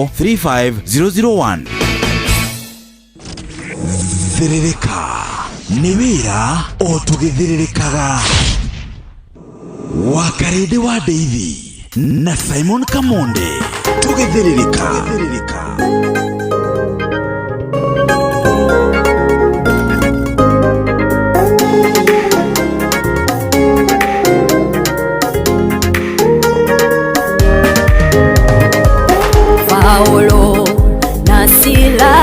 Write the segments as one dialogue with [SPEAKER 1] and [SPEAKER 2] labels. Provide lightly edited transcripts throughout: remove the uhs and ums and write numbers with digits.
[SPEAKER 1] 35001. Thirika Newira otugithirikaga Wakarede wa Davy na Simon Kamonde tugithirika.
[SPEAKER 2] Paulo na Sila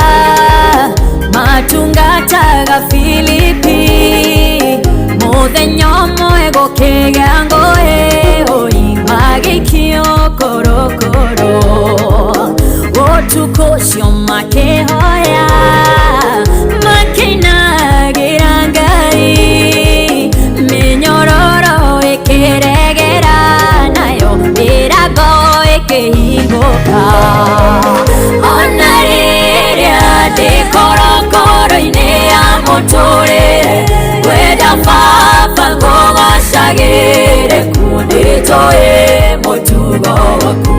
[SPEAKER 2] matungataga Filipi muthenya umwe gukigĩa ngũĩ magĩikio korokoro ũtukũ ũcio makĩhoya makĩinagĩra Ngai mĩnyororo ĩkĩregera nayo mĩrango ĩkĩhingũka ona rĩrĩa ndĩ korokoro-inĩ ya mũtũrĩre wenda Baba ngũgocagĩre kũndĩtũĩ mũtugo waku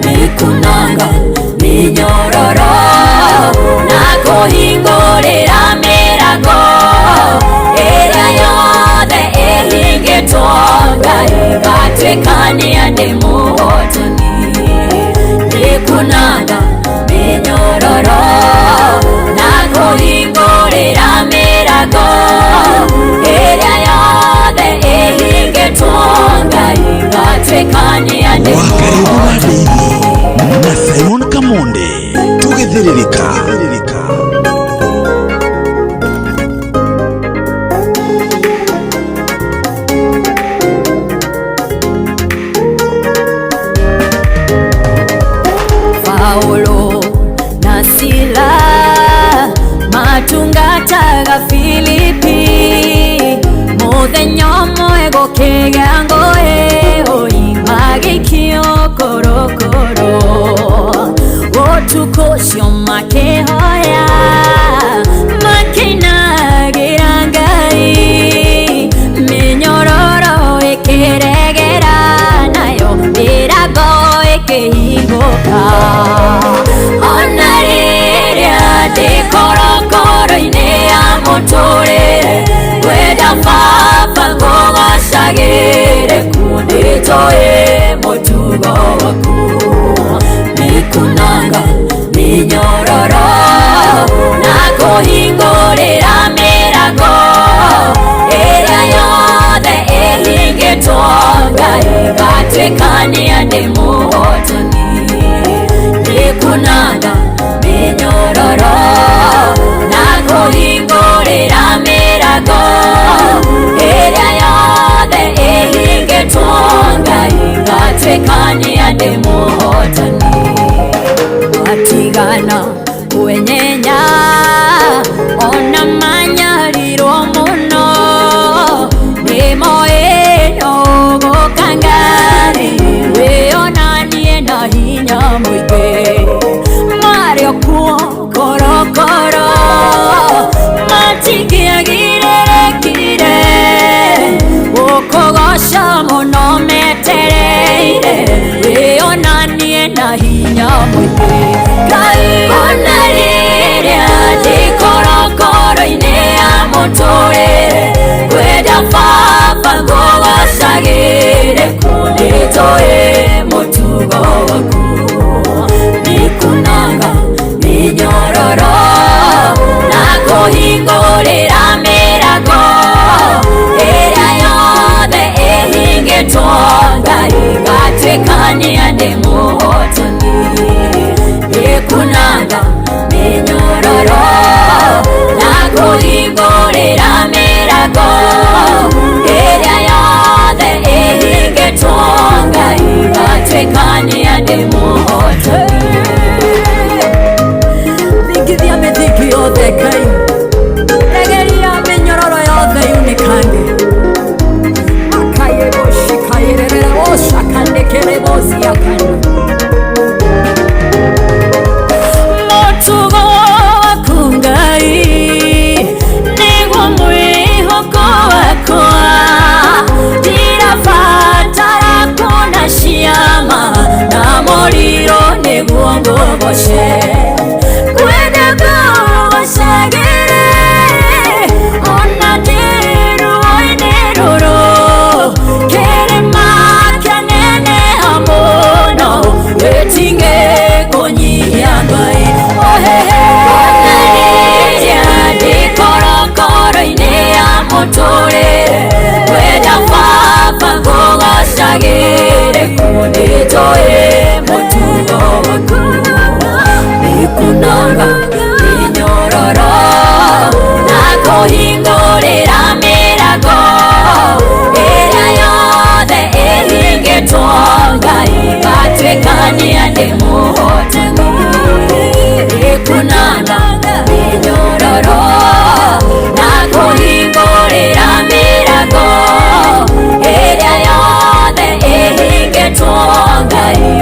[SPEAKER 2] nĩkunanga mĩnyororo na kũhingũrĩra mĩrango ĩrĩa yothe ĩhingĩtwo Ngai gatuĩkania ndĩ mũhotani nĩkunanga mĩnyororo na kũhingũrĩra mĩrango ĩrĩa yothe ĩhingĩtwo Ngai gatuĩkania ndĩ
[SPEAKER 1] mũhotani. Na Simon Kamonde tugithirika.
[SPEAKER 2] Paulo na Sila matungataga Filipi muthenya umwe gukigĩa ngũĩ magĩikio korokoro ũtukũ ũcio makĩhoya makĩinagĩra Ngai mĩnyororo ĩkĩregera nayo mĩrango ĩkĩhingũka ona rĩrĩa ndĩ korokoro-inĩ ya mũtũrĩre wenda Baba ngũgocagĩre kũndĩtũĩ mũtugo waku nĩkunanga mĩnyororo na kũhingũrĩra mĩrango ĩrĩa yothe ĩhingĩtwo Ngai gatuĩkania ndĩ mũhotani nĩkunanga mĩnyororo na kũhingũrĩra mĩrango ĩrĩa yothe ĩhingĩtwo Ngai gatuĩkania ndĩ mũhotani atigana kwenyenya ona manyarirwo mũno nĩmoĩ no gũka Ngai wĩonanie na hinya mũingĩ marĩ o kuo korokoro matingĩagirĩrĩkire gũkũgoca mũno metereire wĩonanie na hinya mũingĩ Ngai ona rĩrĩa ndĩ korokoro-inĩ ya mũtũrĩre wenda Baba ngũgocagĩre kũndĩtũĩ mũtugo waku nĩkunanga mĩnyororo na kũhingũrĩra mĩrango ĩrĩa yothe ĩhingĩtwo Ngai gatuĩkania ndĩ mũhotani nĩkunanga mĩnyororo na kũhingũrĩra mĩrango ĩrĩa yothe ĩhingĩtwo Ngai gatuĩkania ndĩ mũhotani. Thingithia mĩthingi yothe Ngai regeria mĩnyororo yothe yunĩkange makayeboshikayerera oshakandĩkĩrĩbociakana mũtugo waku Ngai nĩguo mwĩhoko wakwa ndirabatara kuona ciama na mũriro nĩguo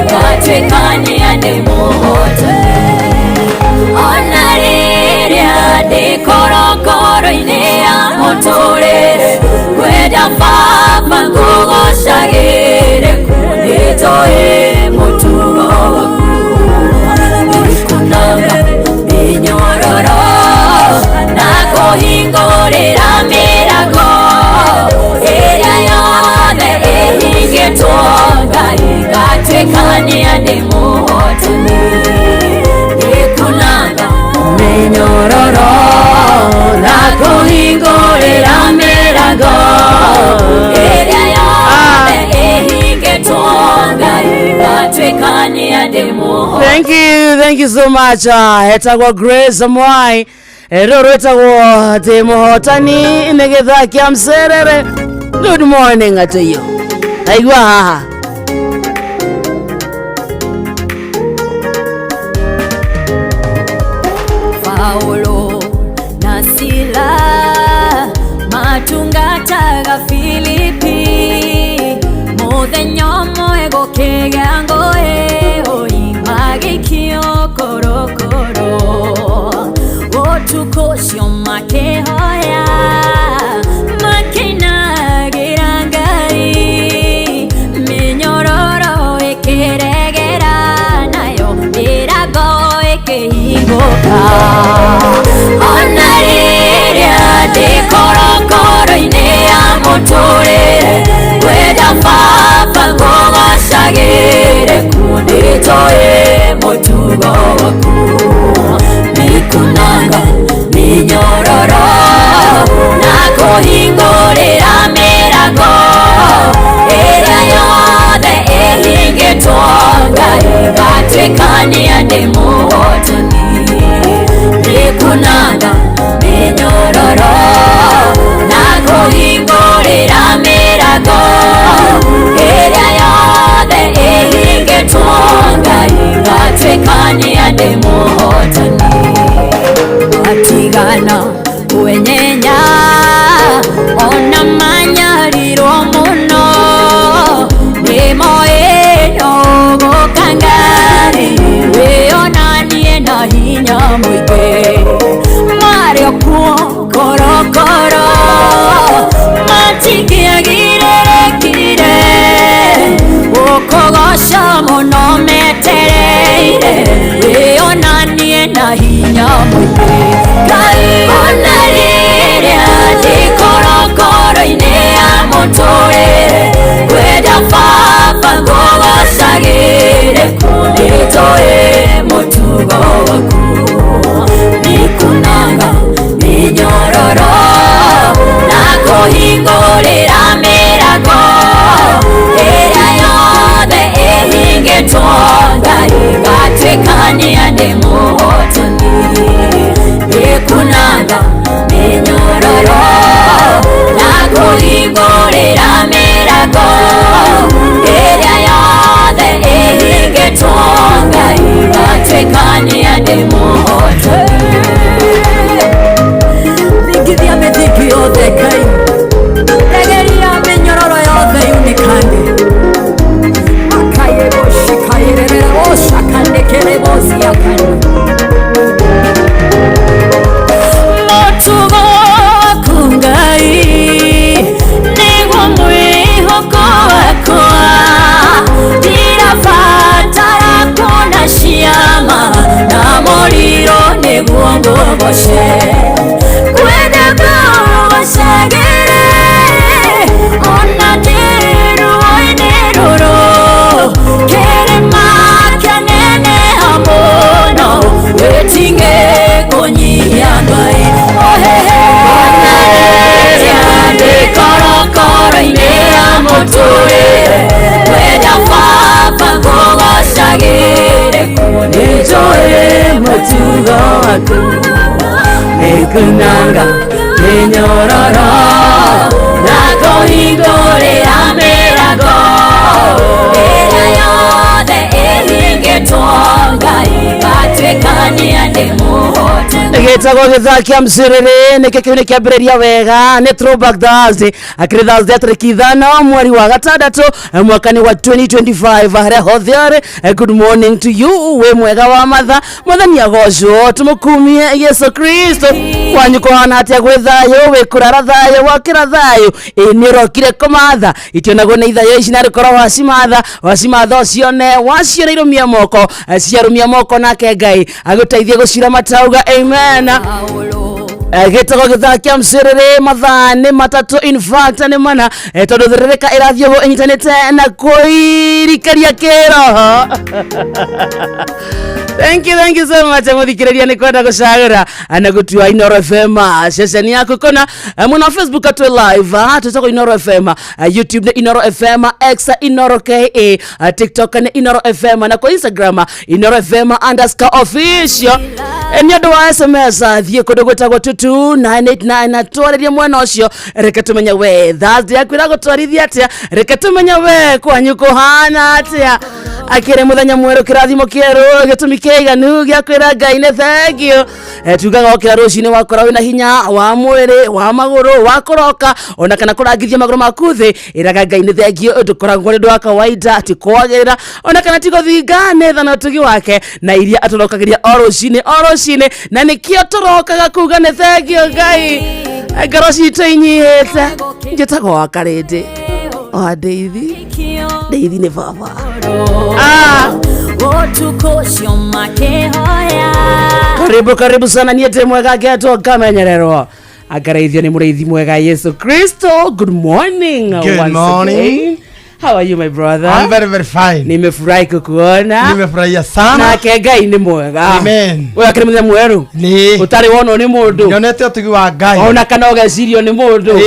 [SPEAKER 2] gatwikania ndi muhotani ona riria ndi korokoro-ini ya muturire kwenda baba ngugocagire kunitoi mutugo waku ndikunanga minyororo na kuhingurira mirago iria yothe ihingitwo Ngai gatwikania ndi muhotani ndikunanga minyororo na kuhingurira mirago iria yothe ihingitwo Ngai gatwikania ndi muhotani.
[SPEAKER 3] Thank you so much. Etagwa Grace Mwai rero etagwo ndi muhotani nigetha kia mserere. Good morning atiyo aigua haha
[SPEAKER 2] Paulo na Sila matungataga Filipi muthenya umwe gukigea ngoe magikio korokoro utuko cio makihoya makinagira Ngai minyororo ikiregera nayo mirago ikihinguka ona riria ndi korokoro-ini ya muturire kwenda baba ngugocagire kunitoi mutugo waku ndikunanga minyororo na kuhingurira mirago iria yothe ihingitwo Ngai gatwikania ndi muhotani ndikunanga minyororo na kuhingurira mirago iria yothe ihingitwo Ngai gatwikania ndi muhotani atigana kwenyenya ona manyarirwo muno nimoino gukangari wionanie na hinya muingi mario kuo korokoro matingiagirerekire ukogoca muno metereire wionanie na hinya muingi Ngai ona riria ndi korokoro-ini ya muturire kwenda baba ngugocagire kunitoi mutugo waku ndikunanga minyororo na kuhingurira mirago iria yothe ihingitwo Ngai gatwikania ndi muhotani ndikunanga minyororo na kuhingurira mirago iria yothe ihingitwo Ngai gatwikania ndi muhotani thingithia mithiki yothe Ngai regeria minyororo yothe yunikane makayeboshikairerera oshakandekere mutugo waku Ngai niguo mwihoko wakwa ndirabatara kuona ciama na muriro niguo ngugoce kwenda ngugocagire ona ndiruo-ini ruru kirima kianeneha muno witinge kunyihia Ngai ohehe ona riria ndi korokoro-ini ya muturire kwenda baba ngugocagire kunitoi mutugo waku ndikunanga minyororo na kuhingurira mirago iria yothe ihingitwo Ngai gatwikania ndi muhotani
[SPEAKER 3] Geta go githakia msiriri niki kiuni kiambiriria wega ni Throwback Thursday akiri Thursday atariki 5 mweri wa gatandatu mwakani wa 2025 haria hothiare. Good morning to you we mwega wa matha mwathani agocwo tumukumie Yesu Kristo wanyu kuhana atia gwi thayo we kurara thayo wakira thayo ni rokire kumatha itionago ni thayo ici nari koro wasimatha cione wacione irumia moko ciarumia moko nake Ngai agutaithie gucira matauga amen. Getago githakia msiriri mathani matatu in fact ni mana tondu thiririka irathio intanete na kuirikaria kiroho. Thank you so much muthikiriria ni kwenda gucagira na gutua Inoro FM session yaku kona muna Facebook atu live tutako Inoro FM YouTube na Inoro FM X Inoro KE TikTok na Inoro FM na kwa Instagram Inoro FM _official ni andu wa SMS thie kundu gwetagwo 22989 na twareria mwena ucio reke tumenya we Thursday akwira gutwarithia atia reke tumenya we kwanyu kuhana atia akire muthenya mweru kirathimo kieru gitumi kiiganu giakwira Ngai ne thank you tugaga okira rucini wakora wina hinya wa mwiri wa maguru wa kuroka ona kana kurangithia maguru maku thi iraga Ngai ne thank you dukoragwo ndu wa kawaida ati kwagirira ona kana tigo thingane thana tugi wake na iria aturokagiria orucini na nikio turokaga kuga ne thank you Ngai ngoro citu inyihite njitago wakarindi o Deithi ni baba
[SPEAKER 2] otukosyo makehoya
[SPEAKER 3] karibu sana niete mwega geto kamenyererwo akaraithio ni mureithi mwega Yesu Kristo. Good morning.
[SPEAKER 4] Good morning.
[SPEAKER 3] Again. How are you my brother?
[SPEAKER 4] I'm very fine.
[SPEAKER 3] Nimefurahi kukuona.
[SPEAKER 4] Nimefurahia sana.
[SPEAKER 3] Na Ngai ni mwega.
[SPEAKER 4] Amen.
[SPEAKER 3] Wewe akiri mwe mweru.
[SPEAKER 4] Ni.
[SPEAKER 3] Utari wono ni mundu.
[SPEAKER 4] Nionete otugi wa Ngai.
[SPEAKER 3] Ona kana ogecirio ni mundu.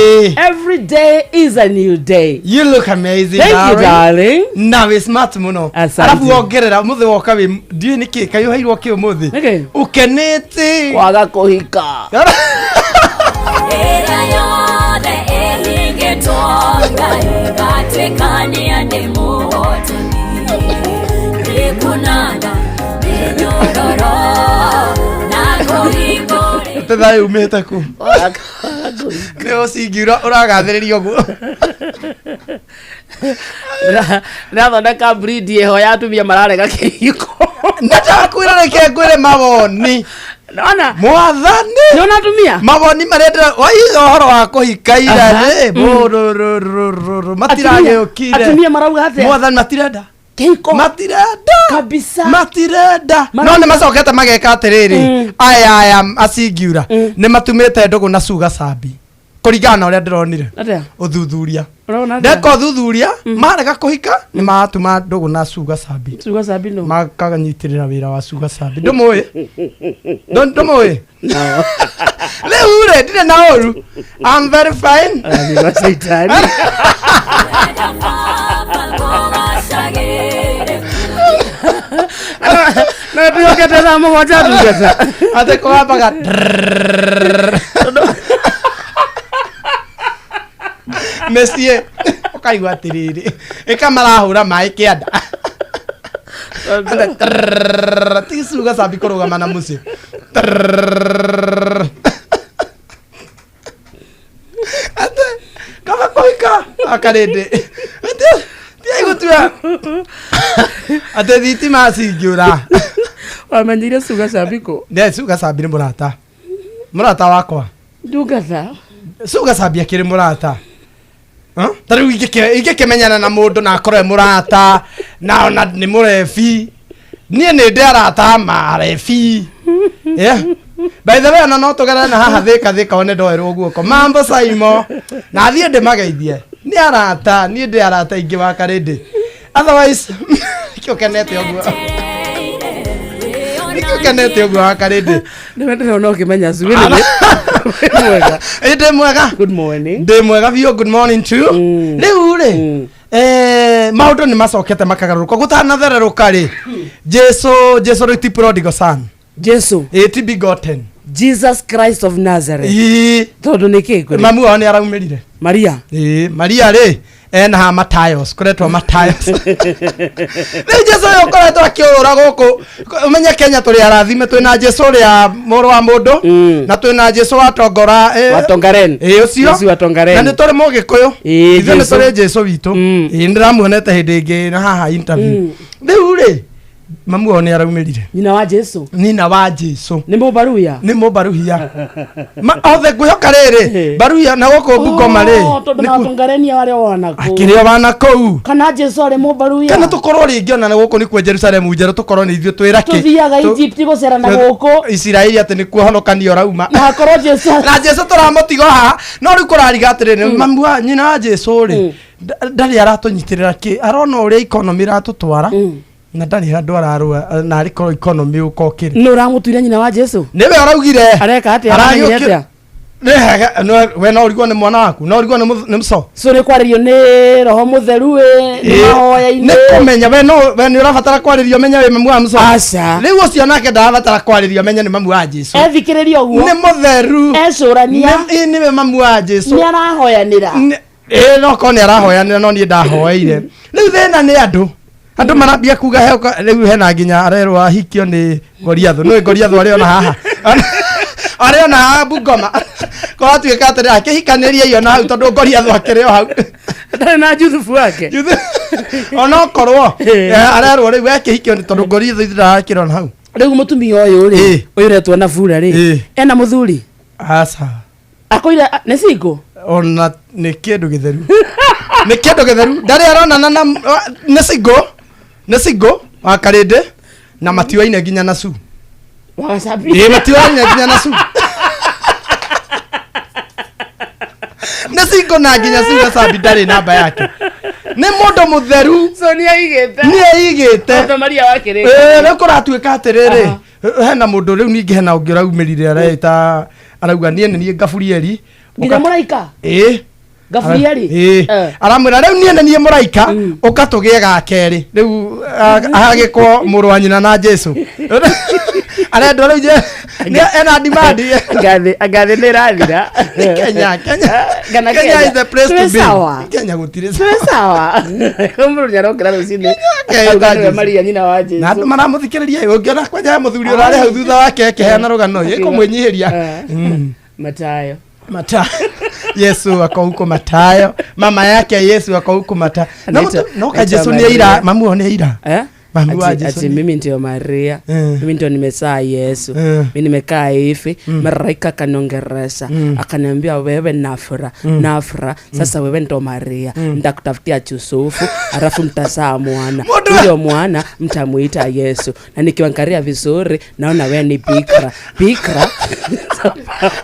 [SPEAKER 3] Every day is a new day.
[SPEAKER 4] You look amazing.
[SPEAKER 3] Thank you darling.
[SPEAKER 4] Na we smart muno. Alafu ongerera muthi woka we ndiye niki kayo hairwo ki umuthi.
[SPEAKER 3] Okay.
[SPEAKER 4] Ukenete.
[SPEAKER 3] Waga kuhika.
[SPEAKER 2] Katekania demo kunanga nyororo na goringo
[SPEAKER 4] tedai umete ku creo sigira uragathiririo guo
[SPEAKER 3] thondeka breed yeho yatumia mararega kihiko
[SPEAKER 4] ndatakwira reke ngwire mawoni
[SPEAKER 3] nona
[SPEAKER 4] mwathani
[SPEAKER 3] nona tumia
[SPEAKER 4] mawoni marenda wai ohoro wa kuhikaira matirage ukire
[SPEAKER 3] atumia marauga atia
[SPEAKER 4] mwathani matirenda
[SPEAKER 3] kihiko
[SPEAKER 4] matirenda
[SPEAKER 3] kabisa
[SPEAKER 4] matirenda no ne macokete mageka atiriri aya asingiura ne matumite ndugu na suga sabi kuringana uria ndironire uthuthuria ndeko thuthuria marega kuhika ni matuma ndugu na suga sabi
[SPEAKER 3] no
[SPEAKER 4] makaganyitirira wira wa suga sabi ndumuwe ndumuwe leure ndire na oru I'm very fine
[SPEAKER 3] na tuyoke tena mmoja tugeta
[SPEAKER 4] ate ko apaga Monsieur okaigwa atiriri ikamarahura mai kianda tisuga sabi kurugama na musi ate kama koika akarende ate tiaigutua ate thitima cingiura
[SPEAKER 3] wamenyire suga sabiko
[SPEAKER 4] nde suga sabi ni murata wakwa
[SPEAKER 3] ndugata
[SPEAKER 4] suga sabi akiri murata tari igikemenyana na mundu na akore murata na ona ni murefi nie ni ndarata marefi by the way no tugara na haha thika one ndoerwo guoko mambo saimo na thie ndemageithie ni arata ni ndarata ingi wa karindi otherwise kiokenete oguo nikenete oguo wa karindi
[SPEAKER 3] ndivendera no kimenya suwini mwega
[SPEAKER 4] ende mwega
[SPEAKER 3] good morning
[SPEAKER 4] de mwega vio good morning to you leure maundu ni macokete makagaruka gutanathererũka ri Jesu riti prodigal son
[SPEAKER 3] Jesu
[SPEAKER 4] to be gotten
[SPEAKER 3] Jesus Christ of Nazareth tondu niki
[SPEAKER 4] mamu wao ni araumirire
[SPEAKER 3] Maria
[SPEAKER 4] Maria ri ena Matayos kuretwa Matayos ni Jesu yo kuretwa akiura guku umenya Kenya tuli arathime twina Jesu ria moro wa mundu na twina Jesu wa tongora
[SPEAKER 3] watongaren
[SPEAKER 4] ucio
[SPEAKER 3] watongaren
[SPEAKER 4] na ni tuli mo gikuyu ithe ni tuli Jesu witu ndiramuonete hindi ingi na haha interview riu ri mamu one araumirire
[SPEAKER 3] nyina wa Jesu
[SPEAKER 4] ni
[SPEAKER 3] mubaruya
[SPEAKER 4] ma othe kuyoka riri baruya na goko Bungoma ri
[SPEAKER 3] ni watongarenia wale wana ku
[SPEAKER 4] akiri wana ku
[SPEAKER 3] kana Jesu ari mubaruya
[SPEAKER 4] kana tukorwo ringi ona goko ni ku Jerusalem njeru tukorwo ni ithuĩ twirake
[SPEAKER 3] tuthiaga Egypt gocera na goko
[SPEAKER 4] Israeli ati ni kuhonokanio rauma
[SPEAKER 3] na korwo Jesu
[SPEAKER 4] na Jesu turamutigo ha no riu kurariga atiriri mamu wa nyina wa Jesu ri ndari aratunyitirira ki arona uria economy ratutwara na ndari handu ararua na ariko economy ukokiri
[SPEAKER 3] no ramutuire nyina wa Jesu
[SPEAKER 4] niwe araugire
[SPEAKER 3] areka ati aranyete
[SPEAKER 4] no we no urigwo ni mwana waku no urigwo ni mso
[SPEAKER 3] so ni kwaririo ni roho mutheru ni mahoya ine
[SPEAKER 4] ni kumenya we ni urabatara kwaririo menya we mamu wa mso
[SPEAKER 3] aca
[SPEAKER 4] riu ucio nake ndabatara kwaririo menya ni mamu wa Jesu
[SPEAKER 3] ethikiririo guo
[SPEAKER 4] ni mutheru
[SPEAKER 3] ecurania
[SPEAKER 4] ni we mamu wa Jesu
[SPEAKER 3] ni arahoyanira
[SPEAKER 4] no ko ni arahoyanira no ni ndahoeire riu thina ni andu marambia kuga heuka riu hena nginya arerwa hikio ni Goliathu no Goliathu ari ona haha ari ona haha Bungoma ko atuika atiri akihikaniria iyo na hau tondu Goliathu akiri o hau
[SPEAKER 3] ndari na Juthufu wake
[SPEAKER 4] ona korwo arerwa riu akihikio ni tondu Goliathu ithira ona hau
[SPEAKER 3] riu mutumia uyu ri uyu retwa na fura ri ena muthuri
[SPEAKER 4] asa
[SPEAKER 3] akoira ne singo
[SPEAKER 4] ona ni kindu githeru ni kindu githeru ndari arona na ne singo akarinde na matiwaine nginya na su
[SPEAKER 3] wagacabi
[SPEAKER 4] matiwaine nginya na su ne singo na nginya su gacabi ndari namba yake ni mundu mutheru
[SPEAKER 3] so ni aigite
[SPEAKER 4] ndo
[SPEAKER 3] Maria wake ri
[SPEAKER 4] ni kuratuika atiriri hena mundu riu ningi hena ungi raumirire areta arauga nie Gafurieli
[SPEAKER 3] nginya muraika Gafurieli
[SPEAKER 4] aramwira riu nie muraika ukatugie gakeri riu agikwo muru wa nyina na Jesu arendo riu ena demand
[SPEAKER 3] agathi ni rathira
[SPEAKER 4] Kenya is the place to be Kenya gutire
[SPEAKER 3] sawa kumuru nyarokera rucini agathi Maria nyina wa Jesu
[SPEAKER 4] na maramuthikiriria ungiona kwanja muthuri urare hau thutha wake keheana rugano ikumwinyihiria
[SPEAKER 3] Matayo
[SPEAKER 4] Yesu ako huko Matayo mama yake Yesu ako huko Matayo no ka Jesu ni ira mamu one ira mamu wa Jesu
[SPEAKER 3] ati mimi ndio Maria mimi ndio nimezaa Yesu mimi nimekaa hivi malaika kanongereza akaniambia wewe Nafra sasa wewe ndio Maria ndakutafutia Yusufu alafu mtazaa mwana ndio mwana mtamuita Yesu na nikiangalia vizuri naona wewe ni bikra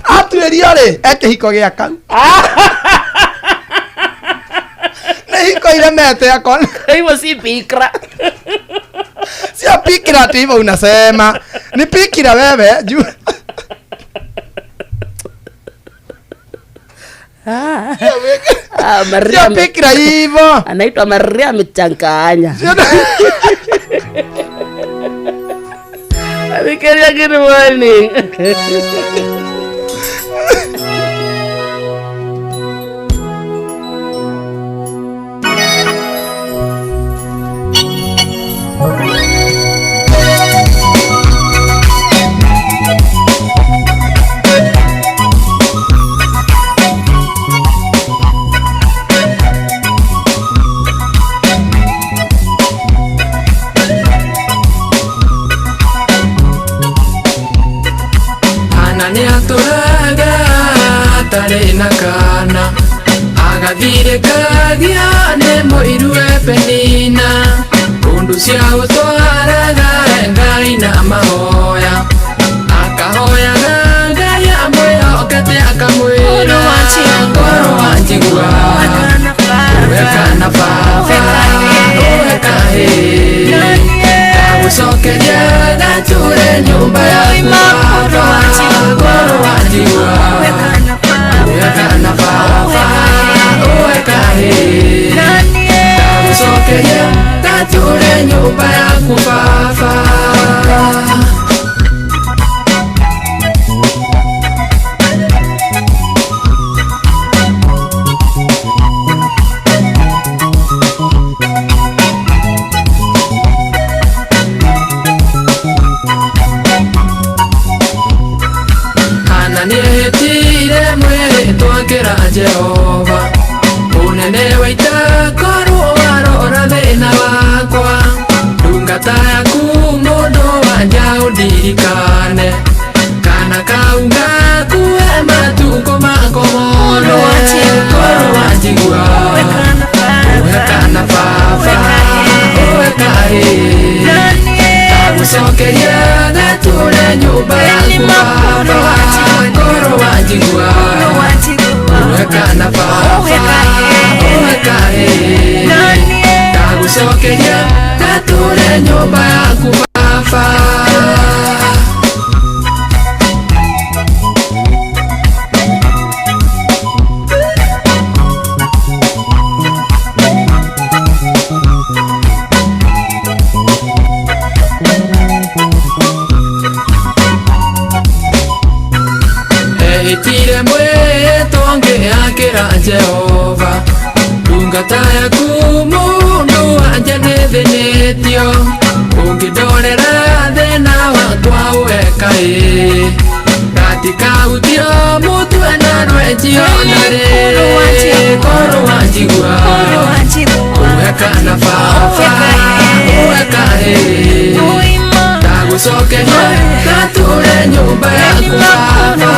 [SPEAKER 4] atueriore ekihiko giaka hiko ile mete yako
[SPEAKER 3] hivyo si bikra
[SPEAKER 4] sio bikra tu hivyo unasema ni bikra wewe juu
[SPEAKER 3] Maria
[SPEAKER 4] sio bikra hivyo
[SPEAKER 3] anaitwa Maria mchanganya Abikiria good morning
[SPEAKER 5] Kana agathire kagia nemo irue penina kundu cia utwaraga Ngai na mahoya akahoya Ngai amwihokete akamwira ngoro wanjigua weka na baba weka ndagucokeria ndature nyumba yaku ngoro wanjigua na baba uweka ndagucokeria ndature nyumba yaku baba gatirikane kana kaunga kuwe matuko makomone koro wanjigua uwekana papa uwekae tagucokeria gature nyumba yaku papa koro wanjigua uwekana papa uwekae tagucokeria gature nyumba yaku papa. Eitire mwetonge akira Jehova Ndungata yaku mundu anje nithinitio Ungindorera thina wakwa wekae Gatikahutio mutwe na rwenjio nari Koro wanjigua uwekana baba uwekae Tagucokeria gature nyumba yaku baba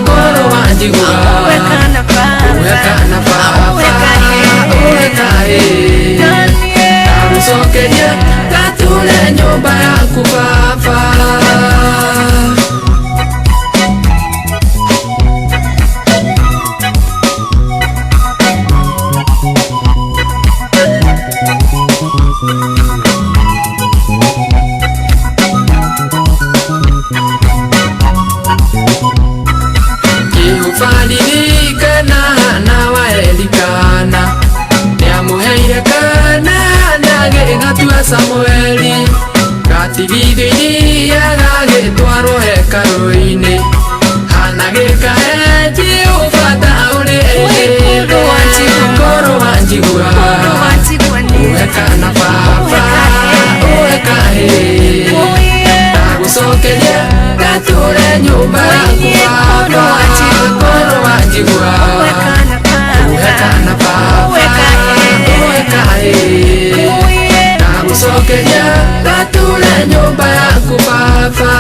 [SPEAKER 5] Koro wanjigua uwekana baba uwekae Tagucokeria gature nyumba yaku baba. Kiufadirikana na waelikana Niamuheire kana nagegatua Samueli Gatigithio gagitwarwo hekalu-ini Hanagikahe Jehova tauri Koro wanjigua uwekana baba uwekae Tagucokeria gature nyumba yaku baba Koro wanjigua uwekana baba uwekae Tagucokeria gature nyumba yaku baba.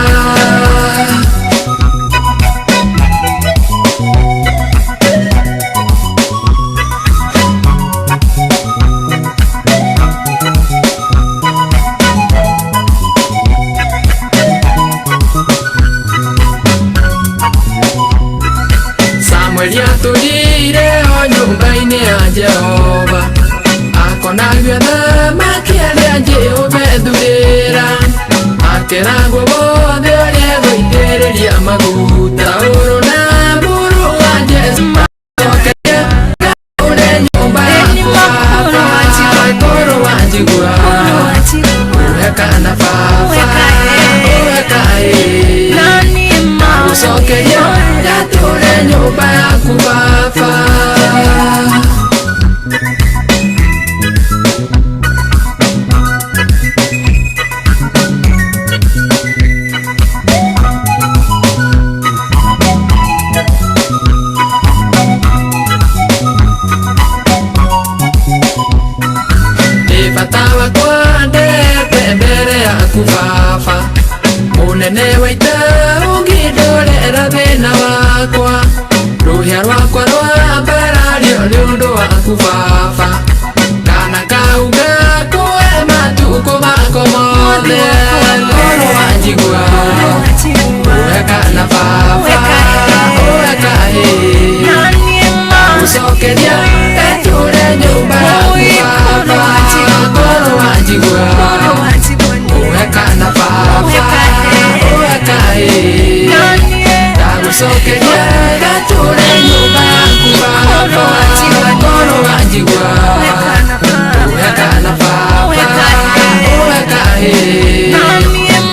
[SPEAKER 5] Samueli atulire o nyumba-ini ya Jehova Akonagio thamaki aria Jehova ethurira Akeragwo wothe uria egũitĩrĩria maguta Ũrũ na mbũrũ wa Jesu Cokeria gature nyumba yaku baba Koro wanjigua uwekana baba uwekae Tagucokeria gature nyumba yaku baba. Nibatawa kwa ndete mbere yaku baba Munene waita ungindorera thina wakwa Ruhia rwakwa rwa mbarario ni undu waku baba Kana kaunga kuwe matuko mako mothe Koro wanjigua uwekana baba uwekae Tagucokeria gature nyumba yaku baba Koro wanjigua uwekana baba uwekae Tagucokeria gature nyumba yaku baba Koro wanjigua uwekana baba uwekae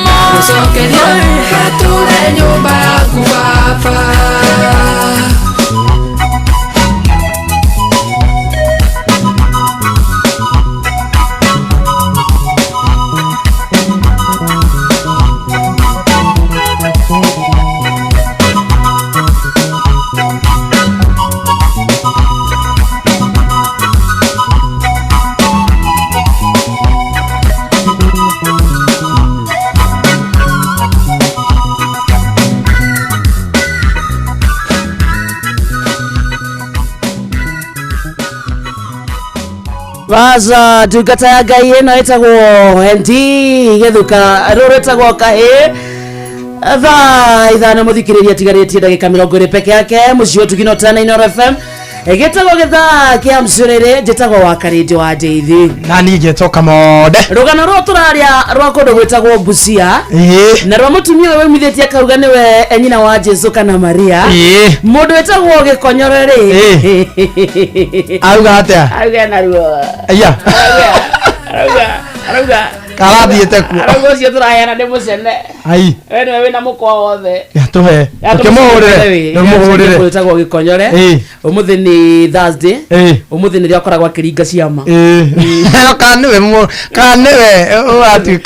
[SPEAKER 5] Tagucokeria gature nyumba yaku baba.
[SPEAKER 3] Baza tungata ya Ngai ĩno ĩtagwo Endi Gĩthuka rũrũ ĩtagwo Kahĩ thaa ithano mũthikĩrĩria tigarĩtie ndagĩka 20 peke yake mũciĩ wetu Kino Tana Inooro FM gĩtagwo gĩthaa kĩa mcũrĩrĩ njĩtagwo wa Karĩnjĩ wa Ndeithi
[SPEAKER 4] na niĩ ngĩtoka mode
[SPEAKER 3] rũgano rwa tũraria rwa kũndũ gwĩtagwo Busia na rwa mũtumia ũyũ wĩmithĩtie akauga nĩwe nyina wa Jesũ kana Maria mũndũ wĩtagwo Gĩkonyorere
[SPEAKER 4] auga atĩa
[SPEAKER 3] auga naruo
[SPEAKER 4] aya
[SPEAKER 3] arauga
[SPEAKER 4] karathiĩte kuo
[SPEAKER 3] arauga ũcio tũraheana nĩ mũcene
[SPEAKER 4] ai
[SPEAKER 3] we nĩwe wĩna mũkwa wothe
[SPEAKER 4] tũhe ũkĩmũhũrĩre
[SPEAKER 3] gwĩtagwo Gĩkonyore ũmũthĩ nĩ Thursday ũmũthĩ nĩrĩa akoragwo akĩringa ciama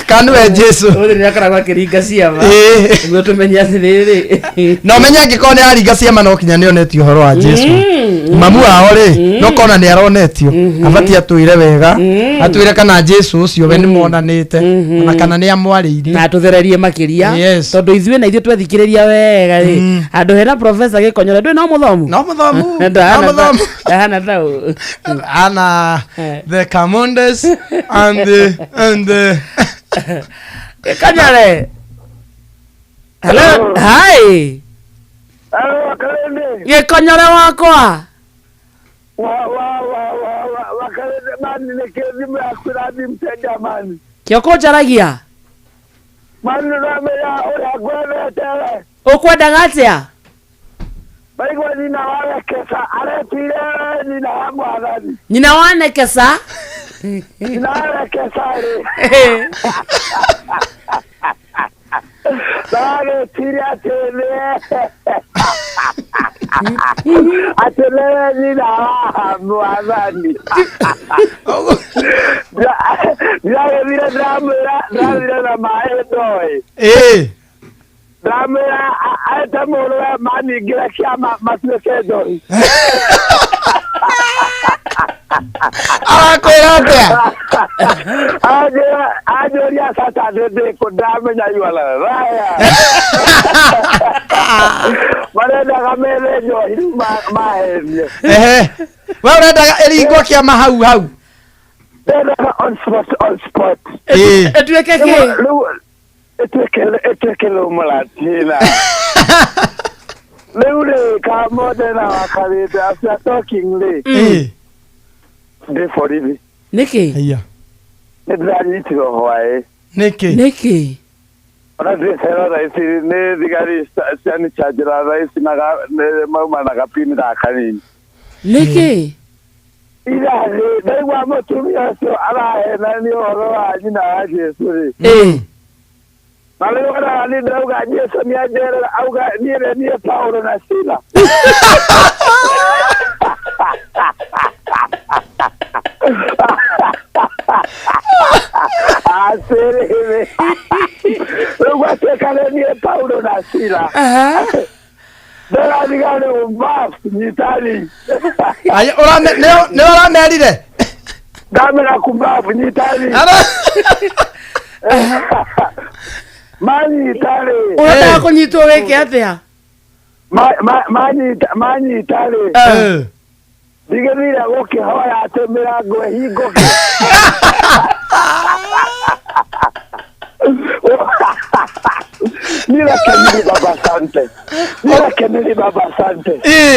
[SPEAKER 4] kanĩwe Jesũ
[SPEAKER 3] ũmũthĩ nĩrĩa akoragwo akĩringa ciama nĩguo tũmenye atĩrĩrĩ
[SPEAKER 4] no menye angĩkorwo nĩ aringa ciama no kinya nĩonetio ũhoro wa Jesũ mamu wao rĩ no kona nĩ aronetio abatiĩ atwĩre wega atwĩre kana Jesũ ũcio we nĩ monanĩte ona kana nĩ amwarĩirie na
[SPEAKER 3] tũthererie makĩria tondũ ithuĩ na ithuĩ twethikĩrĩria wega rĩ andũ hena Professor Gĩkonyore ndwĩ no mũthomu ndahana tau
[SPEAKER 4] ana the Commandos and the
[SPEAKER 3] Gĩkonyore hello hi
[SPEAKER 6] hello Kalende
[SPEAKER 3] Gĩkonyore wakwa
[SPEAKER 6] Kalende mani nekezi mrakurabi mteja mani
[SPEAKER 3] Kioko njaragia
[SPEAKER 6] mani ramera ora gwethere
[SPEAKER 3] ukwendaga atĩa
[SPEAKER 6] baigwa nina warekesa aretire nina wa mwathani
[SPEAKER 3] nyina wanekesa
[SPEAKER 6] nina warekesa aretire atele nina wa mwathani vile dramera na maedoi dramera aeta moro mani gira chama matlesedoi
[SPEAKER 4] akwĩra atĩa
[SPEAKER 6] ajoria sasa de ko dramera yuala raya marenda kamele jo mahemye
[SPEAKER 4] we ũrendaga ĩringwo kĩama hau
[SPEAKER 6] on spot
[SPEAKER 3] etuĩke kĩ
[SPEAKER 6] etuĩke mulatina rĩu rĩ kamode na wakarĩte after talking rĩ ndĩborithi
[SPEAKER 3] nĩkĩ
[SPEAKER 6] nĩndĩranyitirwo hwaĩ
[SPEAKER 3] nĩkĩ
[SPEAKER 6] ona ndĩcera raici nĩ thigari cianicanjĩra raici mauma na gapini ga kanini
[SPEAKER 3] nĩkĩ
[SPEAKER 6] irathĩ ndaigua mũtumia ũcio arahenania ũhoro wa nyina wa Jesũ rĩ na rĩu ona niĩ ndĩrauga Jesũ nĩanjerera auga niĩ Paulo na Sila atĩrĩrĩ rĩu gwatuĩkane niĩ Paulo na Sila ndĩrathigare umbafu nyitani
[SPEAKER 4] nĩ ũramerire
[SPEAKER 6] ndamera kumbafu nyitani manyitare
[SPEAKER 3] ũrendaga kũnyitwo wĩke atĩa
[SPEAKER 6] manyitare ndigĩthire gũkĩhoya atĩ mĩrango ĩhingũke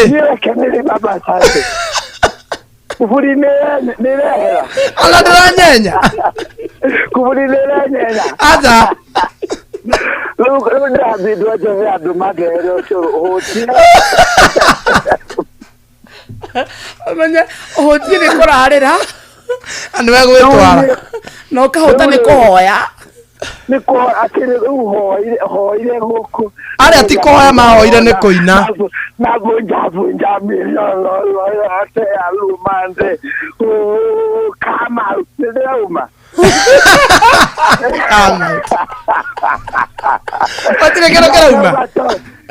[SPEAKER 6] nirekeniri baba sante kuburi nĩrehera
[SPEAKER 4] ona ndĩranyenya
[SPEAKER 6] kuburi nĩrenyenya
[SPEAKER 4] aja
[SPEAKER 6] rĩu ndĩrambindwo njehe andũ magehere ũcio ũhũtie
[SPEAKER 3] menye ũhũtie nĩ kũrarĩra
[SPEAKER 4] nĩwe gwĩtwara
[SPEAKER 3] no kahũta nĩ kũhoya
[SPEAKER 6] nĩko atĩrĩ rĩu hoire gũkũ
[SPEAKER 4] arĩa ti kũhoya mahoire nĩ kũina
[SPEAKER 6] navunja milioni yote ya lumande kama nĩndĩrauma
[SPEAKER 4] gũtirĩ kĩro kĩrauma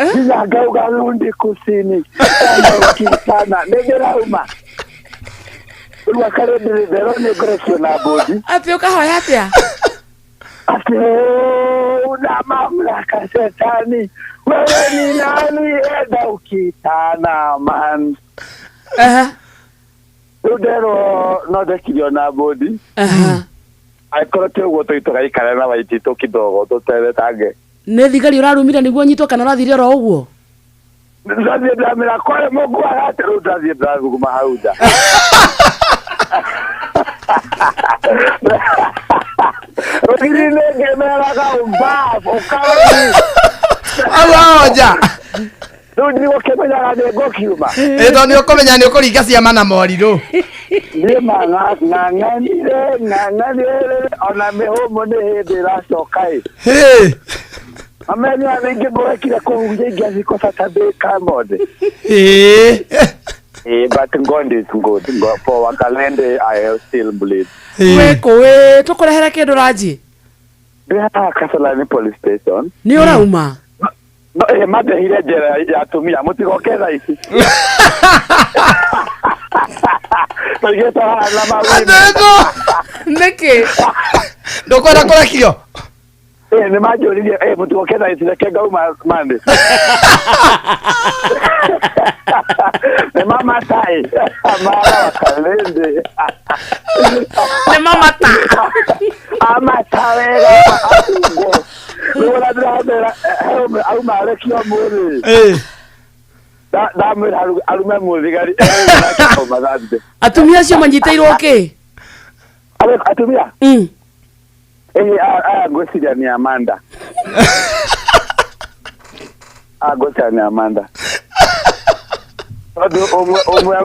[SPEAKER 6] nginya ngauga Lundi Kusini sana nĩndĩrauma rĩu akarĩ ndĩrĩtherwo nĩ ngorecio na mbũndi
[SPEAKER 3] atĩ ũkahoya atĩa
[SPEAKER 6] ati una mamlaka shetani wewe ni nani enda ukitana man Udero no dekilio na bodi. Aikora te goto itoga ikara na waitito kidogo totere tage.
[SPEAKER 3] Ne thigari urarumira niguo nyitwo kana rathire ro uguo.
[SPEAKER 6] Ndathie ndamira kore Mungu arate ndathie ndaguma hauja. Rogiri nege mera ka umba okawi.
[SPEAKER 4] Awaja.
[SPEAKER 6] Ndio ukimenya na gokiuma.
[SPEAKER 4] Eto ni ukomenya ni ukuringa ciama na moriru.
[SPEAKER 6] Ni ng'ang'anire ona mihumo ni hindi iracokai. Amenya ningi murekire kuhunjia ingi kosa tabika mode. But God is good. For Wakalende, I still believe.
[SPEAKER 3] We tukurehera kindu raji.
[SPEAKER 6] Kasarani police station.
[SPEAKER 3] Ni urauma.
[SPEAKER 6] No, made hile jera ya tumia mutigokeza isi. Tugeta na mawini.
[SPEAKER 3] Neke.
[SPEAKER 4] Ndokora kurekio.
[SPEAKER 6] Ni majori mutigokeza isi lekega mande. Ni mama tai. Mama Wakalende.
[SPEAKER 3] Ni mama ta.
[SPEAKER 6] Ama tawera. Wala dra au marekio muri. Da muri arume muri gari.
[SPEAKER 3] Atumia cio manyiteirwo ki?
[SPEAKER 6] Atumia? Ngwiciria ni Amanda. Ngwiciria ni Amanda. Odo omwe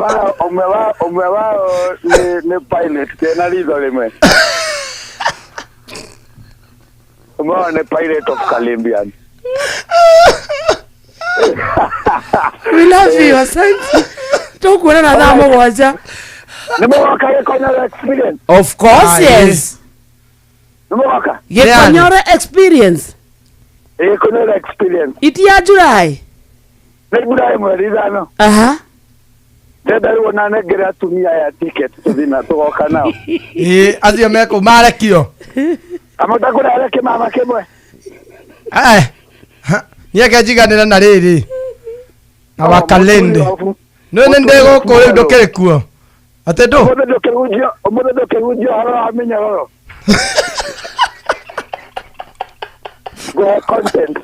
[SPEAKER 6] wao ni pilot tena lizo limwe. Omwe ni pilot of Colombian.
[SPEAKER 3] We love you, asante. Tukuona na thaa mugwanja.
[SPEAKER 6] Nimewaka Gikonyoro experience.
[SPEAKER 3] Of course, yes.
[SPEAKER 6] Nimewaka.
[SPEAKER 3] Gikonyoro experience.
[SPEAKER 6] Gikonyoro experience.
[SPEAKER 3] Itia July.
[SPEAKER 6] Nĩgurai mweri thano. Ndenda rĩu ona nengere atumia ya ticket tũthina tũgoka nao.
[SPEAKER 4] Acio meko marekio.
[SPEAKER 6] Amutakũra areke mama kĩmwe.
[SPEAKER 4] Nieke njiganĩra na rĩrĩ. Na Wakalende. Nĩ ndĩgũkũ rĩu ndũkĩrĩ kuo. Atĩ ndũ?
[SPEAKER 6] Ũmũthĩ ndũkĩhunjio horo amenya horo. Go content.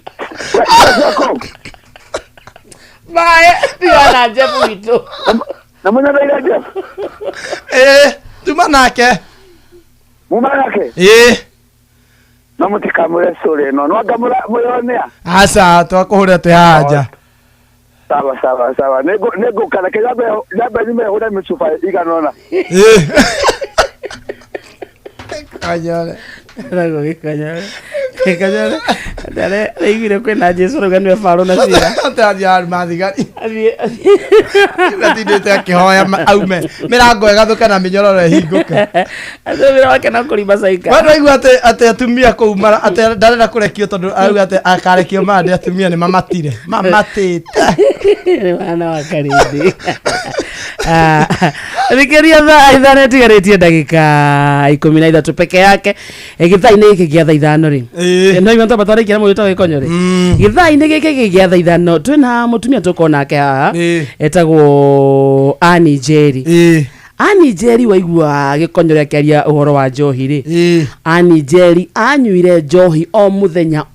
[SPEAKER 3] Bye. Diana Jeff wito.
[SPEAKER 6] Namuna ndio Jeff.
[SPEAKER 4] Tuma nake.
[SPEAKER 6] Muma nake. Namutika mure sore no ngamura muyonea.
[SPEAKER 4] Asa twakuhura te haja.
[SPEAKER 6] Sawa. Nego kana kilabe nimehura michufa iganona.
[SPEAKER 4] Kanyole.
[SPEAKER 3] Rago gikanyole. Kanyole. Dale, igire kwena Jesu roganwe faro na sira.
[SPEAKER 4] Tadia mathigari. Ngatindite akihoya aume. Mirango egathuka na minyororo hinguke.
[SPEAKER 3] Azobira wake na kulimba saika.
[SPEAKER 4] Bado igwa ate atumia ko umara ate ndarenda kurekio tondu auga ate akarekio mande atumia ni mamatire. Mamatite.
[SPEAKER 3] Wana Wakalende. Rikiria thaa tigaretie ndagika 13 peke yake. Githaa-ini giki gia thaa 5 ri. No imanto batare kira moyo tawe konyore. Githaa-ini giki gia thaa 5 twina mutumia tukona nake haha. Etagwo Annie Jerry. Annie Jerry waigua gikonyore akiaria uhoro wa njohi ri. Annie Jerry anyuire njohi o muthenya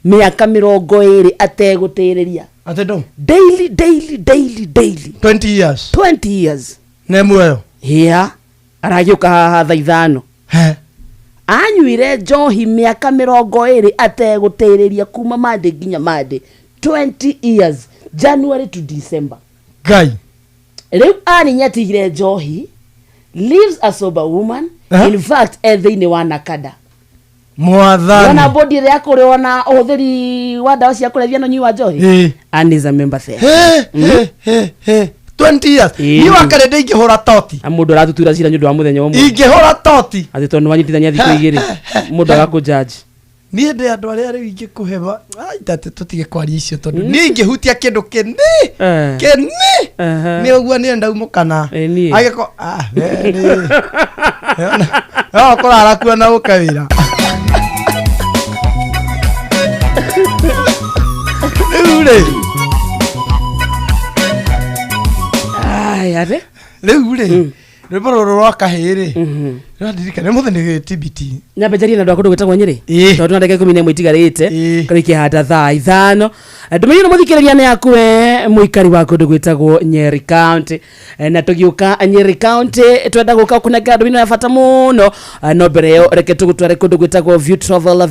[SPEAKER 3] miaka 20 ategutiriria.
[SPEAKER 4] Atedo.
[SPEAKER 3] Daily.
[SPEAKER 4] 20 years.
[SPEAKER 3] 20 years.
[SPEAKER 4] Nemuyo.
[SPEAKER 3] Here. Aragiuka haha thaa 5. Anyuire njohi miaka 20 ategutiriria kuma Monday nginya Monday. 20 years. January to December.
[SPEAKER 4] Guy.
[SPEAKER 3] Riu Ani nyatigire njohi. Lives a sober woman. In fact, ethe-ini wa Nakada.
[SPEAKER 4] Mwathani.
[SPEAKER 3] Wana body yako leona uhuthiri wa dawa cia kulevya no nyua njohi. And is a member there.
[SPEAKER 4] 20 years. Ni Wakalende ingihura toti.
[SPEAKER 3] Mundu aratutura cira nyundu wa muthenya umwe.
[SPEAKER 4] Ingihura toti.
[SPEAKER 3] Ati tondu wanyitithania thiku igiri. Mundu agakujaji.
[SPEAKER 4] Ni ndi andu aria riu ingikuheba. Ai tate tutige kwaria icio tondu ni ingihutia kindu kini. Ni uguo ni ndaumukana. Agiko kurara kuo na ukawira. Rĩu rĩ rwĩmbo rũrũ rwa kahĩrĩ ndirikane mũthenya TBT
[SPEAKER 3] nyambejaria na ndwakå gwĩtagwo Nyĩrĩ tondũ na ndagĩka 11 itigarĩte karĩkia hata thaa 5 ndũmĩrĩri no mũthikĩrĩria nĩ yaku we mũikari wa kũndũ gwĩtagwo Nyeri County na tũgiũka Nyeri County twenda gũka kũnengera ndũmĩrĩri ya bata mũno no mbere ĩyo reke tũgũtware kũndũ gwĩtagwo View Travel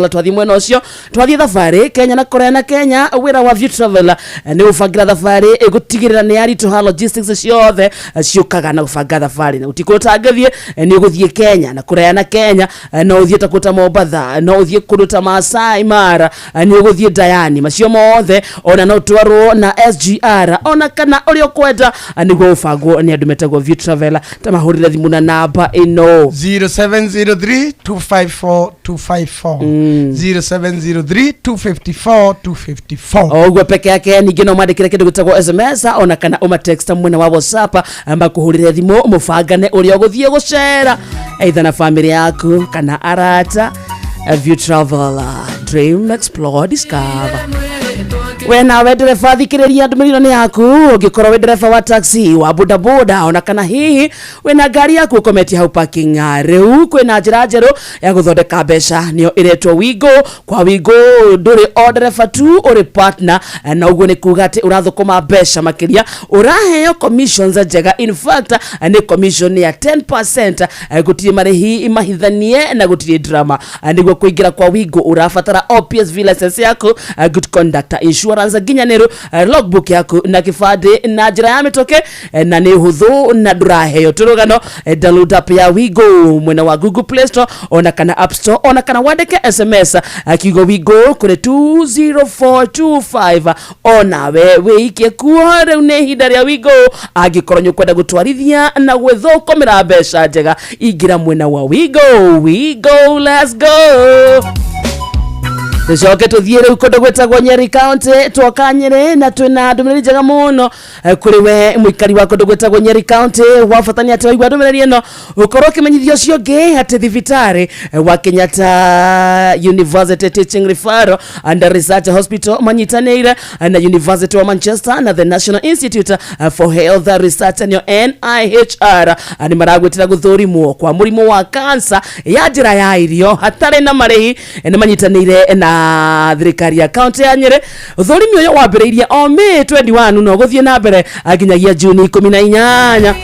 [SPEAKER 3] twathiĩ mwena ũcio twathiĩ thabarĩ Kenya na Korea na Kenya wĩra wa View Travel nĩ gũbangira thabarĩ gũtigĩrĩra nĩ yarituha logistics ciothe ciũkaga na gũbanga thabarĩ na gũtikũtangĩthiĩ nĩ ũgũthiĩ Kenya na Korea na Kenya no ũthiĩ ta kũta Mombasa no ũthiĩ kũndũ ta Masai Mara nĩ ũgũthiĩ Diani macio mothe ona no twarwo na SGR ona kana ũrĩa ũkwenda nĩguo ũbangwo nĩ andũ metagwo View Travel ta mahũrĩre thimũ na namba ĩno
[SPEAKER 4] 0703254254 0703254254
[SPEAKER 3] oguo peke yake ningĩ no mandĩkĩre kĩndũ gĩtagwo SMS ona kana ũmatext mwena wa WhatsApp makũhũrĩre thimũ mũbangane ũrĩa ũgũthiĩ gũcera either na family yaku kana arata. View Travel, dream, explore, discover. Wena we ndereba thikĩrĩria ndũmĩrĩri nĩ yaku ũngĩkorwo we ndereba wa taxi wa bodaboda ona kana hihi wena ngari yaku ũkometia hau parking rĩu kwĩna njĩra njerũ ya gũthondeka mbeca nĩyo ĩretwo Wigo. Kwa Wigo ndũrĩ o ndereba tu ũrĩ partner na ũguo nĩ kuga atĩ ũrathũkũma mbeca makĩria ũraheo commissions njega. In fact nĩ commission ya 10% gũtirĩ marĩhi mahithanie na gũtirĩ drama. Nĩguo kũingĩra kwa Wigo ũrabatara OPSV license yaku, good conduct insurance ginyanĩru, logbook yaku na kĩbandĩ na njĩra ya mĩtũkĩ na nĩ hũthũ na ndũraheo tũrũgano. Download app ya Wigo mwena wa Google Play Store ona kana App Store ona kana wandĩke SMS akiugo Wigo kũrĩ 20425 ona we wĩikie kuo. Rĩu nĩ ihinda rĩa Wigo angĩkorwo nĩ ũkwenda gũtwarithia na gwĩthũkũmĩra mbeca njega ingĩra mwena wa Wigo. Wigo, let's go. Tucoke tuthiĩ rĩu kũndũ gwĩtagwo Nyeri County twoka Nyeri na twĩna ndũmĩrĩri njega mũno kũrĩ we mũikari wa kũndũ gwĩtagwo Nyeri County. Wabatania atĩ waigua ndũmĩrĩri ĩno ũkorwo ũkĩmenyithio ũcio ũngĩ atĩ thibitarĩ wa Kenyatta University Teaching Referral and Research Hospital manyitanĩire na University of Manchester na the National Institute for Health Research and NIHR nĩ maragwĩtĩra gũthũrimwo kwa mũrimũ wa cancer ya njĩra ya irio hatarĩ na marĩhi. Nĩ manyitanĩire na thirikari ya county ya Nyeri. Ũthũrimi ũyũ wambĩrĩirie o May 21 no gũthiĩ na mbere nginyagia June 18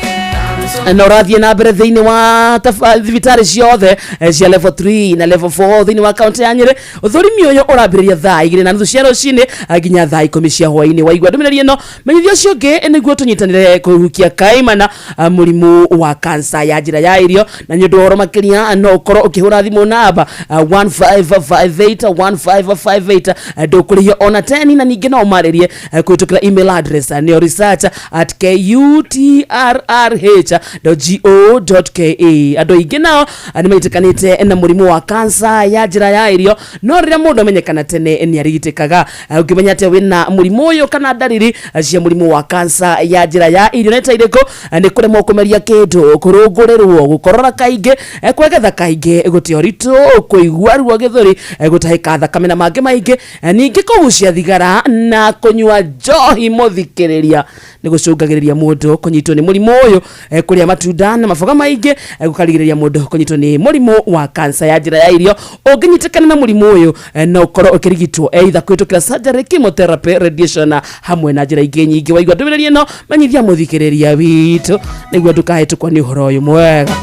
[SPEAKER 3] na ũrathiĩ na mbere thĩinĩ wa thibitarĩ ciothe cia level 3 na level 4 thĩinĩ wa county ya Nyeri. Ũthũrimi ũyũ ũrambĩrĩria thaa 2:30 cia rũcinĩ nginya thaa 10 cia hwaĩ-inĩ. Waigua ndũmĩrĩri ĩno menyithia ũcio ũngĩ nĩguo tũnyitanĩre kũhukia kaimana mũrimũ wa cancer ya njĩra ya irio. Na nĩ ũndũ wa ũhoro makĩria no ũkorwo ũkĩhũra thimũ namba 1558 ndũkũrĩhio ona 10 na ningĩ no ũmarĩrie kũhĩtũkĩra email address nĩyo research@kutrrh.go.ke. Andũ aingĩ nao nĩ maitĩkanĩte na mũrimũ wa cancer ya njĩra ya irio no rĩrĩa mũndũ amenyekana tene nĩ arigitĩkaga. Ũngĩmenya atĩ wĩna mũrimũ ũyũ kana ndariri cia mũrimũ wa cancer ya njĩra ya irio nĩ ta irĩkũ? Nĩ kũremwo kũmeria kĩndũ, kũrũngũrĩrwo, gũkorora kaingĩ, kwegetha kaingĩ, gũte ũritũ, kũigua ruo gĩthũri, gũtahĩka thakame na mangĩ maingĩ, ningĩ kũgucia thigara na kũnyua njohi. Mũthikĩrĩria nĩ gũcũngagĩrĩria mũndũ kũnyitwo nĩ mũrimũ ũyũ. Kũrĩa matunda na maboga maingĩ gũkarigĩrĩria mũndũ kũnyitwo nĩ mũrimũ wa cancer ya njĩra ya irio. Ũngĩnyitĩkana na mũrimũ ũyũ no ũkorwo ũkĩrigitwo either kũhĩtũkĩra surgery, chemotherapy, radiation hamwe na njĩra ingĩ nyingĩ. Waigua ndũmĩrĩri ĩno menyithia mũthikĩrĩria witũ nĩguo ndũkahĩtũkwo nĩ ũhoro ũyũ mwega.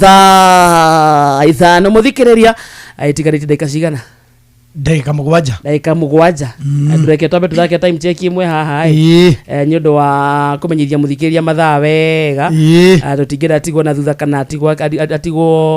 [SPEAKER 3] Thaa 5 mũthikĩrĩria itigarĩte ndagĩka cigana?
[SPEAKER 4] Ndagĩka mũgwanja. Ndũreke twambe tũthake time check imwe haha nĩ ũndũ wa kũmenyithia mũthikĩrĩria mathaa wega. Tũtingĩra atigwo na thutha kana atigwo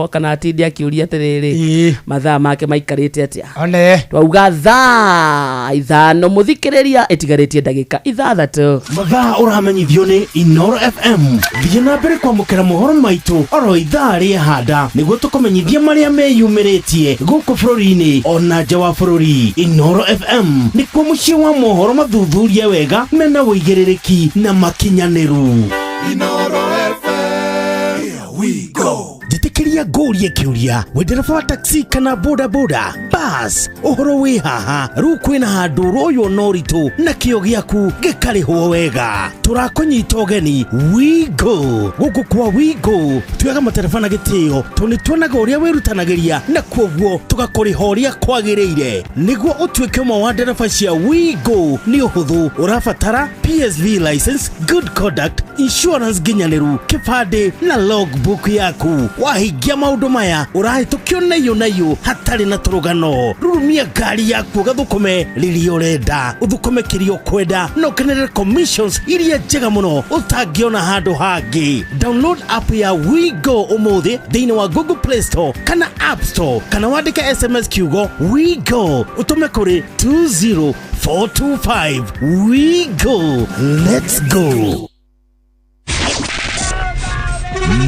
[SPEAKER 4] kana atindi akĩũria atĩrĩrĩ mathaa make maikarĩte atĩa. Twauga thaa 5 mũthikĩrĩria itigarĩtie ndagĩka 6.
[SPEAKER 1] Mathaa ũramenyithio nĩ Inoro FM. Thiĩ na mbere kwamũkĩra mohoro maitũ oro ithaa rĩahanda nĩguo tũkũmenyithia marĩa meyumĩrĩtie gũkũ bũrũri-inĩ ona nja wa bũrũri. Inoro FM nĩkuo mũciĩ wa mohoro mathuthurie wega mena wĩigĩrĩrĩki na makinyanĩru. Inoro FM, here we go. njitikiria ngũrie kiuria we ndereba wa taxi kana boda boda bas ũhoro wĩ haha rĩu kwĩna handũ royo no ritũ na kĩo gĩaku gĩkarĩhwo wega tũrakũnyita ũgeni Wigo gũkũ kwa Wigo tuoyaga matereba na gĩtĩo tondũ nĩtuonaga ũrĩa wĩrutanagĩria na kwoguo tũgakũrĩha ũrĩa kwagĩrĩire nĩguo ũtuĩke ũmwe wa ndereba cia Wigo nĩ ũhũthũ ũrabatara PSV license good conduct insurance nginyanĩru kĩbandĩ na logbook yaku wahingia maũndũ maya ũrahĩtũkio nayo hatarĩ na tũrũgano rurumia ngari yaku gathũkũme rĩrĩa ũrenda ũthũkũme kĩrĩa ũkwenda na ũkenerere commissions iria njega mũno ũtangĩona handũ hangĩ download app ya Wigo ũmũthĩ thĩinĩ wa Google Play Store kana App Store kana wandĩke SMS kiugo Wigo ũtũme kũrĩ 20425 Wigo let's go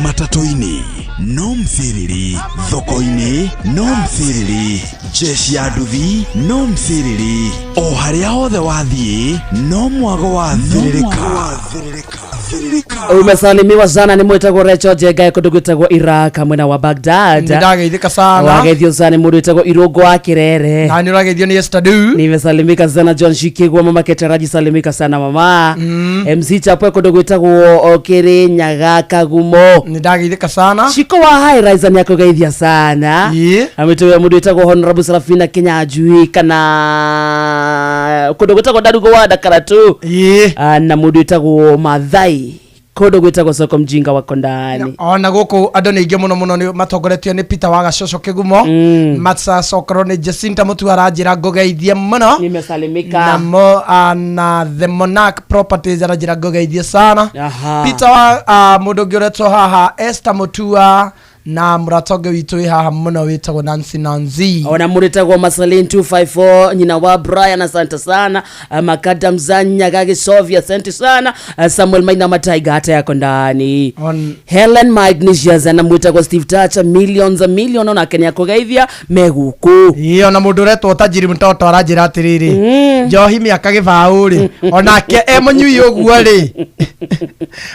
[SPEAKER 1] matatoini no mthiriri thoko-ini no mthiriri jeshi ya nduthi no mthiriri o harĩa hothe wathiĩ no mwago wa thiririka
[SPEAKER 3] umesalimiwa sana ni mwetagwo Recho Jenga kundu gwitagwo Iraka mwena wa Baghdad
[SPEAKER 4] ndageithika sana
[SPEAKER 3] wageithio sana mundu witagwo Irungu wa Kirere
[SPEAKER 4] na ni urageithio ni Estadu
[SPEAKER 3] nimesalimika sana John Shikigwa mama Ketaraji salimika sana mama MC Chapwe kundu gwitagwo Kirinyaga Kagumo
[SPEAKER 4] ni ndageithika sana
[SPEAKER 3] Shiko wa High Rise ni akugeithia sana ametoya mundu witagwo Honorable Serafina Kinyanjui kana kundu gwitagwo Darugo wa Dakaratu na mundu witagwo Mathai kodo gwitagwo Soko Mjinga wako ndani
[SPEAKER 4] ona guku andu ni ingi muno ni matongoretio ni Peter wa Gacocco Kigumo Matsa Sokoro ni Jacinta Mutu aranjira ngogeithie muno
[SPEAKER 3] nimesalimika
[SPEAKER 4] na the Monarch Properties aranjira ngogeithie sana Peter wa mundu ngiretwo haha Esther Mutua na muratonge witu haha muno witagwo Nancy Nanzi
[SPEAKER 3] ona muritagwo Masalin 254 nyina wa Brian asante sana Makadam Zanya gage Sovia asante sana Samuel Maina Mataiga hata yako ndani Helen Magnesius na muritagwo Steve Tacha millions ona Kenya kugeithia meguku
[SPEAKER 4] iyo na mundu retwo tajiri mtoto aranjira atiriri njohi miaka gibauri onake emunyui uguo ri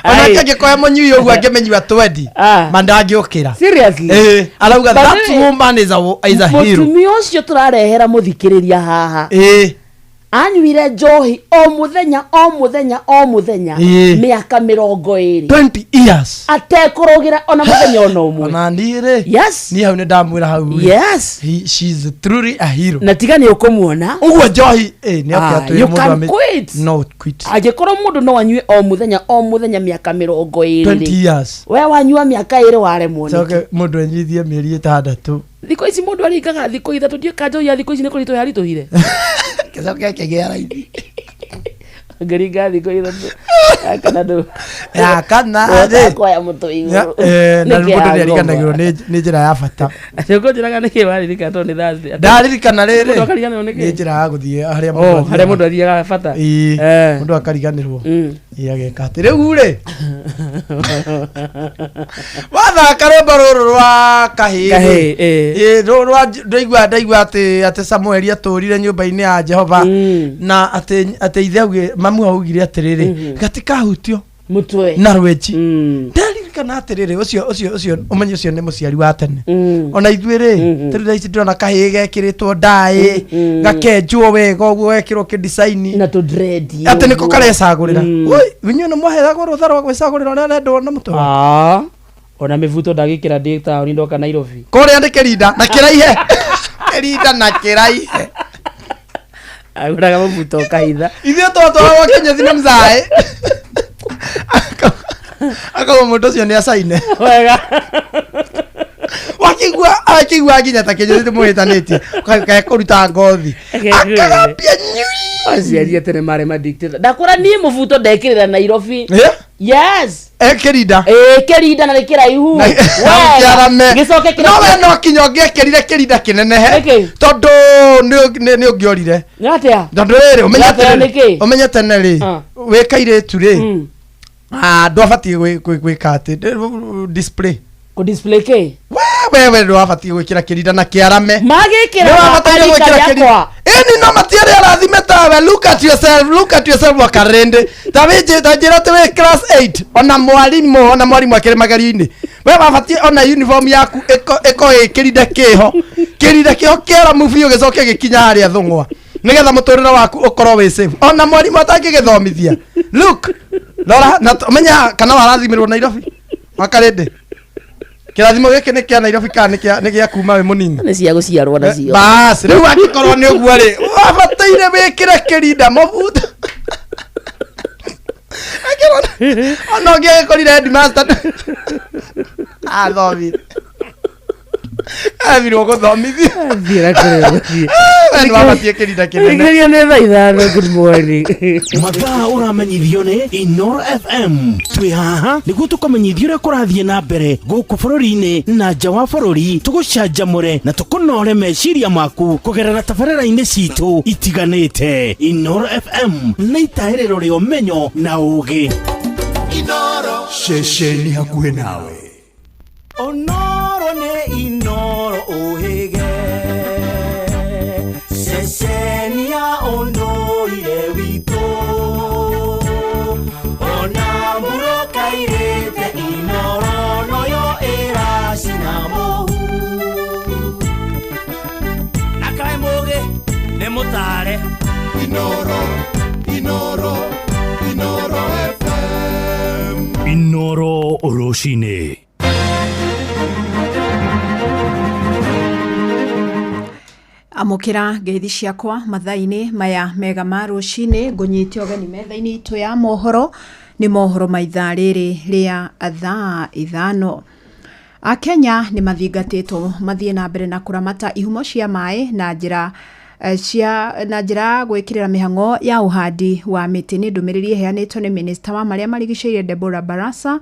[SPEAKER 4] onake giko emunyui uguo angemenywa 20 mandangiukira
[SPEAKER 3] seriously
[SPEAKER 4] alauga that woman is a hero
[SPEAKER 3] mutumio cio turarehera muthikiriria haha anyuire njohi o muthenya miaka 20
[SPEAKER 4] 20 years
[SPEAKER 3] atekorogira ona muthenya ona umwe
[SPEAKER 4] ona ndire
[SPEAKER 3] yes
[SPEAKER 4] ni hau ni ndamwira hau
[SPEAKER 3] yes
[SPEAKER 4] she's truly a hero
[SPEAKER 3] na tiga ni ukumuona
[SPEAKER 4] uguo njohi ni akiatu
[SPEAKER 3] you can quit
[SPEAKER 4] no quit
[SPEAKER 3] agikoro mundu no anyue o muthenya miaka 20
[SPEAKER 4] 20 years
[SPEAKER 3] we wanyua miaka 2 waremwo
[SPEAKER 4] so mundu enyithie mieri 6
[SPEAKER 3] thiko ici mundu arikaga thiko 3 ndie kanjo ya thiko ici ni kurito yari tuhire
[SPEAKER 4] kizoke kegera raithi
[SPEAKER 3] ngariga thiko 3 kana ndo
[SPEAKER 4] ya kana de
[SPEAKER 3] kwa ya mutu iguru
[SPEAKER 4] na mundu ni ariganagirwo ni njira ya bata
[SPEAKER 3] acoko njiraga ni kiwari rikato ni Thursday
[SPEAKER 4] ndaririkana riri
[SPEAKER 3] akariganirwo
[SPEAKER 4] ni njira ya guthie haria
[SPEAKER 3] mundu athiaga bata
[SPEAKER 4] mundu akariganirwo ageka ati riu ri wathaka rwimbo ruru rwa kahiri rwa ndaigua ati Samuel aturire nyumba-ini ya Jehova na ati ithe mamu augire atiriri gatika hutio
[SPEAKER 3] mutwe
[SPEAKER 4] na rweji ndaririkana atiriri ucio umenye ucio ni muciari wa tene ona ithuiri tirira ici ndona kahiri gekiritwo ndai gakenjwo wega uguo wekirwo ki design
[SPEAKER 3] na to dread
[SPEAKER 4] ati niko karecagurira oi winyo no mwahethagwo rutha rwa gwicagurira ona nendo na mutwe
[SPEAKER 3] ona mivuto ndagikira data ni ndoka Nairobi
[SPEAKER 4] kore andike rinda na kiraihe rinda na kiraihe
[SPEAKER 3] aguraga muvuto kaitha
[SPEAKER 4] ithe toto wa Kenya thina mzae akawa muto cio ni asaine
[SPEAKER 3] wega
[SPEAKER 4] wakigua nginya ta Kenya thimuhitanitie kaya kuruta ngothi akagapia nyui
[SPEAKER 3] aciaria tene mare ma dictator ndakora ni muvuto ndekirira Nairobi yes
[SPEAKER 4] kirida
[SPEAKER 3] kirida na kiraihu
[SPEAKER 4] wewe gicoke kira no we no kinyonge kirire kirida kinenehe tondu ni ungiorire
[SPEAKER 3] ngatia
[SPEAKER 4] tondu riri umenye tene ri wikaire tu ri ndwabati gwika ati display
[SPEAKER 3] ku display ke
[SPEAKER 4] wewe ndwabati gwikira kirida na kiarame
[SPEAKER 3] magikira
[SPEAKER 4] gwikira kirida Eni no matiere arathime tawe. Look at yourself wakarende. Taweje tajira tewe class 8. Ona mwalimu akere magarini. We babatie ona uniform yaku eko kirida keho kera mufio gecoke gikinya haria thungwa nigetha muturira waku ukorwo wi safe. Ona mwalimu atangigithomithia. Look Lora na menya kana warathimirwo Nairobi wakarende. Kirathimo giki ni kia Nairobi kana ni gia kuma we munini
[SPEAKER 3] ni cia guciarwo nacio
[SPEAKER 4] bas riu akikorwo ni uguo ri wabataire wikire kirida mabuta ono ngekorire headmaster athomire athirwo guthomithia
[SPEAKER 3] thira kare
[SPEAKER 4] eni wabatie kirida kinene
[SPEAKER 3] ngiria ni thaithano. Good morning.
[SPEAKER 1] mathaa uramenyithio ni Inoro FM. Twi haha niguo tukomenyithio uria kurathie na mbere guku bururi-ini na nja wa bururi, tugucanjamure na tukunore meciria maku kugerera tabarĩra-inĩ citu itiganĩte. Inoro FM na itaĩrĩro rĩa ũmenyo na ũũgĩ.
[SPEAKER 7] Inoro ceceni hakuhĩ nawe.
[SPEAKER 1] Onoro ne Inoro ohege ceceni ya ondoire witũ ona mbura kairĩte Inoro noyo ĩracina mũhu na kaĩ mũgĩ nĩ mũtare
[SPEAKER 7] Inoro FM.
[SPEAKER 1] Inoro rũcinĩ.
[SPEAKER 8] Amukira ngeithi ciakwa mathaini maya mega ma rucini ngunyite ogeni methaini itu ya mohoro ni mohoro maitha riri ria thaa ithano. Akenya ni mathingatitwo mathie na mbere na kuramata ihumo cia mai na njira gwikirira mihango ya uhandi wa miti ni ndumiriri heanitwo ni minister wa maria marigiceirie Deborah Barasa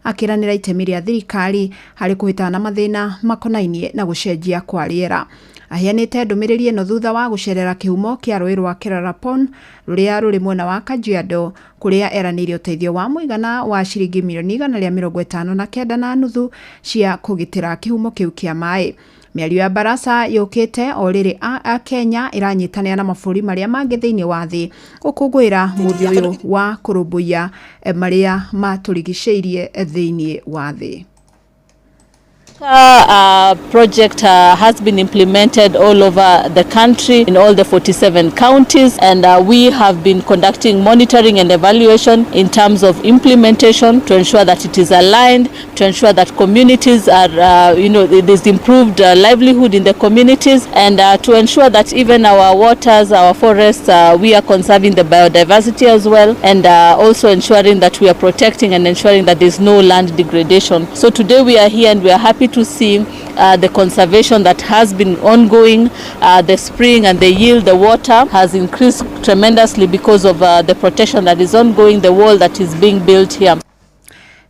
[SPEAKER 8] akiranira itemi ria thirikari hari kuhitana mathina makonainie na gucenjia kwa riera. Ahianite ndumiriri ino thutha wa gucerera kihumo kia rũĩ rwa Kerarapon ruria ruri mwena wa Kajiado kuria eranirie uteithio wa muigana wa ciringi milioni 159.9 cia kugitira kihumo kiu kia mai. Miario ya Barasa yukite o riri a Kenya iranyitanira na mabũrũri maria mangĩ thĩinĩ wa thĩ gũkũngũĩra mũthĩ ũyũ wa kũrũmbũiya maria maturigiceirie thĩinĩ wa thĩ.
[SPEAKER 9] Project has been implemented all over the country in all the 47 counties, and we have been conducting monitoring and evaluation in terms of implementation to ensure that it is aligned, to ensure that communities are, there's improved livelihood in the communities, and to ensure that even our waters, our forests, we are conserving the biodiversity as well, and also ensuring that we are protecting and ensuring that there's no land degradation. So today we are here and we are happy to see the conservation that has been ongoing. The spring and the yield, the water has increased tremendously because of the protection that is ongoing, the wall that is being built here.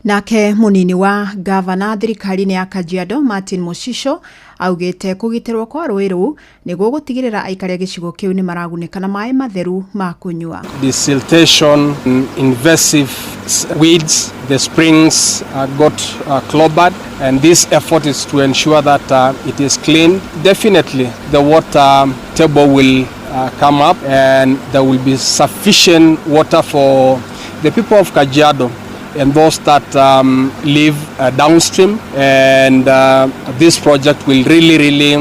[SPEAKER 8] Nake munini wa gavana thirikari-inĩ ya Kajiado Martin Mushisho augite kugitirwo kwa rũĩ rũu nĩguo gũtigĩrĩra aikari a gĩcigo kĩu nĩ maragunĩka na maĩ matheru ma kũnyua.
[SPEAKER 10] The siltation, invasive weeds, the springs got clobbered, and this effort is to ensure that it is clean. Definitely the water table will come up and there will be sufficient water for the people of Kajiado and those that live downstream, and this project will really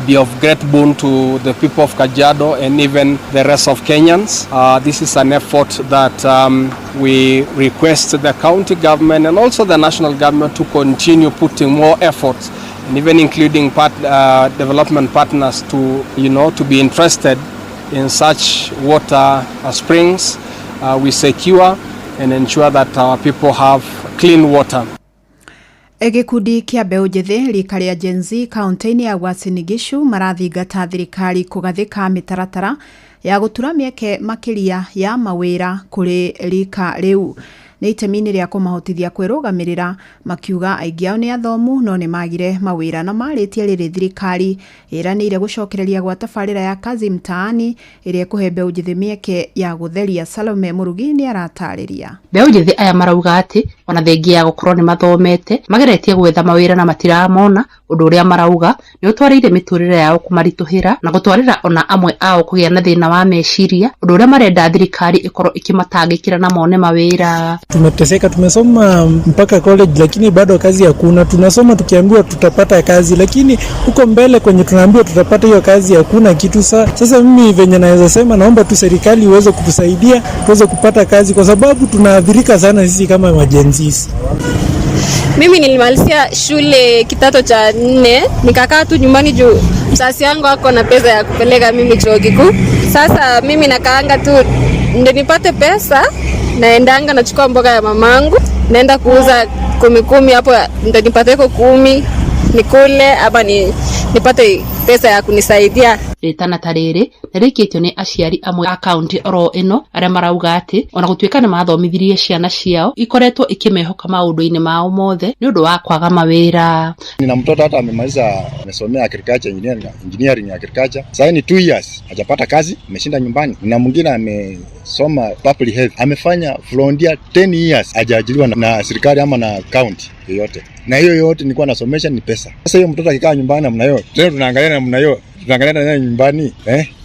[SPEAKER 10] be of great boon to the people of Kajiado and even the rest of Kenyans. This is an effort that we request the county government and also the national government to continue putting more efforts, and even including development partners to be interested in such water springs we secure and ensure that our people have clean water.
[SPEAKER 8] Gikundi kia mbeũ njĩthĩ rika rĩa Gen Z kaunti-inĩ ya Uasin Gishu marathingata thirikari kugathĩka mĩtaratara ya gũtura mĩeke makĩria ya mawĩra kũrĩ rika rĩu. Nĩ itemi-inĩ rĩa kũmahotithia kwĩrũgamĩrĩra, makiuga aingĩ ao nĩ athomu no nĩ magire mawĩra, na marĩtie rĩrĩ thirikari ĩranĩire gũcokereria gwa tabarĩra ya Kazi Mtaani ĩrĩa ĩkũhe mbeũ njĩthĩ mĩeke ya gũtheria. Salome Murugi nĩ aratarĩria.
[SPEAKER 11] Mbeũ njĩthĩ aya marauga atĩ ona thengia ya gũkorwo nĩ mathomete mageretie gwetha mawĩra na matiramona undu uria marauga ni utwarire miturire yao kumarituhira na gutwarira ona amwe ao kugia na thina wa meciria undu uria marenda thirikari ikorwo ikimatangikira na mone mawira.
[SPEAKER 12] Tumeteseka, tumesoma mpaka college lakini bado kazi hakuna. Tunasoma tukiambiwa tutapata kazi, lakini huko mbele kwenye tunaambiwa tutapata hiyo kazi hakuna kitu. Sasa mimi venye naweza sema, naomba tu serikali iweze kutusaidia tuweze kupata kazi, kwa sababu tunaathirika sana sisi kama majenzisi.
[SPEAKER 13] Mimi nilimalizia shule kidato cha 4, nikakaa tu nyumbani juu mzazi wangu ako na pesa ya kupeleka mimi chuo kikuu. Sasa mimi nakaanga tu ndio nipate pesa, naendanga nachukua mboga ya mamangu, naenda kuuza 10 hapo ndio nipate 10 nikule aba nipate pesa ya kunisaidia.
[SPEAKER 11] Ritana tariri narikitio ni aciari amwe akaunti oro ino aria marauga ati ona gutwika na mathomithirie ciana ciao ikoretwo ikimehoka maundu-ini mao mothe ni undu wa kwaga mawira.
[SPEAKER 14] Nina mtoto hata amesomea agriculture engineering agriculture. Sasa ni 2 years hajapata kazi, ameshinda nyumbani. Na mwingine amesoma public health, amefanya volunteer 10 years hajaajiriwa na serikali ama na county yoyote. Na hiyo yote nilikuwa nasomesha ni pesa. Sasa hiyo mtoto akikaa nyumbani namna hiyo, tena tunaangalia namna hiyo, tunaangalia na nyumbani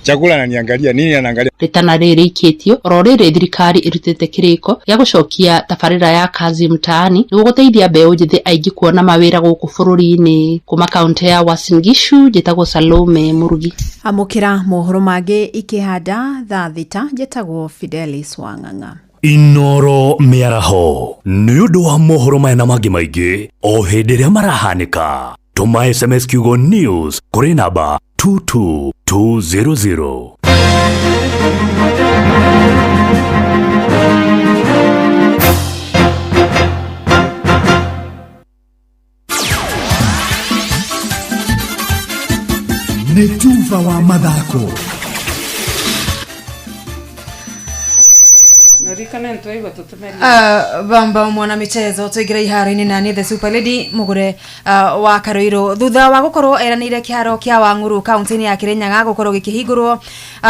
[SPEAKER 14] chakula ananiangalia nini anaangalia.
[SPEAKER 11] Ritana riri ikitio rorire thirikari irutite kiriko ya gucokia tabarira ya kazi mtaani niguo guteithia mbeu njithi aingi kuona mawira guku bururi-ini. Kuma kaunti ya Uasin Gishu njitagwo Salome Murugi.
[SPEAKER 8] Amukira mohoro mage ikihanda thaa 6 njitagwo Fidelis Wang'ang'a.
[SPEAKER 15] Inoro miaraho ni undu wa mohoro mena mangi maingi o hindi ria marahanika. Tuma SMS kiugo news kuri namba 22200.
[SPEAKER 7] Ni Tuva wa mathako.
[SPEAKER 16] Bamba mwana michezo tuigira iharo-ini na ni the Super Lady Mugure wa Karoiro thutha wa gukorwo eranire kiharo kia Wang'uru kaunti-ini ya Kirinyaga gukorwo gikihingurwo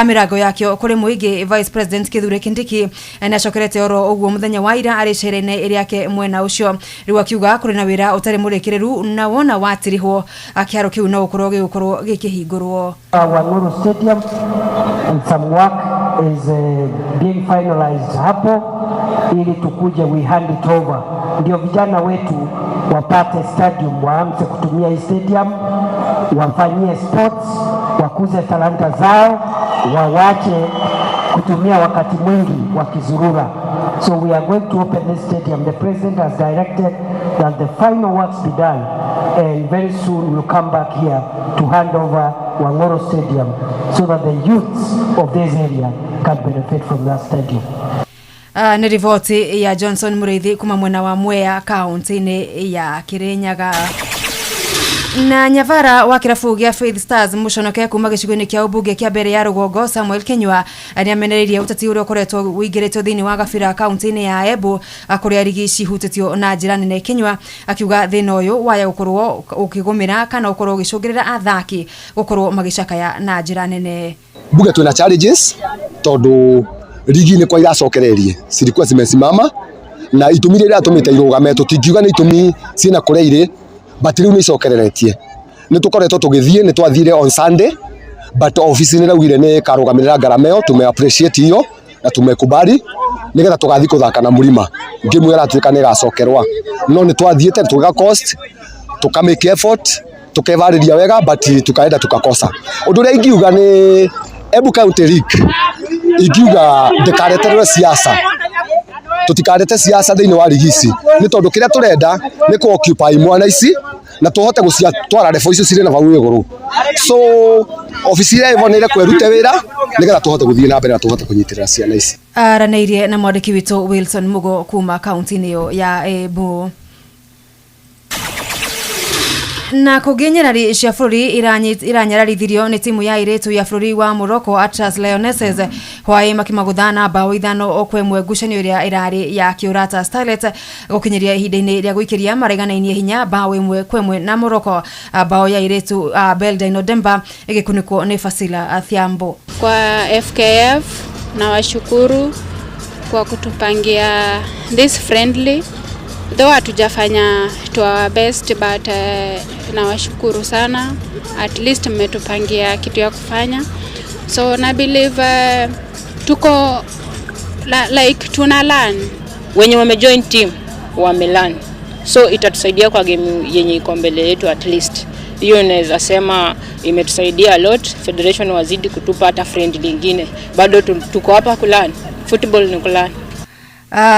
[SPEAKER 16] mirango yakio kuri muingi. Vice President Kithure Kindiki na cokerete oro uguo muthenya wa ira ari cerene iriake mwena ucio riu akiuga kuri na wira utari murikireru na wona watirihwo kiharo kiu no gukorwo gikihingurwo.
[SPEAKER 17] Wang'uru Stadium and some work is being finalized hapo ili tukuje we hand it over ndio vijana wetu wapate stadium, waanze kutumia hii stadium, wafanyie sports, wakuze talanta zao, wawache kutumia wakati mwingi wakizurura. So we are going to open this stadium. The president has directed that the final works be done and very soon we'll come back here to hand over Wang'uru Stadium so that the youths of this area can benefit from that stadium.
[SPEAKER 16] Ni ripoti ya Johnson Muriithi kuma mwena wa Mwea kaunti-ini ya Kirinyaga. Na nyavara wa kirabu gia Faith Stars muconoke kuma gicigo-ini kia ubunge kia mbere ya Rugongo Samuel Kenywa amenereirie uteti uria ukoretwo wigiritwo thiini wa gabira kaunti-ini ya Embu kuria rigi cihutitio na njira nene. Kenywa akiuga thina uyu waya gukorwo ukigumira kana gukorwo gicungirira athaki gukorwo magicakaya na njira nene.
[SPEAKER 18] Bunge tuna challenges tondu ligi ni kwa iracokererie silikuwa zimesimama na itumire ira tumite irugame tutingiuga ni itumi ciina kureire but riu ni icokereretie ni tukoretwo tugithie ni twathire on Sunday but office ni raugire ni karugamirira ngarameo tume appreciate hiyo na tumekubali nigetha tugathi kuthaka na Murima ngimwira atuika ni gacokerwa no ni twathiete tuga cost tukamake effort tukevariria wega but tukaenda tukakosa undu ria ingiuga ni Embu County League ikiuga ndikareterwe siasa tutikarete siasa thiini wa ligisi ni tondu kiria turenda ni ku occupy mwana ici na tuhote gucia twara refo icio cirina vau iguru so ofisi ya ivonire kwerute wira nigetha tuhote guthie na mbere na tuhote kunyitirira ciana ici.
[SPEAKER 16] Araneirie na mwandiki witu Wilson Mugo kuma kaunti-ini ya Embu. Na kugenyerari cia bururi iranyararithirio ni timu ya iretu ya bururi wa Morocco Atlas Lionesses hwai makimaguthana bao 5-1 ngucanio iria irari ya Kiurata Starlet gukinyeria ihinda-ini ria guikiria mareganainie hinya bao 1-1 na Morocco. Bao ya iretu Beldino Demba igikunikwo ni Fasila Athiambo.
[SPEAKER 19] Kwa FKF na washukuru kwa kutupangia this friendly though hatujafanya to our best but nawashukuru sana, at least mmetupangia kitu ya kufanya, so na believe tuko like tuna learn.
[SPEAKER 20] Wenye wamejoin team wamelearn, so itatusaidia kwa game yenye iko mbele yetu. At least hiyo inaweza sema imetusaidia a lot. Federation wazidi kutupa hata friend lingine, bado tuko hapa kulearn. Football ni kulearn.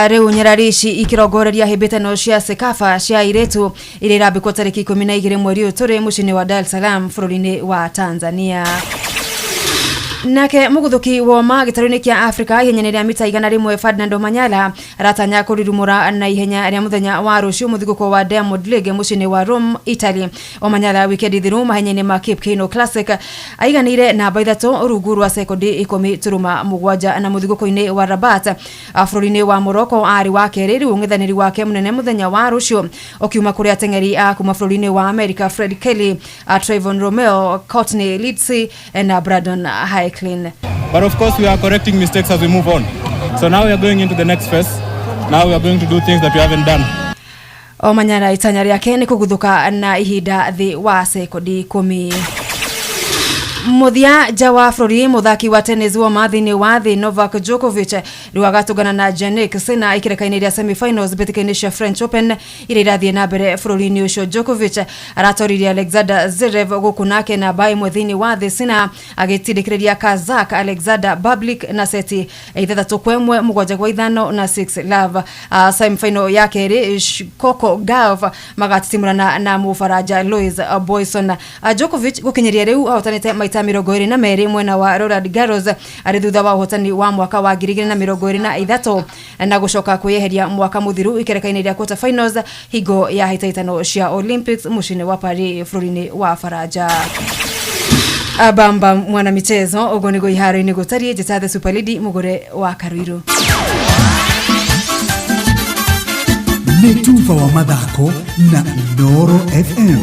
[SPEAKER 16] Reu nyararishi ikirogoreria hibitano cia Sekafa cia iretu ire irambikwo tariki 12 mweri uyu turi mucini wa Dar es Salaam bururi-ini wa Tanzania. Nake muguthuki wa magitaru-ini kia Afrika ihenya ria mita 100 Ferdinand Omanyala aratanya kurirumura na ihenya ria muthenya wa rucio muthiguko wa Diamond League mucini wa Rome, Italy. Omanyala weekend thiru mahenya-ini ma Cape Kino Classic aiganire namba 3 rungu rwa sekondi 10.7 na muthiguko-ini wa Rabat bururi-ini wa Morocco ari wa keri riu ng'ethaniri wake munene muthenya wa rucio okiuma kuri ateng'eri a kuma bururi-ini wa America Fred Kelly, Trayvon Romeo, Courtney Lidsi na Brandon Hike.
[SPEAKER 21] But of course we are correcting mistakes as we move on. So now we are going into the next phase. Now we are going to do things that we haven't done.
[SPEAKER 16] Omanyala itanya riake ni kuguthuka na ihinda thi wa sekondi 10. Muthia jawa Flori muthaki wa tennis wa mathini wa thi Novak Djokovic riwagatugana na Jannik Sinner ikirekaini ria semi-finals betikaini cia French Open ire irathie na mbere Flori-ini ucio. Djokovic aratoririe Alexander Zverev gukunake na bai mwethini wa thi. Sinner agitindikiriria Kazakh Alexander Bublik na seti 3-1 7-5 na 6-love. Semi-final yake ri Coco Gauff magatitimurana na Mufaraja Louis Boyson. Djokovic gukinyiria riu ahotanite maita 22 mwena wa Roland Garros ari thutha wa uhotani wa mwaka wa 2023 na gucoka kuyeheria mwaka muthiru ikerekaini ria quarter finals higo ya hitaitano cia Olympics mucini wa Paris bururi-ini wa Faraja. Abamba mwana michezo ogonigo iharo-ini gutari Jetathe Super League mugore wa Karuiru.
[SPEAKER 7] Netuva wa mathako na Inoro FM.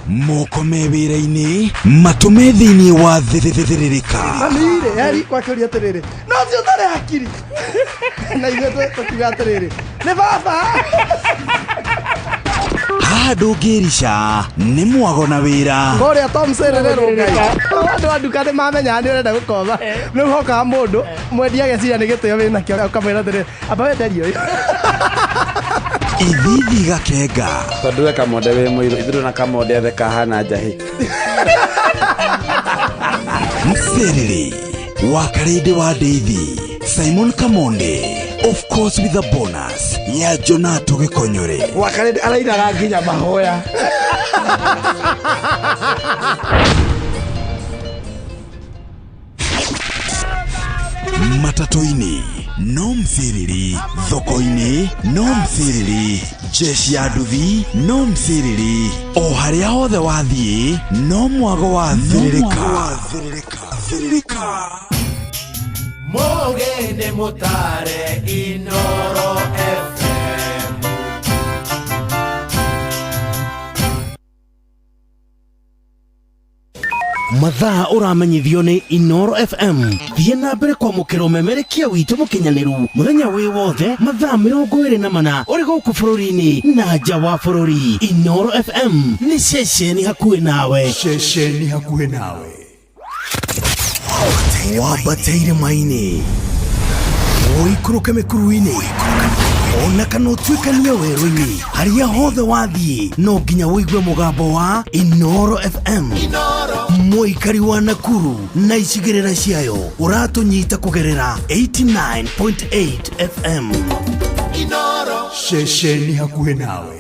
[SPEAKER 1] Moko mewira-ini matume thiini wa thithiririka.
[SPEAKER 4] Mamire yari kwa kuri atiriri. No sio tare akiri. Na ithe tukiga atiriri. Ni baba.
[SPEAKER 1] Ndũngĩrica nĩ mwago na wĩra.
[SPEAKER 4] Ngoria Tom Sererero ngai. Andũ anduka nĩ mamenya nĩ ũrenda gũkoma. Rĩu hoka mũndũ mwendia ageciria nĩ gĩtĩo wĩna kĩo ũkamwĩra atĩrĩ amba wenderio ũyũ.
[SPEAKER 1] Ithithi gakenga.
[SPEAKER 22] Tondũ we kamonde wĩ mũirũ ithuĩ na kamonde athe kahana njahi.
[SPEAKER 1] Mserere wakarĩndĩ wa Ndeithi Simon Kamonde, of course with a bonus ya Jonato Gĩkonyore.
[SPEAKER 4] Wakarĩndĩ arainaga nginya mahoya.
[SPEAKER 1] Matatu-ini no Msiriri, thoko-ini no Msiriri, jeshi ya nduthi no Msiriri, o harĩa hothe wathiĩ no mwago wa thiririka.
[SPEAKER 5] Mogene motare Inoro FM.
[SPEAKER 1] Mathaa uramenyithio ni Inoro FM. Thiĩ na mbere kwamũkĩra ũmemerekia witũ mũkinyanĩru mũthenya wĩ wothe mathaa 24 ũrĩ gũkũ bũrũri-inĩ na nja wa bũrũri. Inoro FM nĩ ceceni hakuhĩ nawe.
[SPEAKER 7] Ceceni hakuhĩ nawe.
[SPEAKER 1] Wambateire maini ũikũrũke mĩkuru-inĩ ona kana ũtuĩkanie werũ-inĩ harĩa hothe wathiĩ no nginya wĩigue mũgambo wa Inoro FM. Mũikari wa Nakuru na icigĩrĩra ciayo ũratũnyita kũgerera 89.8 FM.
[SPEAKER 7] Inoro ceceni hakuhĩ nawe.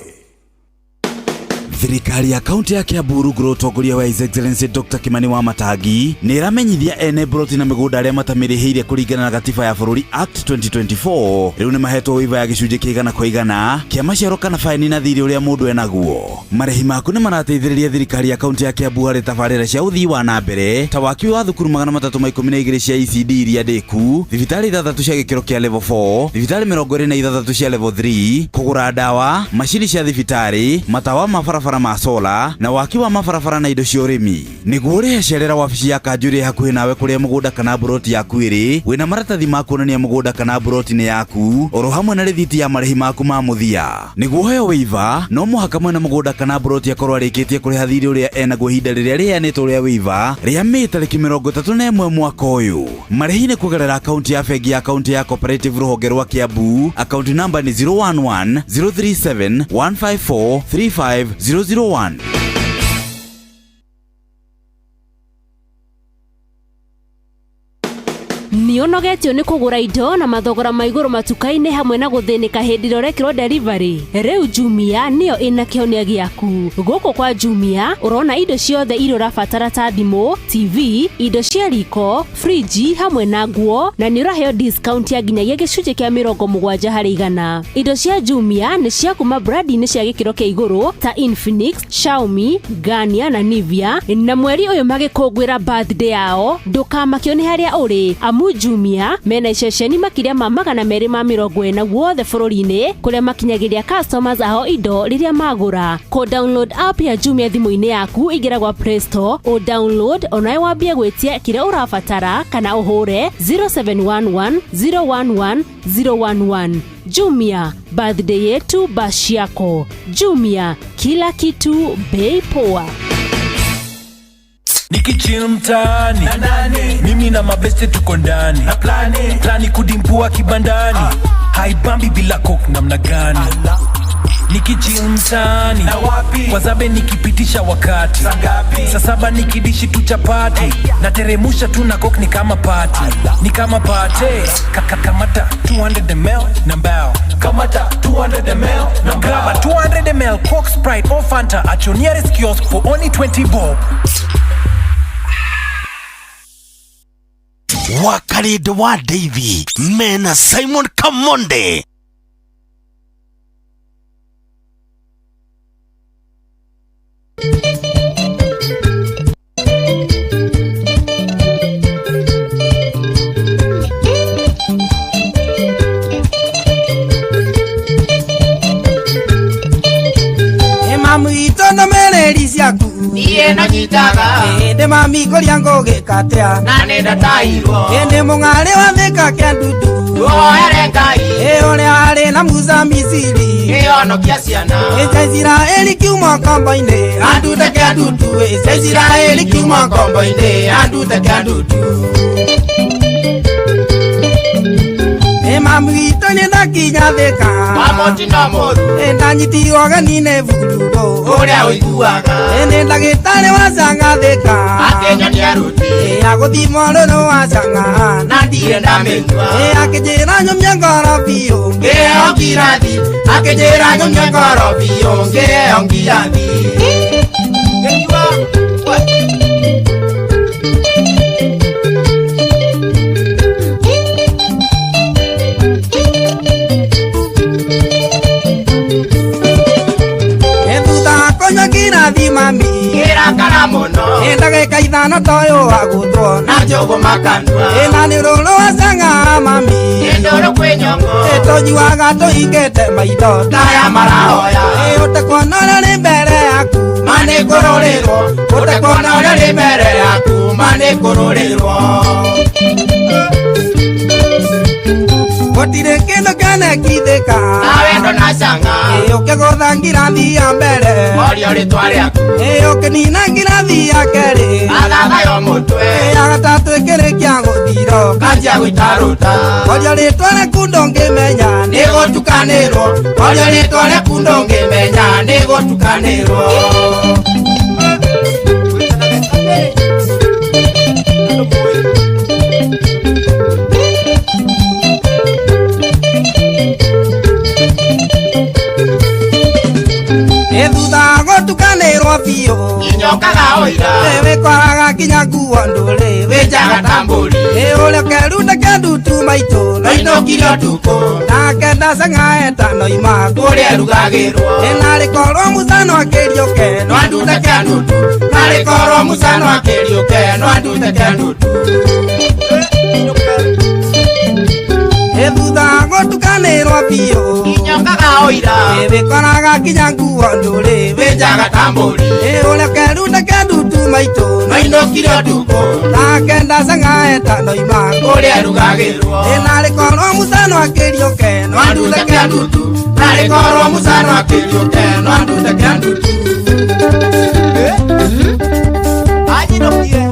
[SPEAKER 1] Thirikari ya kaunti ya Kiambu rungu utongoria wa His Excellency Dr. Kimani Wamatangi nĩ ĩramenyithia ene broti na mĩgũnda arĩa matamĩrĩhĩire kũringana na gatiba ya bũrũri Act 2024 rĩu nĩ mahetwo waiva ya gĩcunjĩ kĩa 100% kĩa maciaro kana faini na thirĩ ũrĩa mũndũ enaguo. Marĩhi maku nĩ marateithĩrĩria thirikari ya kaunti ya Kiambu harĩ tabarĩra cia ũthii wa na mbere ta waki wa thukuru 312 cia ECD iria ndĩku, thibitarĩ 3 cia gĩkĩro kĩa level 4, thibitarĩ 26 cia level 3, kũgũra ndawa, macini cia thibitarĩ, matawa ma barabara
[SPEAKER 2] mabarabara ma sola na waki wa mabarabara na indo cia urimi. Niguo uri cerera wabici ya Kanjuri hakuhi nawe kuria mugunda kana buroti yaku iri wina maratathi ma kuonania mugunda kana buroti ni yaku oro hamwe na rithiti ya marihi maku ma muthia. Niguo heo wiva no muhaka mwena mugunda kana buroti akorwo arikitie kuriha thiri uria enaguo ihinda riria rianitwo uria wiva ria Mei tariki 31 mwaka uyu. Marihi ni kugerera akaunti ya bengi ya akaunti ya Cooperative ruhonge rwa Kiambu. Akaunti namba ni 011 037 154 35001.
[SPEAKER 6] Nionogetio ni kugura indo na mathogora ma iguru matuka-ini hamwe na guthinika hindi rorekirwo delivery. Riu Jumia niyo ina kionia giaku. Guku kwa Jumia urona indo ciothe iria urabatara ta thimu, TV, indo cia riko, friji hamwe na nguo na ni uraheo discount ya nginyagia gicunje kia 70%. Indo cia Jumia ni cia kuma brand-ini cia gikiro kia iguru ta Infinix, Xiaomi, Garnier na Nivea. Na mweri uyu magikungwira birthday yao ndukamakio ni haria uri amu Jumia mena iceceni makiria ma 240 guothe bururi-ini kuria makinyagiria customers aho indo riria magura. Ko download app ya Jumia thimu-ini yaku igira gwa Play Store o download onawe wambie gwitia kiria urabatara kana uhure 0711 011 011. Jumia, birthday yetu bashi yako. Jumia, kila kitu bei poa.
[SPEAKER 23] Nikichill mtaani mimi na mabeste tuko ndani na plani kudimpua kibandani haibambi bila coke namna gani. Nikichill mtaani kwa zabe nikipitisha wakati saa 7 nikidishi tu chapati na teremusha tu na coke ni kama party kamata 200 ml na mbao kamata 200 ml na grab 200 ml Coke, Sprite or Fanta at your nearest kiosk for only 20 bob.
[SPEAKER 1] Wakarindo wa Davy mena Simon Kamonde.
[SPEAKER 4] Mami tono mereri ciaku niye na nyitaga ende mami koria ngogekatea na nenda tairwo ende mung'are wa thika kia ndutu oere ngai ore are na Musa Misiri eonokia ciana Israeli kiuma kombo-ini andute kia ndutu Israeli kiuma kombo-ini andute kia ndutu. Mami toni ndakinya thika mamoti no moru ndanyitiirwo ganine vurugo uria uiguaga ene ndagitari wa canga thika akenyonia ruti aguthimwo ruru wa canga na ndire ndamenywa akinjira nyumia ngoro biu ngeo ngirathi akinjira nyumia ngoro biu ngeo ngirathi Kirathi mami kirakara muno endagika ithano toyo agutwo na njogo makanua ena ni rolo wasanga mami endoro kwenyongo etojiwaga toingete maitho taya marahoya utekwona ri mbere yaku mane ngororerwo utekwona ri mbere yaku mane ngororerwo gotire kindu kanekithika nawendo na canga ukigotha ngirathi ya mbere orio ritwa riaku ukinina ngirathi ya keri agathayo mutwe ya gatatu ikirikia guthiro kanjia gwita ruta orio ritwa riaku ndungimenya nigutukanirwo orio ritwa riaku ndungimenya nigutukanirwo. Thutha gutukanirwo biu inyokaga oira wewe kwaraga kinya nguo nduri wijaga tamburi uria kerunda kendutu maitu no inokire tuko nake ndacenga etano ima kuria rugagirwo narikorwo musano akiriuke no andute kendutu narikorwo musano akiriuke no andute kendutu. Thutha gutukanirwo biu inyokaga
[SPEAKER 5] oira bikoraga kinya nguo nduri benjaga tamburi ule keru na keru tu maito maino kiro tuko na kenda sanga eta no ima kore arugagirwo nare koro musano akirio ke no andu da kandu tu nare koro musano akirio ke no andu da kandu tu aji no pie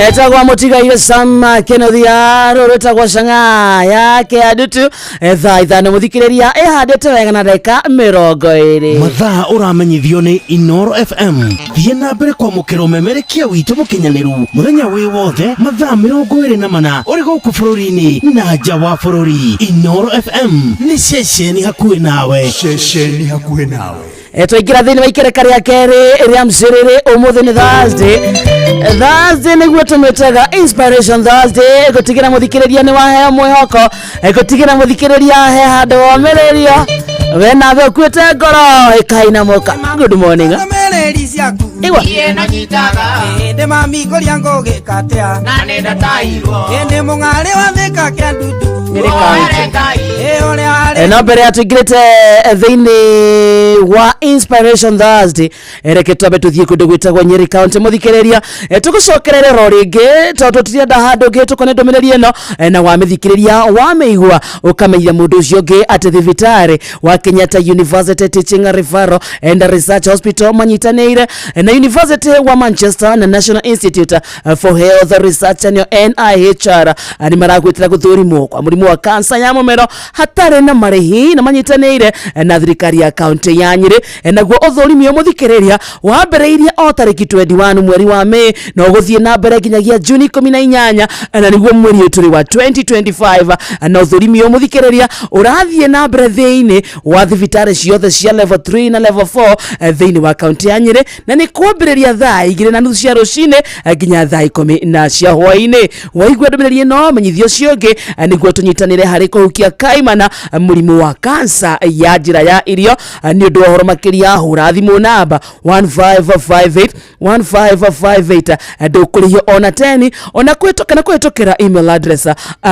[SPEAKER 3] etagwa mutigaire sama kenothia rorotagwa canga yake adutu thaa ithano muthikiriria ihandite wega na ndagika 20
[SPEAKER 1] mathaa uramenyithio ni Inoro FM thie na mbere kwamukira umemerekia witu mukinyaniru muthenya wi wothe mathaa 24 uri guku bururi-ini na nja wa bururi. Inoro FM ni ceceni hakuhi nawe,
[SPEAKER 7] ceceni hakuhi nawe.
[SPEAKER 3] Twaingira thiini wa ikereka ria keri ria mciriri umuthi ni Thursday niguo tumitaga Inspiration Thursday gutigira muthikiriria ni wahe mwihoko gutigira muthikiriria he handu wamiririo we nawe ukuite ngoro ikaina muka. Good morning
[SPEAKER 5] Iwa yena nyitaga ende mami koria ngoge katea na nenda tairwo ende mungare wa thika kya ndudu
[SPEAKER 3] no mbere ya tuingirite thiini wa Inspiration Thursday reke twabe tuthie kundu gwitagwo Nyeri County muthikiriria tugucokerera ringi tondu tutienda handu ngi tukone ndumiriri ino na wamithikiriria wameigua ukamenya mundu ucio ngi ati thibitari wa Kenyatta University Teaching Referral and Research Hospital manyitanire na University wa Manchester na National Institute for Health Research and NIHR ani maragwitira guthurimo kwa murimu wa kansa ya mumero hatare na marehi na manyitanire na thirikari ya county ya Nyeri naguo uthurimi muthikiriria wa mbere o tariki 21 mweri wa Mei na uguthie na mbere nginyagia Juni 18 na niguo mweri turi wa 2025 na uthurimi muthikiriria urathie na mbere thiini wa thibitari ciothe cia level 3 na level 4 thiini wa county ya Nyeri na ni kwambiriria thaa 2:30 cia rucini nginya thaa 10 cia hwaini. Waigua ndumiriri no menyithio ciongi niguo tunyitanire hari kuhukia kaimana murimu wa kansa ya njira ya irio ni undu horo makiria hura thimu namba 1558 ndukurihio ona 10 ona kwitokana kwitokera email address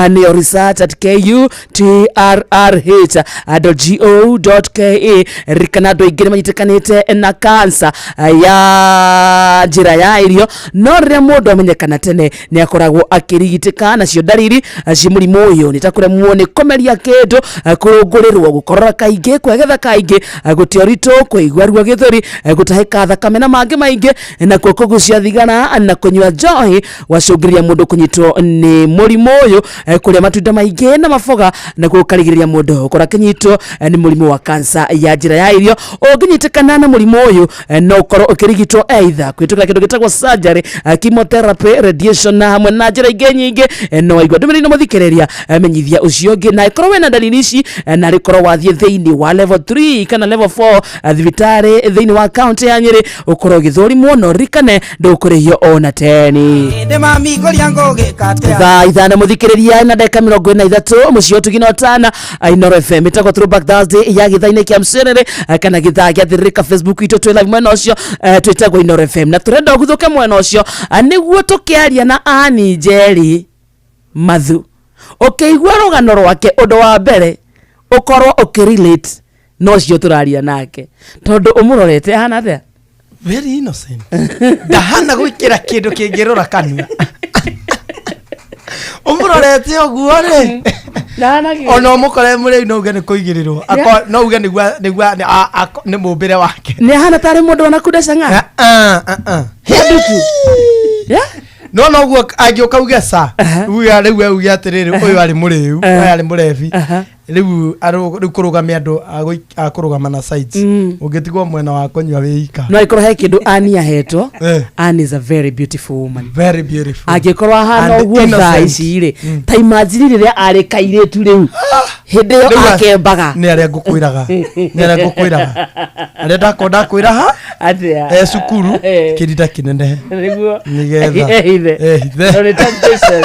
[SPEAKER 3] ni research@kurrh.go.ke rikana ndo ingire manyitekanite na kansa ya njira ya irio no ria mundu amenyekana tene ni akoragwo akirigitika nacio ndariri cia murimu uyu ni takuremwo ni komeria kindu kurungurirwo gukorora kaingi kwegetha kaingi gutiorito kuigua ruo githuri gutahika thakame na mangi maingi na kugucia thigara na kunywa njohi wacungiria mundu kunyitwo ni murimu uyu kuria matunda maingi na mafoga na gukarigiriria mundu ukora kinyitwo ni murimu wa kansa ya njira ya irio unginyitikana na murimu uyu no ukorwo ukirigitwo either kwitukira kindu gitagwo surgery chemotherapy radiation na hamwe na njira ingi nyingi no waigua ndumiriri no muthikiriria menyithia ucio ngi na ikorwo wena dalili ici na rikorwo wathie thiini wa level 3 kana level 4 thibitari thiini wa county ya Nyeri ukorwo githurimwo no rikane ndukurihio ona 10
[SPEAKER 5] ende mami koria ngoge katea
[SPEAKER 3] thaa ithano muthikiriria na ndeka 23 mucio tugina tana Inoro FM itagwo Throwback Thursday ya githaine kia mcerere kana githaa gia thirika Facebook ito twi live mwena ucio twitagwo Inoro FM na turenda guthuke mwena ucio niguo tukiaria na Ani Njeri Mathu ukiigua rugano rwake undu wa mbere ukorwo ukirelate no cio turaria nake tondu umurorete hana atia
[SPEAKER 4] very innocent ndahana gwikira kindu kingirora kanua umurorete oguo ri Ono mukore muri no uge ni kuigirirwo. Ako no uge ni ni mumbire wake.
[SPEAKER 3] Ni hana tare mundu anakuda sanga. Hedutu.
[SPEAKER 4] No guo agioka ugesa. Uya riu uya atiriri uyu ari muriu, uyu ari murevi. Riu kurugamia andu akurugama na sides. Ungitigwo mwena wa konywa wika.
[SPEAKER 3] No ikoro he kindu Annie ahetwo. Annie is a very beautiful woman.
[SPEAKER 4] Very beautiful.
[SPEAKER 3] Agikoro hana guo thaici ri. Ta imagine riria ari kairetu riu. Hindi yo akembaga.
[SPEAKER 4] Ni ari ngukwiraga. Ni ari ngukwiraga. Ari ndakwira ha?
[SPEAKER 3] Atia.
[SPEAKER 4] Cukuru kidida kinene.
[SPEAKER 3] Niguo.
[SPEAKER 4] Nigetha.
[SPEAKER 3] Ehithe. No temptation.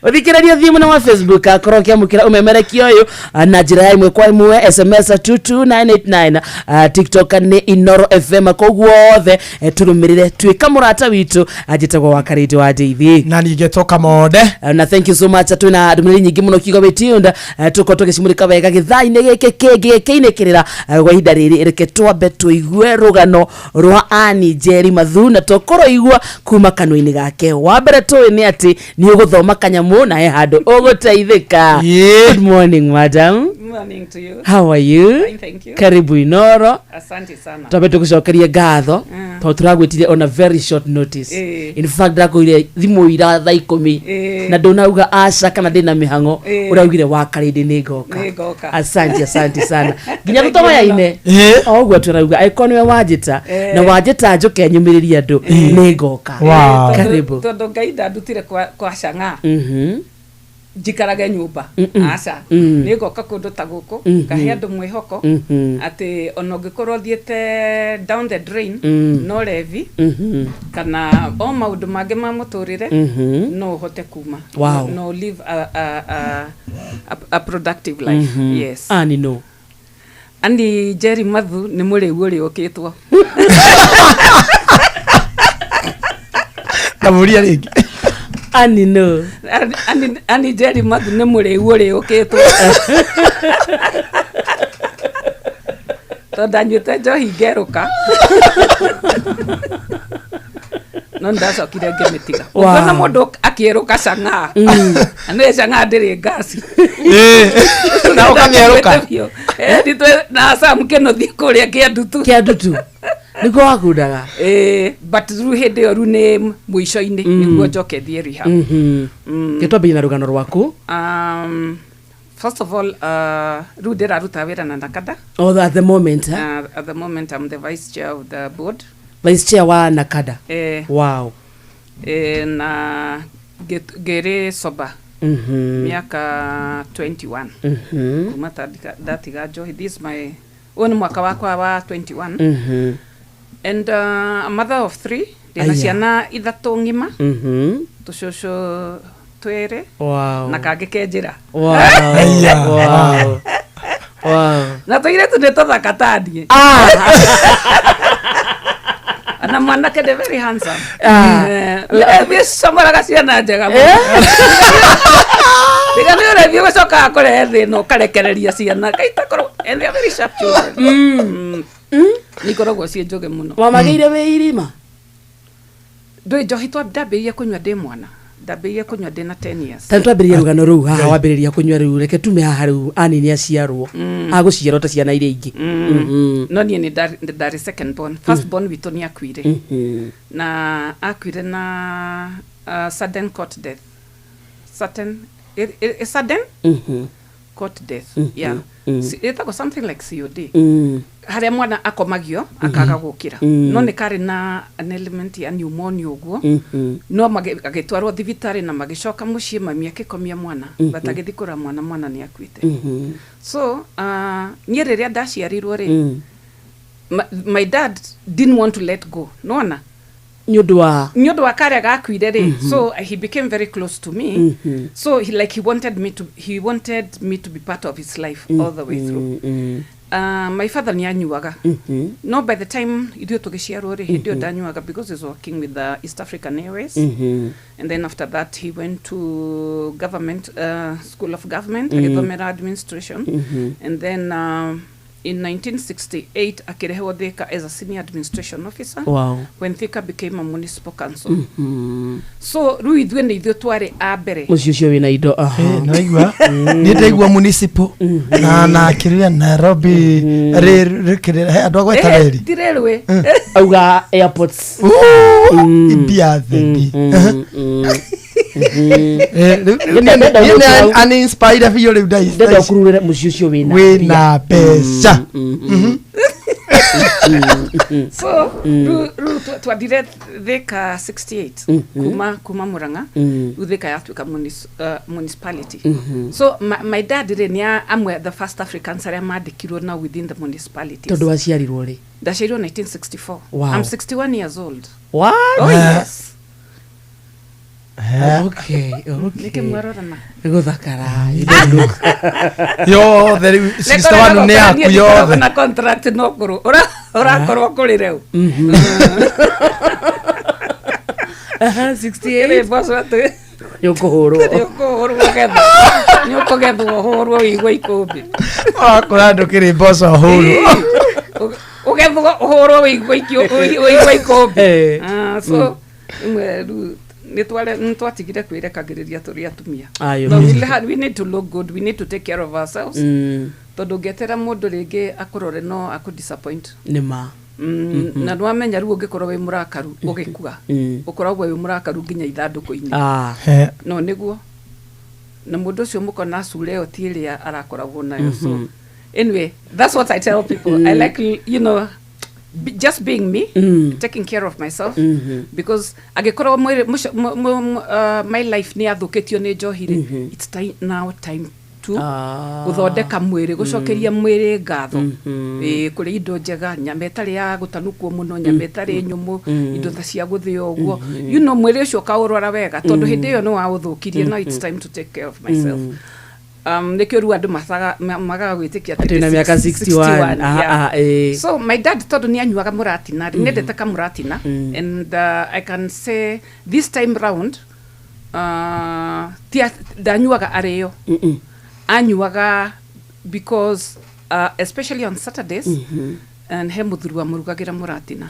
[SPEAKER 3] Uthikiraria thimu na wa Facebook akorokia mukira umemere kioyo na njira ya imwe kwa imwe SMS 22989 TikTok ni Inoro FM koguothe turumirire twika murata witu ajitagwo wa karidi wa Deithi
[SPEAKER 4] na nigetoka mode
[SPEAKER 3] na thank you so much twina ndumiri nyingi muno kigo betiunda tuko tugicimurika wega githaine gike kenge keinekirira gwa ihinda riri reke twambe tuigue rugano rwa Annie Njeri Mathuna tokoro igua kuma kanwa-ini gake wa mbere tu ni ati ni uguthoma kanyamu na he handu uguteithika. Good morning madam.
[SPEAKER 9] Good morning to you.
[SPEAKER 3] How are you?
[SPEAKER 9] Fine, thank you.
[SPEAKER 3] Karibu Inoro.
[SPEAKER 9] Asante sana.
[SPEAKER 3] Twabe tugucokerie ngatho to turagwitire on a very short notice. In fact ndakwire thimu ira thaa 10 na ndonauga aca kana ndina mihango uraugire wa karidi ni ngoka. Asante sana. Ginya tutoya ine. Ogwo turauga ikonwe wajita na wajita njuke nyumiriria andu ni ngoka. Karibu.
[SPEAKER 9] Tondo gaida ndutire kwa shanga. Jikaraga nyumba aca ni ngoka kundu ta guku kahe andu mwihoko ati onogikorwo thiete down the drain no levi kana o maundu mange ma muturire no hote kuma no live a productive life. Yes.
[SPEAKER 3] Ani no
[SPEAKER 9] Annie Njeri Mathu ni muriu uri ukitwo
[SPEAKER 4] kamuria ringi
[SPEAKER 3] Annie no
[SPEAKER 9] Annie Njeri Mathu ni muriu uri ukitwo tonda nyuite njohi ngeruka no ndacokire ngimitiga ukona mundu akieruka canga ane canga ndiri ngasi
[SPEAKER 4] na ukamieruka
[SPEAKER 9] nditwe na samukeno thi kuria kiandutu
[SPEAKER 3] niko wakundaga
[SPEAKER 9] but ru hindi yo ru ni muico-ini niguo njoke thie riha
[SPEAKER 3] gitwambe na rugano rwaku.
[SPEAKER 9] First of all, ru ndiraruta wira na Nakada.
[SPEAKER 3] At the moment,
[SPEAKER 9] at the moment I'm the vice chair of the board.
[SPEAKER 3] Vice chair wa Nakada. Wow.
[SPEAKER 9] Na gere soba. Miaka 21. Kuma datiga johi. This is my own mwaka wakwa wa 21. And a mother of 3. Dina ciana ithatu ngima. Tushosho twere.
[SPEAKER 3] Wow.
[SPEAKER 9] Na kage kenjira.
[SPEAKER 3] Wow.
[SPEAKER 9] Na toire tu ne toda katadi. Na mwana kede very handsome. Yes, somara kasiana njega. Diga ni ore biyo soka akore thi no karekereria ciana. Kaita koro and they are very sharp children. Nikoragwo cie njoge muno.
[SPEAKER 3] Wamageire we irima.
[SPEAKER 9] Ndwe njohi twa ndambĩrĩria kũnyua ndĩ mwana. Ndambĩrĩria kũnyua ndĩ na 10 years.
[SPEAKER 3] Tantu ambĩrĩria rugano rũu haha wambĩrĩria kũnyua rĩu reke tume haha rĩu Annie nĩ aciarwo agũciarwo ta ciana iria ingĩ.
[SPEAKER 9] No niĩ nĩ ndarĩ second born. First born witũ nĩ akuire. Na akuire na sudden court death. Sudden court death. Yeah. It was something like COD. Haria mwana akomagio akaga gukira. No nĩ kari na an element ya pneumonia uguo. No agĩtwarwo thibitari na magicoka muciĩ mami akikomia mwana. Batagĩthikũra mwana nĩ akuite. So niĩ rĩrĩa ndaciarirwo rĩ my dad didn't want to let go. Nona
[SPEAKER 3] nyodo wa kare gakuire rĩ. So he became very close to me. So he wanted me to be part of his life all the way through. My father ni anyuaga. No, by the time idio tugiciarwo ri hindi ndanyuaga because he was working with the East African Airways. And then after that he went to government School of Government, Githomera Administration. And then
[SPEAKER 9] in 1968 akirehwo Thika as a senior administration officer.
[SPEAKER 3] Wow.
[SPEAKER 9] When Thika became a municipal council. So rui ithuĩ nĩ ithuĩ twarĩ a mbere.
[SPEAKER 3] Mũciĩ ũcio wĩna indo.
[SPEAKER 4] Naigua nĩ ndaigua municipal na kiria Nairobi rĩkĩrĩ andũ agweta reri.
[SPEAKER 9] Direlwe.
[SPEAKER 3] Auga airports.
[SPEAKER 4] Ibia thendi. Uninspired for your days.
[SPEAKER 3] Ndenda kurure mũciĩ ũcio
[SPEAKER 4] wĩna mbeca.
[SPEAKER 9] So twadire Thika 68 kuma Murang'a Thika yatuĩka municipality. So my dad nĩ amwe the first Africans arĩa mandĩkirwo now within the municipalities.
[SPEAKER 3] Tondũ waciarirwo rĩ?
[SPEAKER 9] Ndaciarirwo 1964.
[SPEAKER 3] Wow.
[SPEAKER 9] I'm 61 years old.
[SPEAKER 3] What?
[SPEAKER 9] Oh yes.
[SPEAKER 3] Okay.
[SPEAKER 9] Nike mwarorana.
[SPEAKER 3] Guthakara.
[SPEAKER 4] Yo, sister wanu nĩ aku yo.
[SPEAKER 9] Na contract no kuru. Urakorwo kuri reu.
[SPEAKER 3] 68
[SPEAKER 9] boss watu.
[SPEAKER 3] Nyokohorwo
[SPEAKER 9] getho. Nyokogethwo horwo igwe ikumbi.
[SPEAKER 4] Akora ndukiri boss horo.
[SPEAKER 9] Ugethwo horwo igwe ikumbi. So nitwatigire kwirekagiriria turi atumia. We need to look good, we need to take care of ourselves. Tondu ngetera mundu ringi akurore no akudisappoint.
[SPEAKER 3] Nima.
[SPEAKER 9] Na nwamenya ruo ngikorwo wi murakaru ugikua. Ukoragwo wi murakaru nginya ithanduku-ini. No niguo. Na mundu ucio mukona sure otiria arakoragwo nayo. So anyway, that's what I tell people. I like, just being me, taking care of myself, because agikorwo my life ni athukitio ni njohire. It's time to guthondeka mwiri, gucokeria mwiri ngatho kuri indo njega, nyama itari ya gutanukwo muno, nyama itari nyumu, indo ta cia guthio uguo, mwiri ucio kaurora wega tondu hindi iyo no wa uthukirie. Now it's time to take care of myself. Nekio ru andu magaga gwitikia
[SPEAKER 3] ati na miaka 61.
[SPEAKER 9] So my dad tondu ni anyuaga muratina, nendete ka muratina, and I can say this time round danyuaga areyo. Anyuaga because especially on Saturdays and he muthuri wa murugagira muratina.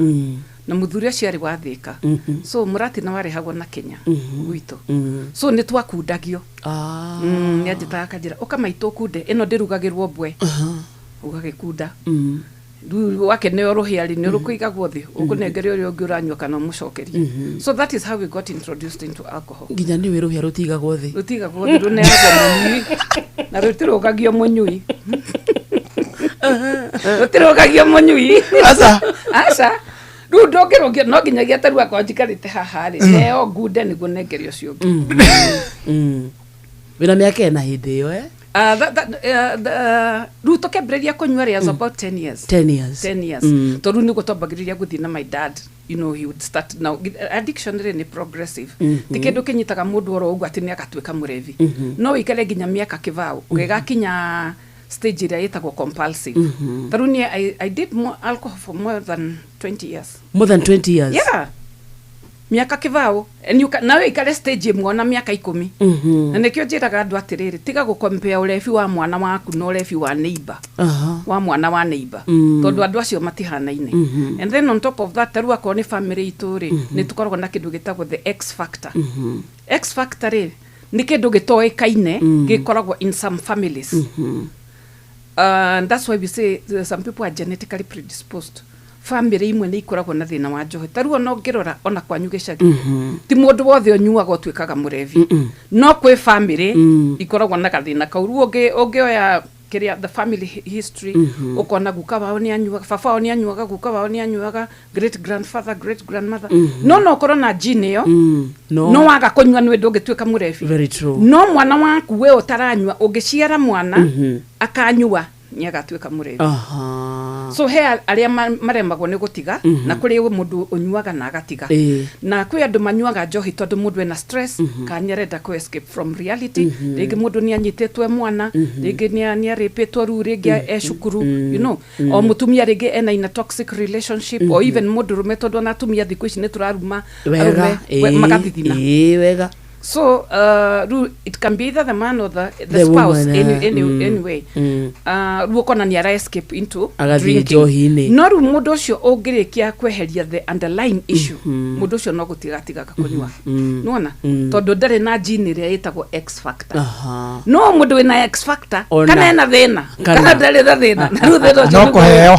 [SPEAKER 9] Na muthuri acio ari wa Thika. So muratina wari hagwo na Kenya gwitu. So ni twakundagio. Ni ajitaga kanjira ukamaito kunde ino ndirugagirwo mbwe. Ugagikunda. Wake ne ruhiari ni rukuigagwo thi ukunengere uri ungi uranywa kana mucokeri. So that is how we got introduced into alcohol.
[SPEAKER 3] Nginya ni wi ruhia rutigagwo thi.
[SPEAKER 9] Rutigagwo thi runeagwo munyui na rutirugagio munyui. Rutirugagio munyui. Asa ru ndogirogio no nginyagia taru akonjikarite haha ri neo ngude niguo nengerio cio.
[SPEAKER 3] Wina miaka ena hindi iyo
[SPEAKER 9] ru tokebreria kunywa ri as about 10 years. 10 years. To ru niguo tombagiriria guthi na my dad, he would start now. Addiction ni progressive. Tikindu kinyitaga mundu oro ugu ati ni akatuika murevi. No ikare nginya miaka kivao ugigakinya stage ira yetagwo compulsive. Taruni I did more alcohol for more than 20 years.
[SPEAKER 3] More than 20 years?
[SPEAKER 9] Yeah. Miaka kivao. And you can, now ikare stage imwe na miaka 10. Na nekio njiraga andu atiriri tiga gucompare urefi wa mwana waku no urefi wa neighbor. Wa mwana wa neighbor. Tondu andu acio matihanaine. And then on top of that taru akwo ni family ituri ni tukoragwo na kindu gitagwo the X factor. X factor ni kindu gitoikaine gikoragwo in some families. And that's why we say some people are genetically predisposed. Family imwe ni ikoragwo na thina wa njohi. Taruo no ngirora ona kwanyu gicagi. Ti mundu wothe onyuaga otwikaga murevi. No kwe family ikoragwo na gathina kau ogioya kiria the family history ukona guka wao ni anyuaga, baba wao ni anyuaga, guka wao ni anyuaga, great grandfather, great grandmother. No korona gene yo no waga kunywa ni wendu gitwika murevi.
[SPEAKER 3] Very true.
[SPEAKER 9] No mwana waku we utaranywa ugiciara mwana akanyua ni agatwika murevi. So he aria maremagwo ni gutiga na kuri mundu onyuaga na agatiga. Na kwi andu manyuaga njohi tondu mundu ena stress kanyarenda ku escape from reality. Ringi mundu ni anyitetwe mwana, ringi ni aripetwo ru ringi eshukuru, o mutumia ringi ena in a toxic relationship, or even mundu rume tondu na tumia thiku ici ni turaruma
[SPEAKER 3] wega
[SPEAKER 9] magathithina.
[SPEAKER 3] Wega.
[SPEAKER 9] So it can be either the man or the spouse
[SPEAKER 3] woman,
[SPEAKER 9] anyway. Ruokona ni ara escape into
[SPEAKER 3] agathie njohi-ini.
[SPEAKER 9] No ru mundu ucio ungirikia kweheria the underlying issue. Mundu ucio no gutiga kunywa. Nuona? Tondu ndari na gene ria yetagwo X factor. No mundu wina X factor kana ena thina. Kana ndari na thina. Na ru thina
[SPEAKER 4] no kuheo.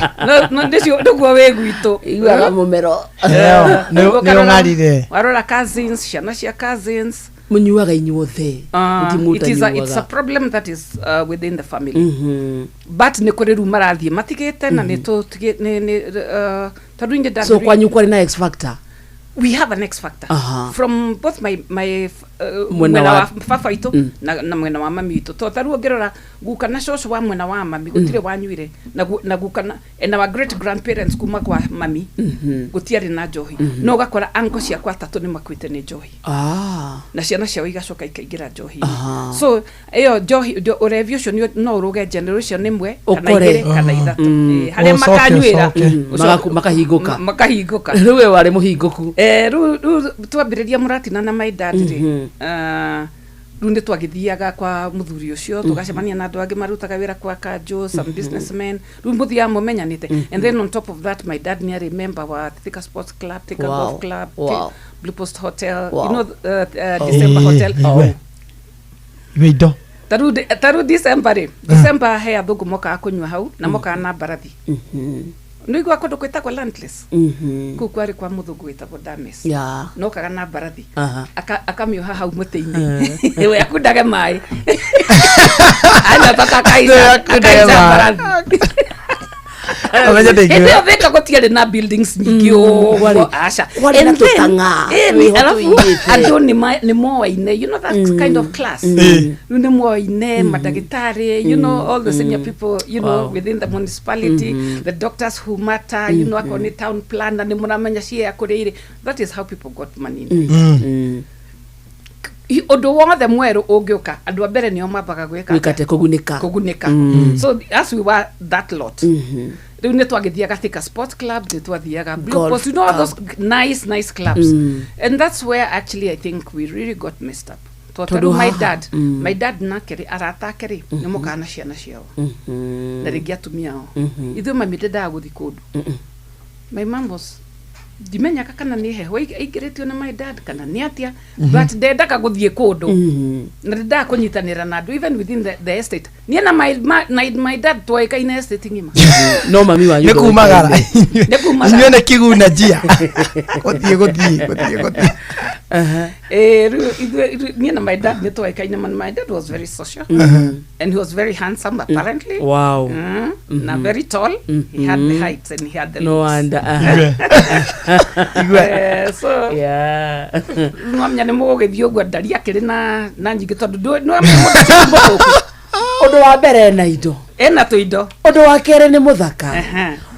[SPEAKER 9] No ndicio nduguo we gwitu.
[SPEAKER 3] Igwaga mumero.
[SPEAKER 4] No ngarire.
[SPEAKER 9] Warora cousins, shana cia cousins.
[SPEAKER 3] Munyuaga inyuothe.
[SPEAKER 9] It's a problem that is within the family. But ne kore ru marathie matigete na ne to taduinge
[SPEAKER 3] so kwa nyukwa na X factor.
[SPEAKER 9] We have an X factor from both my mwena wa fafa ito na mwena wa mami ito. To taru ongerora guka na shosho wa mwena wa mami gutire wanyuire na guka na and our great grandparents kuma kwa mami gutiari na njohi. No gakora anko cia kwa tatu ni makwite ni njohi. Na ciana ciao igacoka ikaingira njohi. So eyo njohi urevio cio no uruge generation imwe kana igire kana ithatu. Hale makanyuira makahinguka.
[SPEAKER 3] Ruwe wari muhinguku.
[SPEAKER 9] Ru twambiriria muratina na my dad runde twagithiaga kwa muthuri ucio tugacemania na andu angi marutaga wira kwa kanjo some businessmen rumbuthia mumenyanite and then on top of that my dad ni remember wa Thika Sports Club, Thika Golf Club, Blue Post Hotel, you know December Hotel.
[SPEAKER 4] Weido
[SPEAKER 9] taru December he athugu moka akunywa hau na moka na barathi. Nigwa kodo kweta kwa landless. Kukwari kwa muthungu wetagwo Dames. No kaga na barathi. Akamioha hau muti-ini. Ewe akundage mai. Ana taka kaisa barathi.
[SPEAKER 4] Omeja de
[SPEAKER 9] gyo. Ete veka gotiere na buildings nyingi asha.
[SPEAKER 3] And tutanga.
[SPEAKER 9] Ando ni mo ine, you know that kind of class. Ni mo ine madagitari, you know all the senior people, you know within the municipality, the doctors who matter, you know akoni town plan na ni muramenya cie akurire. That is how people got money. Odo wothe mweru ungiuka andu abere ni omambaga gwika
[SPEAKER 3] kugunika.
[SPEAKER 9] So as we were that lot. Riu ne twagithiaga Thika Sports Club, ne twathiaga Blue Post, you know all those nice clubs. And that's where actually I think we really got messed up. My dad nakeri arata keri ni mukana ciana ciao. Na rigia tumia o. Ithu mami ndenda guthi kundu. My mom was dimenya kana ni heho igiretio na my dad kana ni atia but ndendaka guthie kundu na ndenda kunyitanira na andu even within the estate ni na my dad twaika ina estate ngima
[SPEAKER 3] no mami wanyu
[SPEAKER 4] nekumagara nione kiguna njia guthie
[SPEAKER 9] ni na my dad ni twaika ina my dad was very social and he was very handsome apparently.
[SPEAKER 3] Wow.
[SPEAKER 9] Na very tall. He had the height and he had the
[SPEAKER 3] no wonder.
[SPEAKER 9] So no amnya ne mo githio gwa ndari akiri na nyingi tondu no amnya mo
[SPEAKER 3] odo wa mbere na indo
[SPEAKER 9] ena to indo
[SPEAKER 3] odo wa kere ni muthaka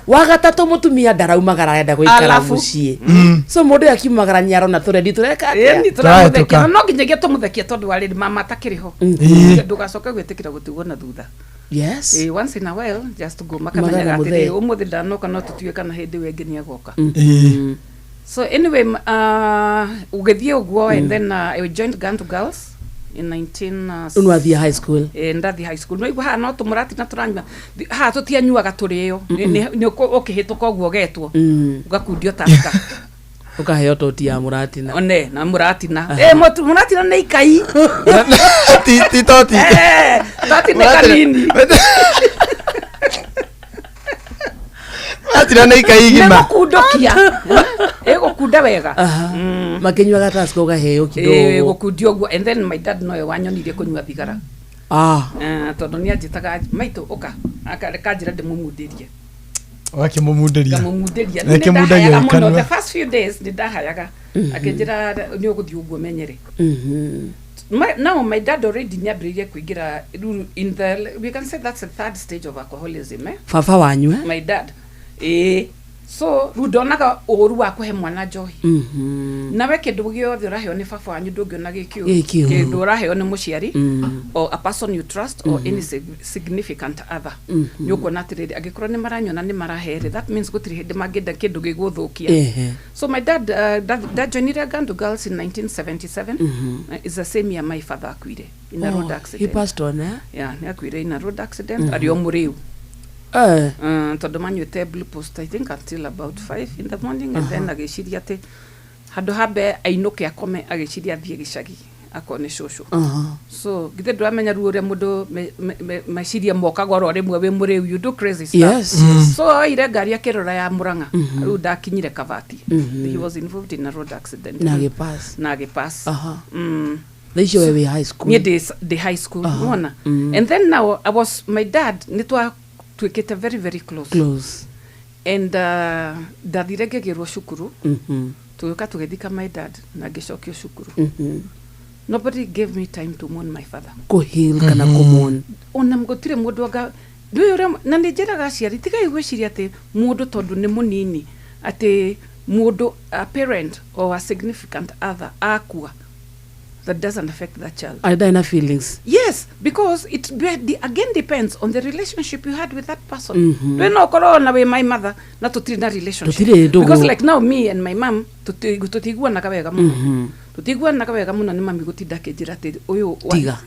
[SPEAKER 3] wa gatatu mutumia ndaraumagara enda gwikara mucii so mundu akiumagara nyaro na turendi tureka
[SPEAKER 9] ni turamuthekia no nginyagia tumuthekia tondu wari mama takiriho ndugacoka gwitikira gutigwo na thutha.
[SPEAKER 3] Yes.
[SPEAKER 9] Once in a while just to go makamenya atiri umuthi ndanoka no tutuye kana hindi wengi ni agoka. So anyway ugethie uguo and then I joined Gantu Girls in 19
[SPEAKER 3] Unwathia high school.
[SPEAKER 9] Ndathi high school no igwa ha no tumurati na turanywa ha tutianyuaga turio ni ukihituka uguo getwo ugakundio taska
[SPEAKER 3] ukaheo toti ya muratina
[SPEAKER 9] one na muratina muratina nei kai
[SPEAKER 4] ti toti
[SPEAKER 9] toti ne kalini
[SPEAKER 4] atira nei kai gima
[SPEAKER 9] kudokia kunda wega
[SPEAKER 3] makenywaga taska ukaheo kidogo
[SPEAKER 9] gukundio uguo and then my dad noyo wanyonirie kunywa thigara tondu ni anjitaga maito uka akanjira ndimumudirie
[SPEAKER 4] wakimumudiria
[SPEAKER 9] the first few days ndahayaga akinjira ni uguthi uguo menyere now my dad already nyambiririe kuingira in the we can say that's the third stage of alcoholism
[SPEAKER 3] Fafa wanyu
[SPEAKER 9] my dad so rudonaga oru wa kuhe mwana njohi nawe kindu giothe uraheo ni baba wanyu ndungiona gikio kindu uraheo ni muciari or a person you trust or any significant other nyuko natiriri agikorwo ni maranyona ni marahere that means gutiri hindi mangenda kindu giguthukia so my dad joined Gandu Girls in 1977 is the same year my father akuire in a road accident.
[SPEAKER 3] He passed on,
[SPEAKER 9] yeah, ni akuire in a road accident ari omuriu tondu manyuite blue post I think until about 5 in the morning and then agiciria ati handu habe ainuke akome agiciria thie gicagi akone shosho so githe ndwamenya ruo ria mundu maciria mokaga ro rimwe we muriu you do crazy stuff so ire ngari akirora ya Murang'a riu ndakinyire Kavati he was involved in a road accident na pass
[SPEAKER 3] This you were high school
[SPEAKER 9] near the high school and then now I was my dad nitwa twikite very very close and ndathire ngegirwo cukuru tuka tugethika my dad na ngicokio cukuru nobody gave me time to mourn my father
[SPEAKER 3] kuhil kana kumon
[SPEAKER 9] ona mgotire mundu anga ndio na njiraga ciari tiga igwiciria ati mundu tondu ni munini ati mundu a parent or a significant other akua that doesn't affect that child.
[SPEAKER 3] Are there enough feelings?
[SPEAKER 9] Yes, because it again depends on the relationship you had with that person. When no corona with my mother, not to treat that relationship. Because like now me and my mom, tutigua nakawega muno. Tutigua nakawega muno ni mami gutinda kejira te uyu
[SPEAKER 3] tiga.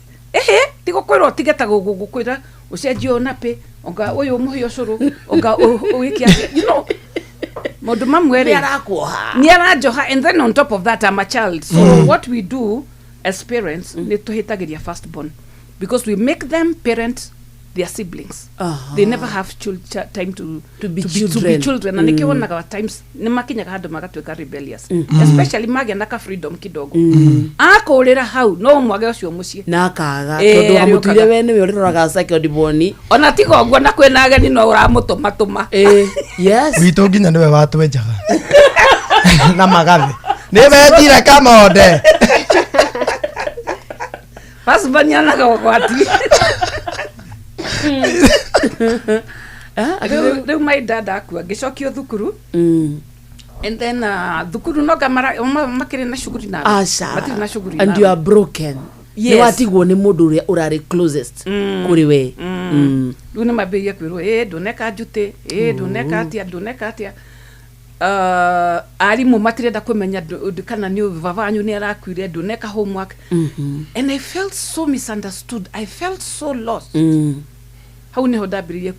[SPEAKER 9] Tigo kwiro tigeta gukwira ucenjio nape onga uyu muhio curu onga uikia you know. Modu mamwere ni arajoha and then on top of that I'm a child. So what we do as parents need to hitagiria firstborn because we make them parent their siblings. They never have time to be children and nikiona times ni makinya hado magatweka rebellious especially magenda ka freedom kidogo akorera hau no mwage ucio mucie
[SPEAKER 3] na kaga tondu amutire we niwe uriraga second boni
[SPEAKER 9] ona tigo ogwo na kwena ageni no uramutuma
[SPEAKER 3] yes
[SPEAKER 4] witu nginya niwe watwenjaga na magathe niwe njira kama onde
[SPEAKER 9] pas banyana ga kwati Reu my dad akua gicokio thukuru and then thukuru no gamara makire na shuguri na
[SPEAKER 3] matire na shuguri and you are broken ni watigwo ni mundu uria urari closest kuri we
[SPEAKER 9] runa mabeya kwiro ndoneka njute ndoneka atia arimu matirenda kumenya kana ni vavanyu ni arakwire ndoneka homework and I felt so misunderstood. I felt so lost. How ni hodabiriye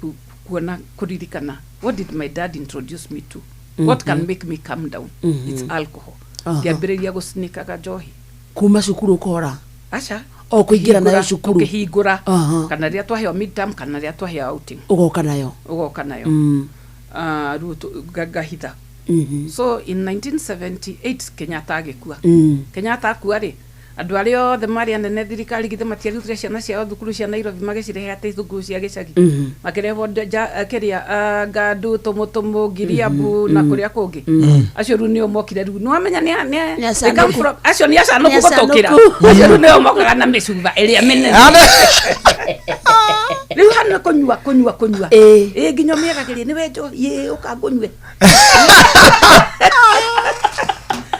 [SPEAKER 9] kuona kuririkana what did my dad introduce me to? What can make me calm down? It's alcohol. Ndiambiriye gusnikaga njohi
[SPEAKER 3] kuma cukuru ukora
[SPEAKER 9] acha
[SPEAKER 3] o kuingira nayo cukuru
[SPEAKER 9] ukihingura kana ria twaheo midterm kana ria twaheo outing
[SPEAKER 3] ugoka nayo
[SPEAKER 9] gagahitha so in 1978 Kenyatta agikua Kenyatta akua ri andu ario the Marian ne thirikari githe matiarutire ciana ciao thukuru cia Nairobi magicirehe ate thukuru cia gicagi makirevo keria Gandu Tumutumu Giriabu na kuria kungi acio ru nio mokire ru no amenya ni acio ni acano gutokira acio ru nio mokaga na micuva iria minene riu hana kunyua nginya miagagirie ni wenjo ukangonywe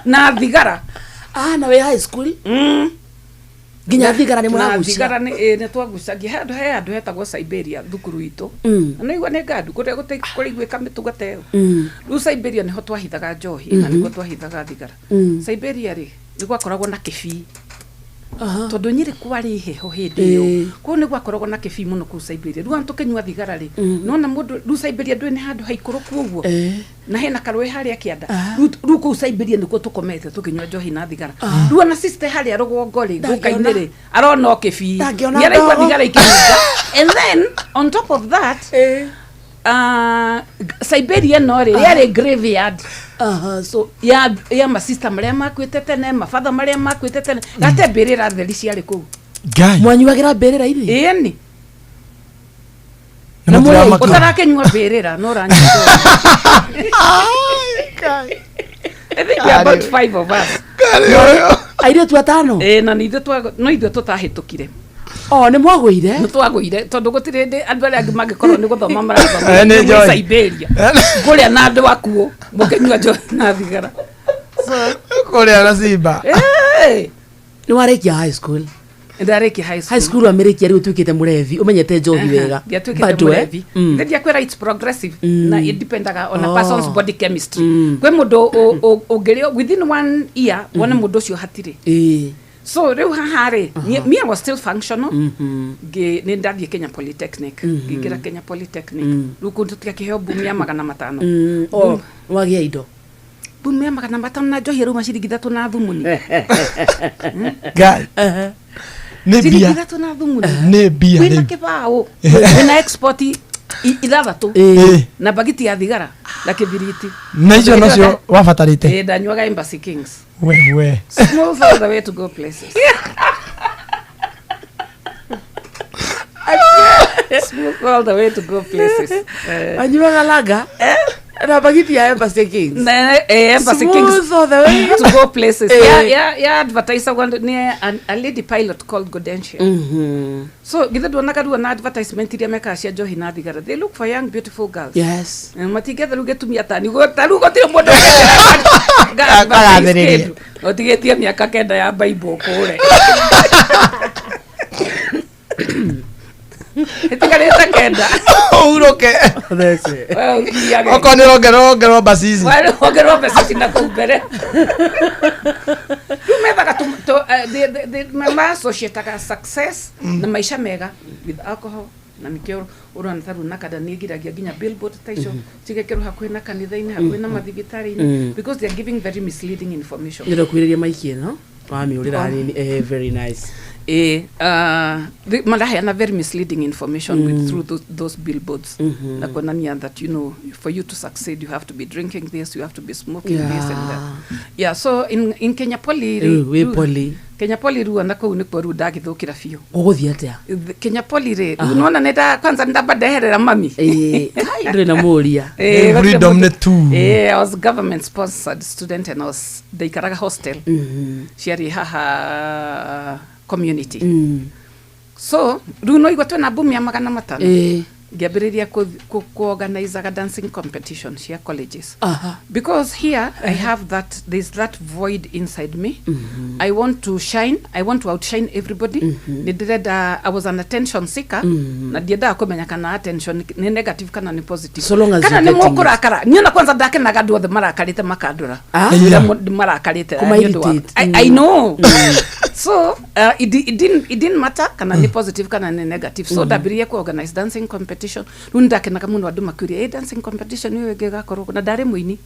[SPEAKER 9] na thigara
[SPEAKER 3] na we high school ginya thigara ni mwagucia
[SPEAKER 9] thigara ni twagucagia handu hetagwo Siberia thukuru itu na igwa ne Gandu kuria guteigwika mitugateo ru Siberia niho twahithaga njohi na niko twahithaga thigara Siberia ri nigwakoragwo na kibii tondu nyiri kwari heho hindi yo ko ni gwakoragwo na kibii muno ku Siberia ru antu kenywa thigara ri nona mundu ru Siberia ndwe ni handu haikuru kuoguo na hena karwe haria kianda ru ku Siberia niko tukomete tukinywa njohi na thigara ru na sister haria rugongo ri gukaine ri arona kibii yara igwa thigara ikinywa and then on top of that Siberia no ri yari graveyard so ya ma sister maria makwite tene ma father maria makwite tene gate berera theri ciari ku
[SPEAKER 3] mwanyuagira berera iri
[SPEAKER 9] ni na mwe utarakenywa berera no ranyo I think we are about 5 of us
[SPEAKER 3] aire tu atano
[SPEAKER 9] na nithe no ithe tutahitukire
[SPEAKER 3] nĩ mwagũire
[SPEAKER 9] nĩ twagũire tondũ gũtirĩ ndĩ andũ arĩa angĩ mangĩkorwo nĩ gũthoma marathoma
[SPEAKER 4] nĩ njoi
[SPEAKER 9] Siberia kũrĩa na andũ akuo mũkĩnyua njohi na thigara
[SPEAKER 4] kũrĩa na Simba
[SPEAKER 3] nĩ warĩkia high school
[SPEAKER 9] ndarĩkia
[SPEAKER 3] high school amerikia rĩu tuĩkĩte mũrevi ũmenyete njohi wega
[SPEAKER 9] ndiatuĩkĩte mũrevi ndia kwĩra it's progressive na independaga on a person's body chemistry kwĩ mũndũ ũngĩrĩo within 1 year wone mũndũ ũcio hatirĩ so rĩu haha rĩ me I was still functional nĩ ndathiĩ Kenya Polytechnic ngĩingĩra Kenya Polytechnic rĩu kũndũ tũkĩheo boom ya 500
[SPEAKER 3] wagĩa indo
[SPEAKER 9] boom ya 500 na njohi rĩu maciringi 3 na thumuni
[SPEAKER 4] nĩ bia nĩ bia
[SPEAKER 9] wĩna kĩbaũ wĩna export ithathatũ na bagiti ya thigara na kĩbiriti
[SPEAKER 4] na icio nacio wabatarĩte
[SPEAKER 9] ndanyuaga Embassy Kings
[SPEAKER 4] we
[SPEAKER 9] smooth all the way to go places smooth all the way to go places
[SPEAKER 3] anyuaga laga na bagiti ya Embassy Kings
[SPEAKER 9] Embassy Kings
[SPEAKER 3] all the way
[SPEAKER 9] to go places yeah advertiser one near a lady pilot called Godentia so githe duonaga ruo na advertisement iria meka cia njohi na thigara they look for young beautiful girls
[SPEAKER 3] yes
[SPEAKER 9] matigethe ruge tumia tani taru gotire mundu
[SPEAKER 4] gagathĩrĩria
[SPEAKER 9] otigetie miaka kenda ya Bible kure etigarete kenda
[SPEAKER 4] uroke okonero ngero basisi
[SPEAKER 9] ngero basisi na kumbere tumethaga the associate success na maisha mega with alcohol na nikio urona taru na kada nigiragia ginya billboard taisho tigekero hakuhi na kanitha-ini hakuhi na mathibitari-ini because they are giving very misleading information
[SPEAKER 3] ndio kuireria maiki no mami urira nini very nice
[SPEAKER 9] malaheana very misleading information with through those billboards na kuonania that you know for you to succeed you have to be drinking this, you have to be smoking this and that so in Kenya Poly Kenya Poly ruo na kuu nikuo ru ndagithukira biũ
[SPEAKER 3] ũgũthiĩ atia
[SPEAKER 9] Kenya Poly rĩ unaona nenda kwanza ndabadeherera mami
[SPEAKER 3] ndĩ na mũria
[SPEAKER 4] freedom ne tu
[SPEAKER 9] I was government sponsored student and I was ndaikaraga hostel ciarĩ haha community so rĩu no igwa twĩna boom ya 500 ngĩambĩrĩria ku-organize dancing competition cia colleges because here I have there's that void inside me I want to shine, I want to outshine everybody I was an attention seeker na ndiendaga kũmenya kana attention ni negative kana ni positive kana ni mũkũrakara niona kwanza ndakenaga andũ othe marakarĩte makandũra marakarĩte I know so it didn't matter kana ni positive kana ni negative so ndambĩrĩria ku-organize dancing competition rĩu ndakenaga mũno andũ makĩũria dancing competition nĩ wege gakorwo na ndarĩ mũini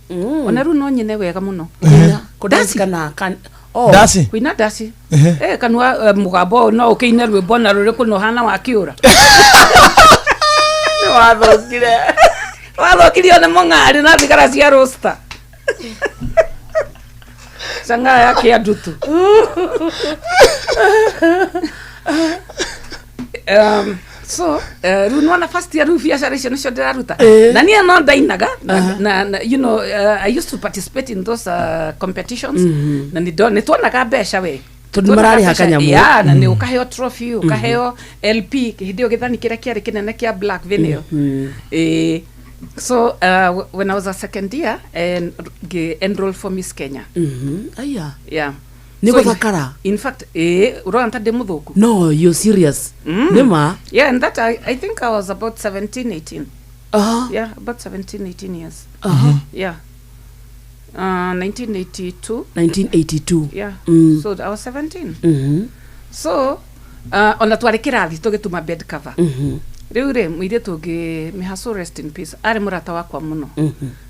[SPEAKER 9] ona rĩu no nyine wega mũno
[SPEAKER 4] dasi
[SPEAKER 9] kuina dasi kanua mugambo no ũkĩine rwĩmbo na rũrĩkũ no hana wakĩũra nĩ wathokirio nĩ mũng'ari na thigara cia roster sanga yake ya dutu so runwana first year biacara icio nicio ndiraruta na niĩ no ndainaga na you know I used to participate in those competitions na nĩ tuonaga mbeca we
[SPEAKER 3] tondũ mararĩha kanyamu
[SPEAKER 9] na nĩ ũkaheo trophy ũkaheo LP hĩndĩ ĩyo gĩthani kĩrĩa kĩarĩ kĩnene kĩa Black Vinyl so when I was a second year and enrolled for Miss Kenya
[SPEAKER 3] aya
[SPEAKER 9] yeah
[SPEAKER 3] ni guthakara
[SPEAKER 9] in fact uranta de muthuku
[SPEAKER 3] no you serious nima
[SPEAKER 9] yeah and that I think I was about 17 18 yeah about 17 18 years yeah 1982 yeah so I was 17 so ona twari kirathi tugituma bed cover riu re mwire tungi mihaso rest in peace ari murata wakwa muno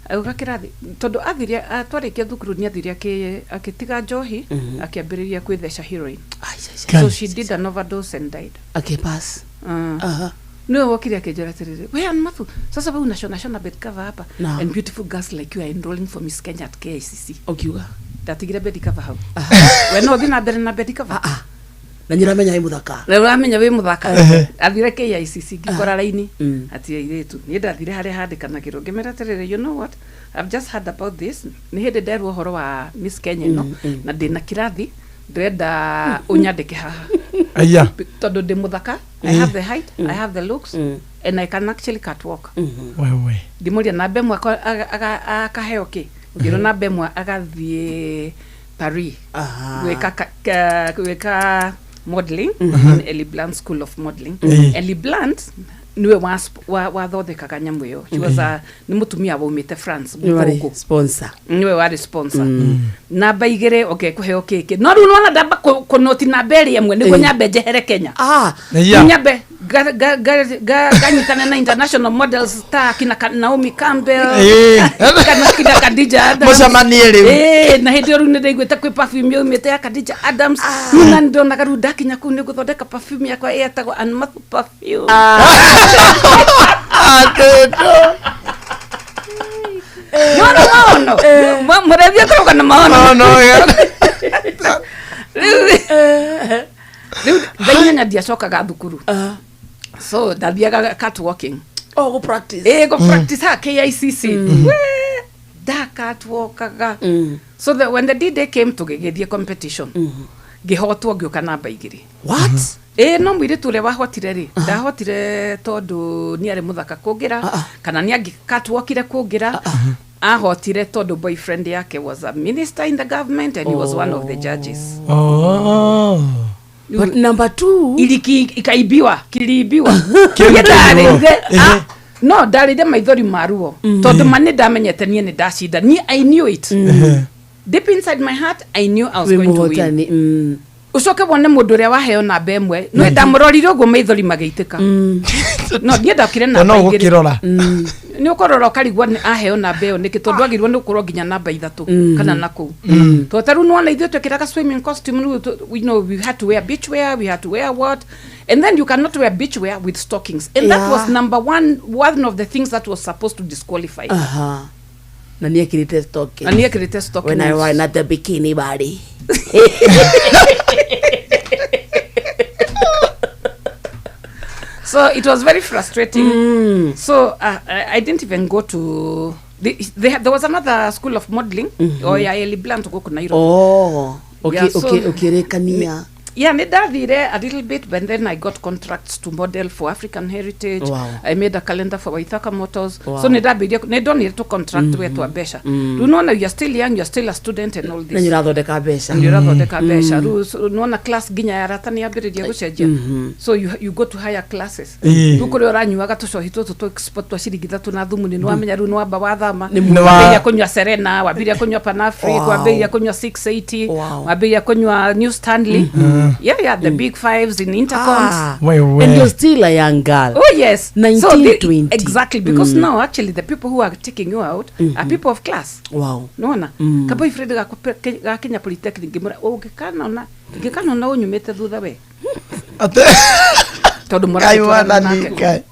[SPEAKER 9] auga kirathi tondu athiria twarikia thukuru ni athiria akitiga njohi akiambiriria kwithesha heroin so she did an overdose and died
[SPEAKER 3] pass
[SPEAKER 9] no wakiri akijera tirire we anmathu sasa wewe unashona bed cover hapa and beautiful girls like you are enrolling for Miss Kenya at KICC
[SPEAKER 3] okiuga
[SPEAKER 9] datigire bed cover hau we no thina mbere na bed cover
[SPEAKER 3] na nyiramenya wi muthaka
[SPEAKER 9] na uramenya wi muthaka athire KICC ngikora raini ati airetu ni ndathire haria handikanagirwo ngimera tirire you know what I've just heard about this ni hindi nderwo horo wa Miss Kenya no na ndina kirathi ndrenda unyandike haha
[SPEAKER 4] aya
[SPEAKER 9] tondu ndi muthaka I have the height I have the looks and I can actually catwalk
[SPEAKER 4] wewe
[SPEAKER 9] ndimuria na bemwe akaheo ki ngiro na bemwe agathie Paris gwika modeling in Ellie Blunt School of Modeling. Ellie Blunt niwe wathothekaga nyamu iyo. She was ni mutumia waumite France
[SPEAKER 3] muthoko sponsor.
[SPEAKER 9] Niwe wari sponsor. Namba igire okay kuheo keke. No riu nona ndamba kunoti na beri yamwe niguo nyambe njehere Kenya. Nyambe ganyitana na international models ta kina Naomi Campbell kina Khadija Adams
[SPEAKER 4] mucamanie riu
[SPEAKER 9] na hindi riu ndigwite kwi perfume yumite ya Khadija Adams nuna ndona garu ndakinya ku ni guthondeka perfume yakwa etagwo Anmath perfume no murevia kuroga na maono no Danya ndiacokaga thukuru so ndathiaga catwalking
[SPEAKER 3] go practice
[SPEAKER 9] go practice ha KICC da catwalkaga so that when the D-Day came to gigithie competition ngihotwo ngioka namba igiri
[SPEAKER 3] what
[SPEAKER 9] no mwire tule wahotire ri ndahotire tondu ni ari muthaka kungira kana ni angi catwalkire kungira ahotire tondu boyfriend yake was a minister in the government and he was one of the judges
[SPEAKER 3] but number 2
[SPEAKER 9] iliki ikaibiwa kiliibiwa no dalide maithori maruo tondu mani ndamenyete nie ni ndashinda ni I knew it deep inside my heart I knew I was going to win ucoke wone mundu uria waheo na bemwe no ndamurorire uguo maithori mageitika no nie ndakire na
[SPEAKER 4] no gukirora
[SPEAKER 9] ni ukorora karigwa ni aheo na beo nikitondu agirwo ni ukorwo ginya namba 3 kana naku to taru no na ithio twekiraga swimming costume we know we had to wear beach wear we had to wear what and then you cannot wear beach wear with stockings and that was number one of the things that was supposed to disqualify
[SPEAKER 3] na nie kirite stockings
[SPEAKER 9] when
[SPEAKER 3] I was not the bikini body
[SPEAKER 9] so it was very frustrating so I didn't even go to there was another school of modeling Ellie Blunt go ku Nairobi
[SPEAKER 3] ukirekania
[SPEAKER 9] nidathire a little bit but then I got contracts to model for African Heritage. I made a calendar for Waithaka Motors. So nidonire to contract wetu abesha. Unaona you are still young, you are still a student and all this.
[SPEAKER 3] Na nyurathondeka besha.
[SPEAKER 9] Nyurathondeka besha. Unaona class ginya ya ratani yambiriria gucenjia. So you go to higher classes. Ukuri uranyuaga tucohi tutu to export twa ciringi 3 na thumu ni nwamenya ru nwamba wathama. Wambia kunywa Serena, wambia kunywa Panafric, wambia kunywa 680, wambia kunywa New Stanley. The big fives in intercoms.
[SPEAKER 3] And you're still a young girl.
[SPEAKER 9] Oh yes,
[SPEAKER 3] 1920.
[SPEAKER 9] Exactly, because now actually the people who are taking you out are people of class.
[SPEAKER 3] Wow.
[SPEAKER 9] Nona kaboy Fred ga Kenya Polytechnic ngimura ngikana na unyumete thutha we
[SPEAKER 4] ate
[SPEAKER 9] tondu
[SPEAKER 4] muraiwana ni kai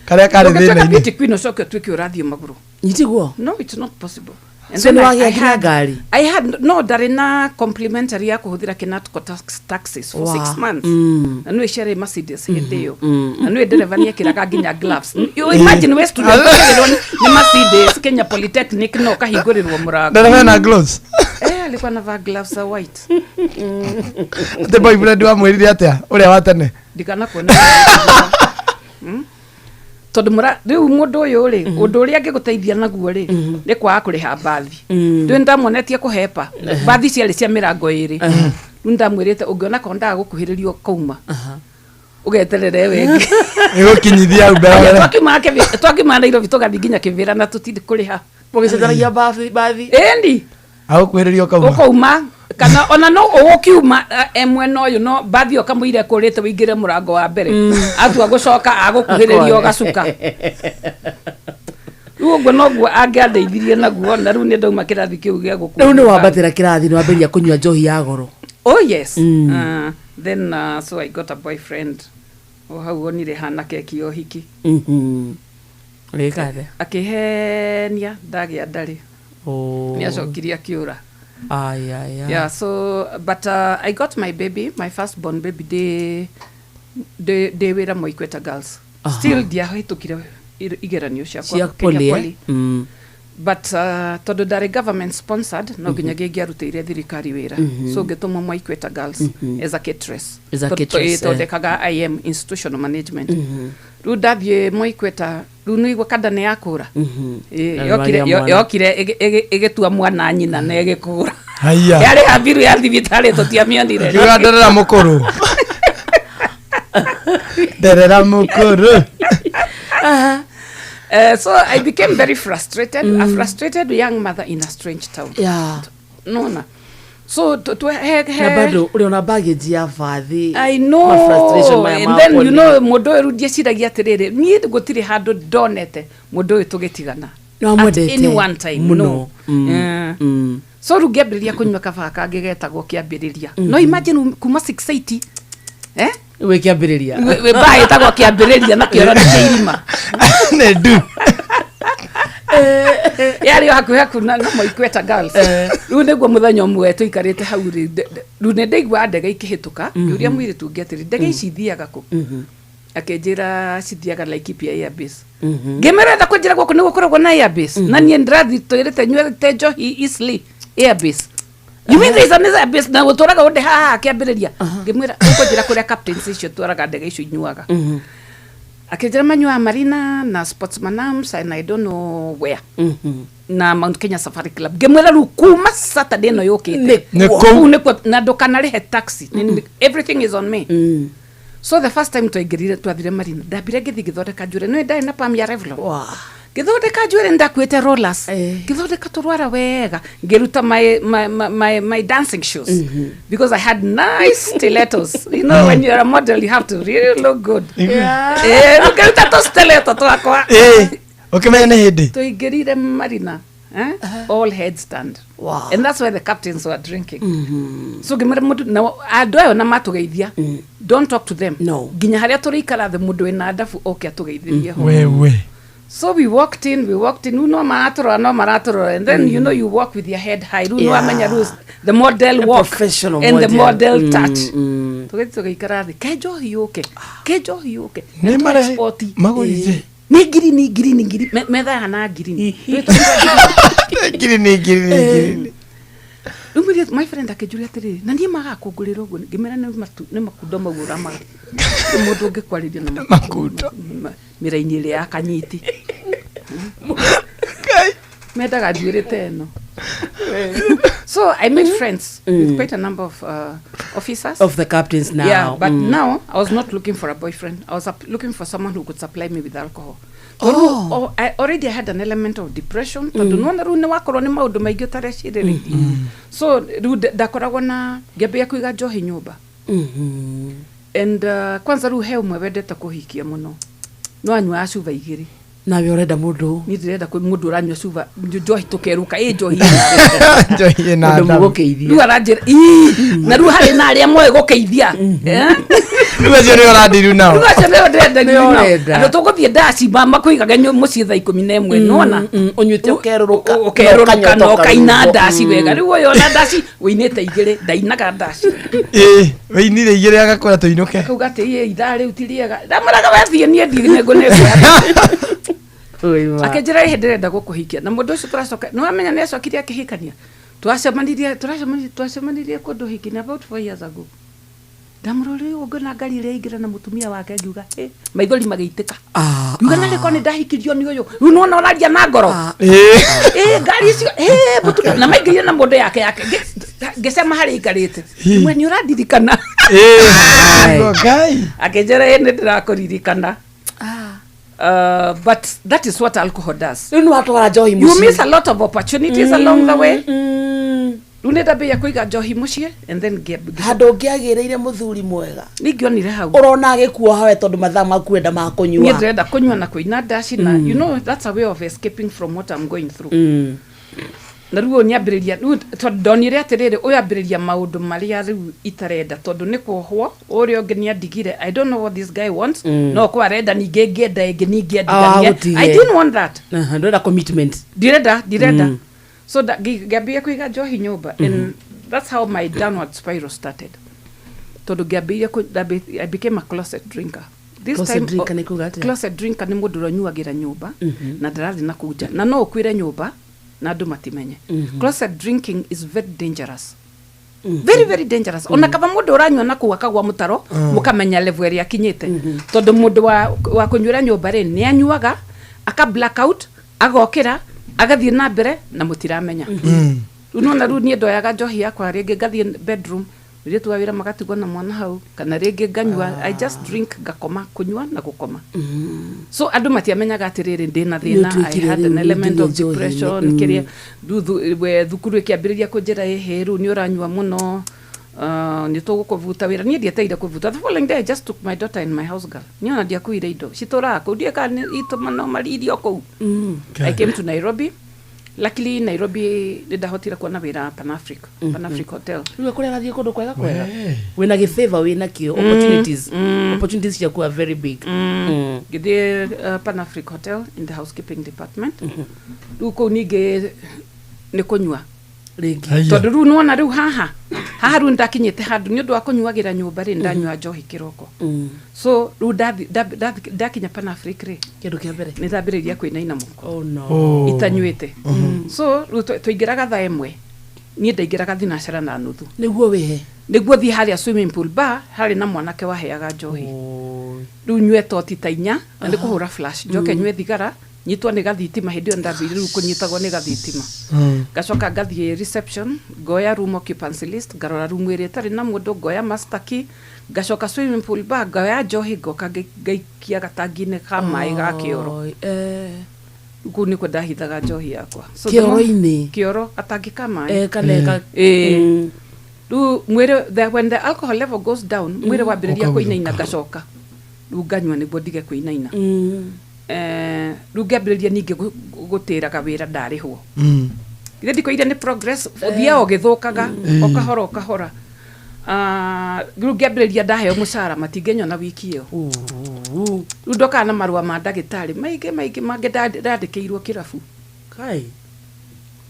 [SPEAKER 4] kare thina
[SPEAKER 9] ni kwino soke twiki urathio maguru
[SPEAKER 3] nyitiguo
[SPEAKER 9] no it's not possible.
[SPEAKER 3] And so I
[SPEAKER 9] had no darina complimentary ya kuhuthira kinatko taxes for 6 months. And we share Mercedes hideyo. And we driver ni kiraga ginya gloves. You imagine we student ni Mercedes Kenya Polytechnic no kahigurirwo murago.
[SPEAKER 4] Driver na gloves.
[SPEAKER 9] Alikuwa na gloves white.
[SPEAKER 4] The boyfriend wa mwirire atia uria watene.
[SPEAKER 9] Dikana kuona. Tondu riu mundu uyu ri undu uria ngiguteithia naguo ri ni kwa kuriha bathi ndu ndamonetie kuhepa bathi ciari cia mirango iri ndamwirite ungiona konda gukuhiririo kauma ugeterere wengi
[SPEAKER 4] igukinyithia mbere
[SPEAKER 9] twakimana Nairobi tugathi nginya kivira na tutindi kuriha
[SPEAKER 3] mugiceteragia bathi
[SPEAKER 9] endi
[SPEAKER 4] agukuhiririo kauma
[SPEAKER 9] kana ona no ukiuma emwe no you no bathi okamuire kurite wingire murango wa mbere atua gucoka agukuhiririo gacuka rugo noguo angiandeithirie naguo na riu ni ndauma kirathi kiu gia guku
[SPEAKER 3] riu ni wambatira kirathi ni wambiria kunywa njohi ya goro
[SPEAKER 9] oh yes then so I got a boyfriend hau onire hana keki yo hiki
[SPEAKER 3] rekade
[SPEAKER 9] akihenia ndagia ndari ni acokiria kiura yeah so but I got my baby, my firstborn baby they were Moikweta girls still dia hitukire igeranio cia
[SPEAKER 3] poli
[SPEAKER 9] but tondu ndari government sponsored no nginya ngiarutire thirikari wira so ngitũmwo Mwaikweta Girls as a cateress tondekaga IM institutional management rĩu ndathiĩ Mwaikweta rĩu nĩigua kada nĩ yakũra yokire ĩgĩtua mwana nyina na ĩgĩkũra yarĩ habiru ya thibitarĩ tũtiamĩonire
[SPEAKER 4] nderera mũkũrũ nderera mũkũrũ
[SPEAKER 9] so I became very frustrated, a frustrated young mother in a strange town.
[SPEAKER 3] Yeah.
[SPEAKER 9] No. So
[SPEAKER 3] na bado uliona baggage ya fathi.
[SPEAKER 9] I know. And then you know mudo erudie ciragia atiriri nie gutiri handu donete mudo tugitigana. At any one time. No. So rugebiriria kunywa kaba kangegetagwo kiambiriria. No imagine kuma 680.
[SPEAKER 3] We kiambiriria.
[SPEAKER 9] We bae tagwo kiambiriria na kioro ni kirima.
[SPEAKER 4] Ne du.
[SPEAKER 9] Yari haku na Mwaikweta Girls. Riu niguo muthenya umwe tuikarite hau ri. Riu ne ndaigua ndege ikihituka. Yuria mwiri tungiatiri ndege ici thiaga ku. Akenjira cithiaga Laikipia Airbase. Ngemerenda kunjira gwaku niguo koragwo na Airbase. Na nie ndathi twirite nywete njohi Eastleigh Airbase. You mean there's another base na guturaga unde haha kiambiriria ngimwira ukonjira kuria captains icio twaraga ndege icio inyuaga akenjira manyua Marina na Sportsman Arms and I don't know where na Mount Kenya Safari Club ngimwira ru kuma Saturday no yokite niko na ndukanarihe taxi everything is on me so the first time twathire Marina ndambire ngithi githondeka njure no ndai na pam ya Revlon githondeka njure ndakwete rollers githondeka turwara wega ngiruta my dancing shoes because I had nice stilettos. You know when you're a model you have to really look good. Ngiruta to stiletto twakwa
[SPEAKER 4] ukimenya hindi
[SPEAKER 9] tuingirire Marina all headstand. Wow. And that's why the captains were drinking. So ngimera mundu na andu ayo na matugeithia don't talk to them. No. Ginya haria turikara the mundu ina ndafu oke atugeithirie ho.
[SPEAKER 4] Wewe.
[SPEAKER 9] So we walked in, no maratoro, and then you know you walk with your head high. You know amenya rules, the model walk and the model touch. Tugeikara thi kejo hiyoke.
[SPEAKER 4] Ni mara magorize.
[SPEAKER 9] Ni giri metha hana giri.
[SPEAKER 4] Giri.
[SPEAKER 9] My friend akejuria atiri na ndie magakungurira uguo ngimera ni makundo magura ma mundu ngikwariria na
[SPEAKER 4] makundo
[SPEAKER 9] miraini ile ya kanyiti medaga njuirite no. So I made friends with quite a number of officers
[SPEAKER 3] of the captains now.
[SPEAKER 9] Yeah, but now I was not looking for a boyfriend. I was looking for someone who could supply me with alcohol. I already had an element of depression. Tondu ru ne wakorwo ni maundu maingi utarecirirĩtie. So ru ndakoragwo na ngĩambia kũiga njohi nyũmba. And kwanza ru he umwe wendete kuhikia muno. No anywa cuba igĩrĩ.
[SPEAKER 3] Nawe urenda mundu
[SPEAKER 9] ni ndirenda ku mundu uranywa cuba njohi tukeruka njohi
[SPEAKER 4] njohi na
[SPEAKER 9] nda ru aranjira na ru hari na aria moe gukeithia
[SPEAKER 4] ru acio ni urandiru nao
[SPEAKER 9] ru acio ni urenda no tuguthie ndaci mama kuigaga mucii thaa 11 nona
[SPEAKER 3] unyuite ukeruruka
[SPEAKER 9] no kaina ndaci wega ru uyo na ndaci uinite igire ndainaga ndaci
[SPEAKER 4] weinire igire agakora tuinuke
[SPEAKER 9] kuga ati ithari utiriega ndamaraga wathie nie ndinego ne akenjira ihenderenda gukuhikia na mundu ucio turacoka no amenya ni acokire akihikania twacemanirie kundu hikini about 4 years ago ndamurori ugo na ngari ire ingira na mutumia wake ngiuga maithori mageitika ngiuga na riko ni ndahikirio ni uyu ru no onaria na ngoro ngari icio mutumia na maigirie na mundu yake ngesema hari ikarite mwe ni uradirikana
[SPEAKER 4] okay
[SPEAKER 9] akenjira ni ndirakuririkana. But that is what alcohol does. You miss a lot of opportunities along the way. Unenda be ya kuiga njohi mucie and then
[SPEAKER 3] handu ngiagireire muthuri mwega
[SPEAKER 9] ningionire hau
[SPEAKER 3] urona agikuo hawe tondu mathaa makwenda ma kunywa
[SPEAKER 9] ni ndenda kunywa na kuina ndaci na you know that's a way of escaping from what I'm going through. Na ruo nyambiriria tondu ndonire atiriri uyambiriria maundu maria riu itarenda tondu ni kuhwo uria ngenia digire I don't know what this guy wants no kwa renda ninge ngenda ngindigania I didn't want that
[SPEAKER 3] ndenda commitment
[SPEAKER 9] direnda so that ngambia kuiga njohi nyumba and that's how my downward spiral started. Tondu ngambia I became a closet drinker. Closet drinker ni mundu uranyuagira nyumba na ndarathi na kuja na no ukwire nyumba na andu matimenye closet drinking is very dangerous very very dangerous ona kaba mundu uranywa na kuwa kagwa mutaro mukamenya level area kinyite tondu mundu wa kunyura nyumba ri ni anyuaga aka blackout agokira agathie na mbere na mutiramenya unona ru ni ndoyaga njohi yakwa ringi gathie bedroom ri twawira magatigwa na mwana hau kana ringi nganywa I just drink gakoma kunywa na gukoma so andu matiamenyaga atiriri ndina thina I had an element of depression kiria thukuru kiambiriria kunjira heru ni uranywa muno ni tugukuvuta wira ni ndieteire kuvuta the following day I just took my daughter in my house girl ni ona ndiakuire indo citura ku ndie kana ituma no maririo ku I came to Nairobi. Luckily Nairobi ndahotira kuona wira Pan Africa Hotel.
[SPEAKER 3] Rĩu kũrĩa gathie kũndũ kwega kwega. Wĩna gĩfavor wĩna kĩo opportunities ya kuwa very big.
[SPEAKER 9] Githie Pan Africa Hotel in the housekeeping department. Rĩu kũu ningĩ nĩ kũnyua. Tondũ rĩu nona rĩu haha rĩu ndakinyĩte handũ nĩ ũndũ wa kũnyuagĩra nyũmba rĩ ndanyua njohi kĩroko. So rĩu ndakinya Pan Africa rĩ
[SPEAKER 3] kĩndũ kĩa mbere
[SPEAKER 9] nĩ ndambĩrĩria kwĩnaina mũko.
[SPEAKER 3] Oh no.
[SPEAKER 9] Itanyuĩte. So rĩu tũingĩraga thaa ĩmwe niĩ ndaingĩraga thinacara na nuthu.
[SPEAKER 3] Nĩguo wĩhe.
[SPEAKER 9] Nĩguo thiĩ harĩa swimming pool bar harĩ na mwanake waheaga njohi. Rĩu nyue toti ta inya na nĩ kũhũra flash njoke nyue thigara nyitwa nĩ gathitima hĩndĩ ĩyo ndambĩrĩria rĩu kũnyitagwo nĩ gathitima. Gacoka ngathiĩ reception ngoya room occupancy list ngarora room ĩrĩa ĩtarĩ na mũndũ ngoya master key gacoka swimming pool bar ngoya njohi ngoka ngaikia gatangi-inĩ ka maĩ ga kĩoro. Kũu nĩkuo ndahithaga njohi yakwa.
[SPEAKER 3] Kĩoro-inĩ.
[SPEAKER 9] Kĩoro gatangi ka maĩ. Kaneka. Rĩu mwĩrĩ when the alcohol level goes down mwĩrĩ wambĩrĩria kũinaina gacoka. Rĩu nganyua nĩguo ndige kũinaina. Rĩu ngambĩrĩria ningĩ gũtĩraga wĩra ndarĩhwo. Githĩ ndikoire nĩ progress ũthiaga ũgĩthũkaga o kahora. Rĩu ngambĩrĩria ndaheo mũcara matingĩnyona na wiki ĩyo. Rĩu ndokaga na marũa ma ndagĩtarĩ maingĩ mangĩ ndandĩkĩirwo kĩrabu.
[SPEAKER 3] Kai.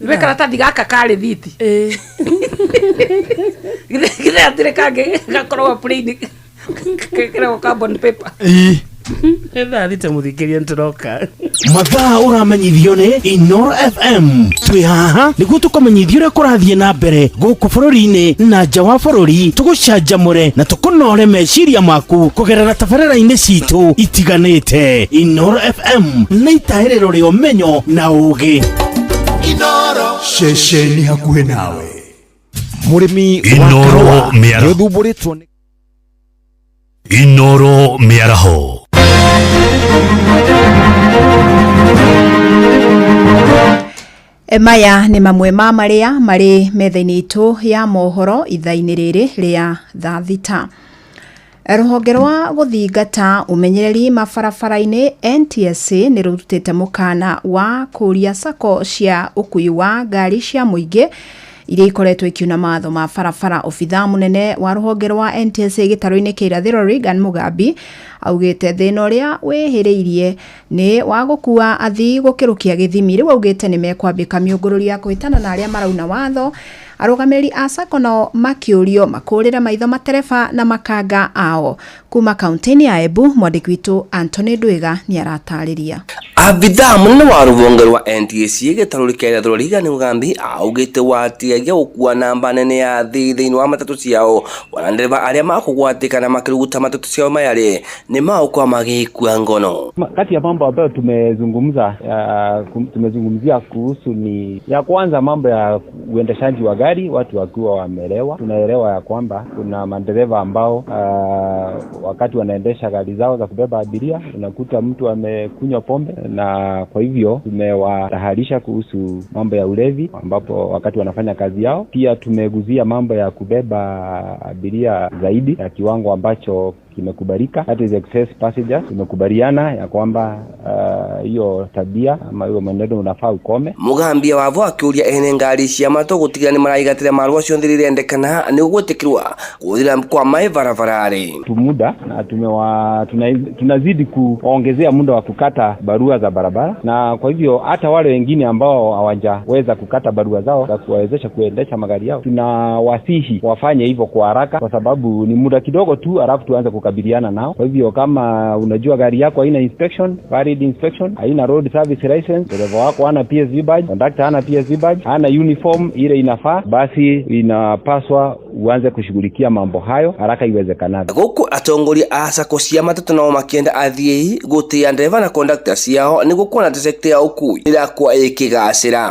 [SPEAKER 9] Nĩ karatathi gaka karĩ thiti. Githĩ atirĩ kangĩ gakoragwo plain kĩragwo carbon paper.
[SPEAKER 3] Etha thite mũthikĩria nĩtũroka.
[SPEAKER 1] Mathaa ũramenyithio nĩ Inoro FM. Twĩ haha nĩguo tũkamenyithio ũrĩa kũrathiĩ na mbere gũkũ bũrũri-inĩ na nja wa bũrũri, tũgũcanjamũre na tũkũnore meciria maku kũgerera tabarĩra-inĩ citũ itiganĩte. Inoro FM na itahĩrĩro rĩa ũmenyo na ũũgĩ.
[SPEAKER 7] Inoro ceceni hakuhĩ nawe.
[SPEAKER 15] Mũrĩmi Inoro mĩaraho
[SPEAKER 7] nĩũthumbũrĩtwo nĩ
[SPEAKER 15] Inoro mĩaraho.
[SPEAKER 8] Maya nĩ mamwe ma marĩa marĩ metha-inĩ itũ ya mohoro ithaa-inĩ rĩrĩ rĩa thaa thita. Rũhonge rwa gũthingata ũmenyereri mabarabara-inĩ NTSA nĩ rũrutĩte mũkana wa kũria sako cia ũkui wa ngari cia mũingĩ iria ikoretwo ikiuna matho ma barabara. Obitha munene wa rũhonge rwa NTSA gĩtaro-inĩ kĩa irathĩro Regan Mugambi augĩte thĩna ũrĩa wĩhĩrĩirie nĩ wa gũkua athii gũkĩrũkia gĩthimi. Rĩu augĩte nĩ mekwambĩka mĩũngũrũrio ya kũhĩtana na arĩa marauna watho. Arũgamĩrĩri a sako no makĩũrio makũrĩre maitho matereba na makanga ao. Kuma kaunti-inĩ ya Embu, mwandĩki witũ Anthony Ndwiga nĩ aratarĩria.
[SPEAKER 10] Abitha munene wa rũhonge rwa NTSA gĩtaro kĩa irathĩro Regan Mugambi augĩte watiagia gũkua namba nene ya athii thĩinĩ wa matatũ ciao, wana ndereba arĩa makũgwatĩkana makĩruguta matatũ ciao mayarĩ ni maokuwa magĩkua ngono.
[SPEAKER 12] Kati ya mambo ambayo tumezungumzia kuhusu ni ya kwanza mambo ya uendeshaji wa gari, watu wakiwa wameelewa. Tunaelewa ya kwamba kuna madereva ambao wakati wanaendesha gari zao za kubeba abiria unakuta mtu amekunywa pombe, na kwa hivyo tumewatahadharisha kuhusu mambo ya ulevi ambapo wakati wanafanya kazi yao. Pia tumeguzia mambo ya kubeba abiria zaidi ya kiwango ambacho kimekubalika, that is excess passengers. Tumekubaliana ya kwamba hiyo tabia ama hiyo mwenendo unafaa ukome.
[SPEAKER 10] Mugambi wavo akiuria ene ngari cia mato gutiga ni maraigatira marwa cio nthirire ndekana ni gwetikirwa kuthira kwa mai barabarani
[SPEAKER 12] tumuda, na tunazidi kuongezea muda wa kukata barua za barabara, na kwa hivyo hata wale wengine ambao hawajaweza kukata barua zao za kuwawezesha kuendesha magari yao tunawasihi wafanye hivyo kwa haraka, kwa sababu ni muda kidogo tu alafu tuanze kukata kukabiliana nao. Kwa hivyo kama unajua gari yako haina inspection, valid inspection, haina road service license, dereva wako hana PSV badge, conductor hana PSV badge, hana uniform ile inafaa, basi inapaswa uanze kushughulikia mambo hayo haraka iwezekanavyo.
[SPEAKER 10] Guku atongoria asako cia matatu nao makienda athiei gutia driver na conductor ciao ni gukona sector ya ukui ira kwa ikigacira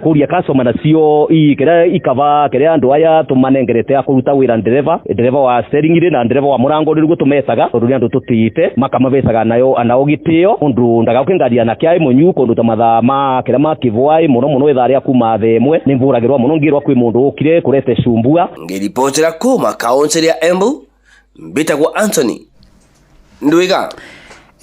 [SPEAKER 11] kuria customer nacio ikira ikava kire andu aya tumanengerete akuruta wira driver wa steering ire na driver wa murango rigo tumesaga tondu andu tutite makamabesaga nayo anao gitio undu ndagakengaria na kiai munyu kundu tamathama kira makivwai muno ithari akuma themwe nimvuragirwa muno ngirwa kwi mundu ukire kurete cumbua
[SPEAKER 10] ngiripotera kuma kaunti ya Embu Mbitagwo Anthony Ndwiga.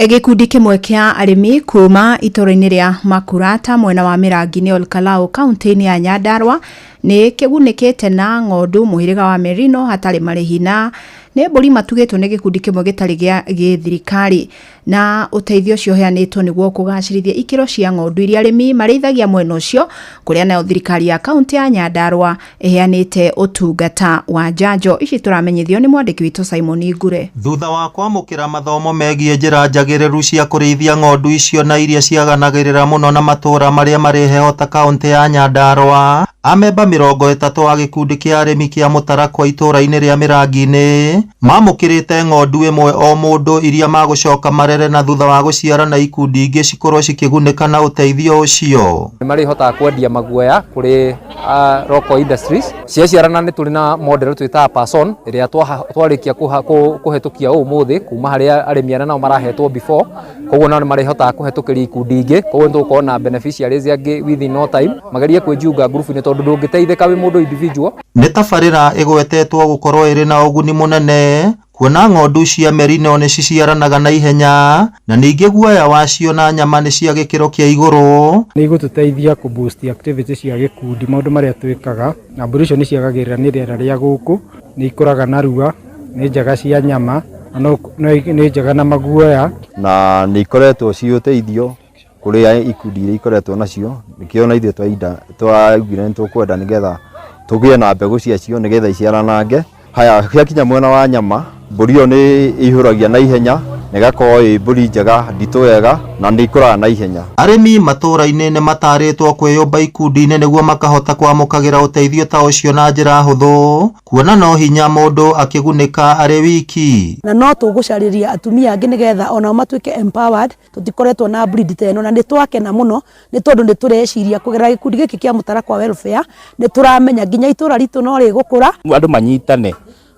[SPEAKER 8] Gikundi kimwe kia arimi kuma itoro-ini ria Makurata mwena wa Mirangi Olkalau kaunti-ini ya Nyandarua ni kigunikite na ng'ondu muhiriga wa Merino hatari marihina ne mburi matugitwo ni gikundi kimwe gitari gia githirikari na uteithio cio heanitwo niguo kugacirithia ikiro cia ng'ondu iria arimi mareithagia mwena ucio kuria nayo thirikari ya kaunti ya Nyandarua eheanite utungata wa njanjo. Ici turamenyithio ni mwandiki witu Simon Igure.
[SPEAKER 13] Thutha wa kwamukira mathomo megie njira njagiriru cia kurithia ng'ondu icio na iria ciaganagirira muno na matura maria marehota kaunti ya Nyandarua, amemba 30 wa gikundi kia arimi kia Mutarakwa itura-ini ria Mirangi-ini mamukirite ng'ondu imwe o mundu iria magucoka marere na thutha wa guciara na ikundi ingi cikorwo cikigunika na uteithio ucio.
[SPEAKER 14] Marihota kwendia maguoya kuri Roko Industries ciaciarana ni turi na model twita person iria twarikia kuhetukia umuthi kuma haria arimi ana nao marahetwo before, koguo nao marihota kuhetukiria ikundi ingi, koguo ntukona beneficiaries angi within no time magarie kwenjunga group-ini tondu ndungiteithika wi mundu individual.
[SPEAKER 13] Ni tabarira igwetetwo gukorwo iri na uguni munene kuona ng'ondu cia merino ni ciciaranaga na ihenya na ningi guoya wacio na nyama ni cia gikiro kia iguru.
[SPEAKER 24] Ni gututeithia ku boost activity cia gikundi maundu maria twikaga na mburi icio ni ciagagirira ni riera ria guku ni ikuraga na rua ni njaga cia nyama no ni njaga na maguoya
[SPEAKER 25] na ni ikoretwo cio teithio kuria ikundi iria ikoretwo nacio nikiona ithe twaigire ntukwenda nigetha tugie na mbegu ciacio nigetha iciaranange. Haya kinya mwena wa nyama mburi yo ni ihuragia na ihenya negakorwo i mburi njega nditu wega na ndikuraga na ihenya.
[SPEAKER 13] Arimi matura-ini ni mataritwo kwiyumba ikundi-ini niguo makahota kwamukagira uteithio ta ucio na njira huthu kuona no hinya mundu akigunika ari wiki
[SPEAKER 26] na no tugucariria atumia angi nigetha ona matuike empowered. Tutikoretwo na breed teno na ni twakena muno ni tondu ni tureciria kugera gikundi giki kia Mutarakwa welfare ni turamenya nginya itura ritu no rigukura
[SPEAKER 27] andu manyitane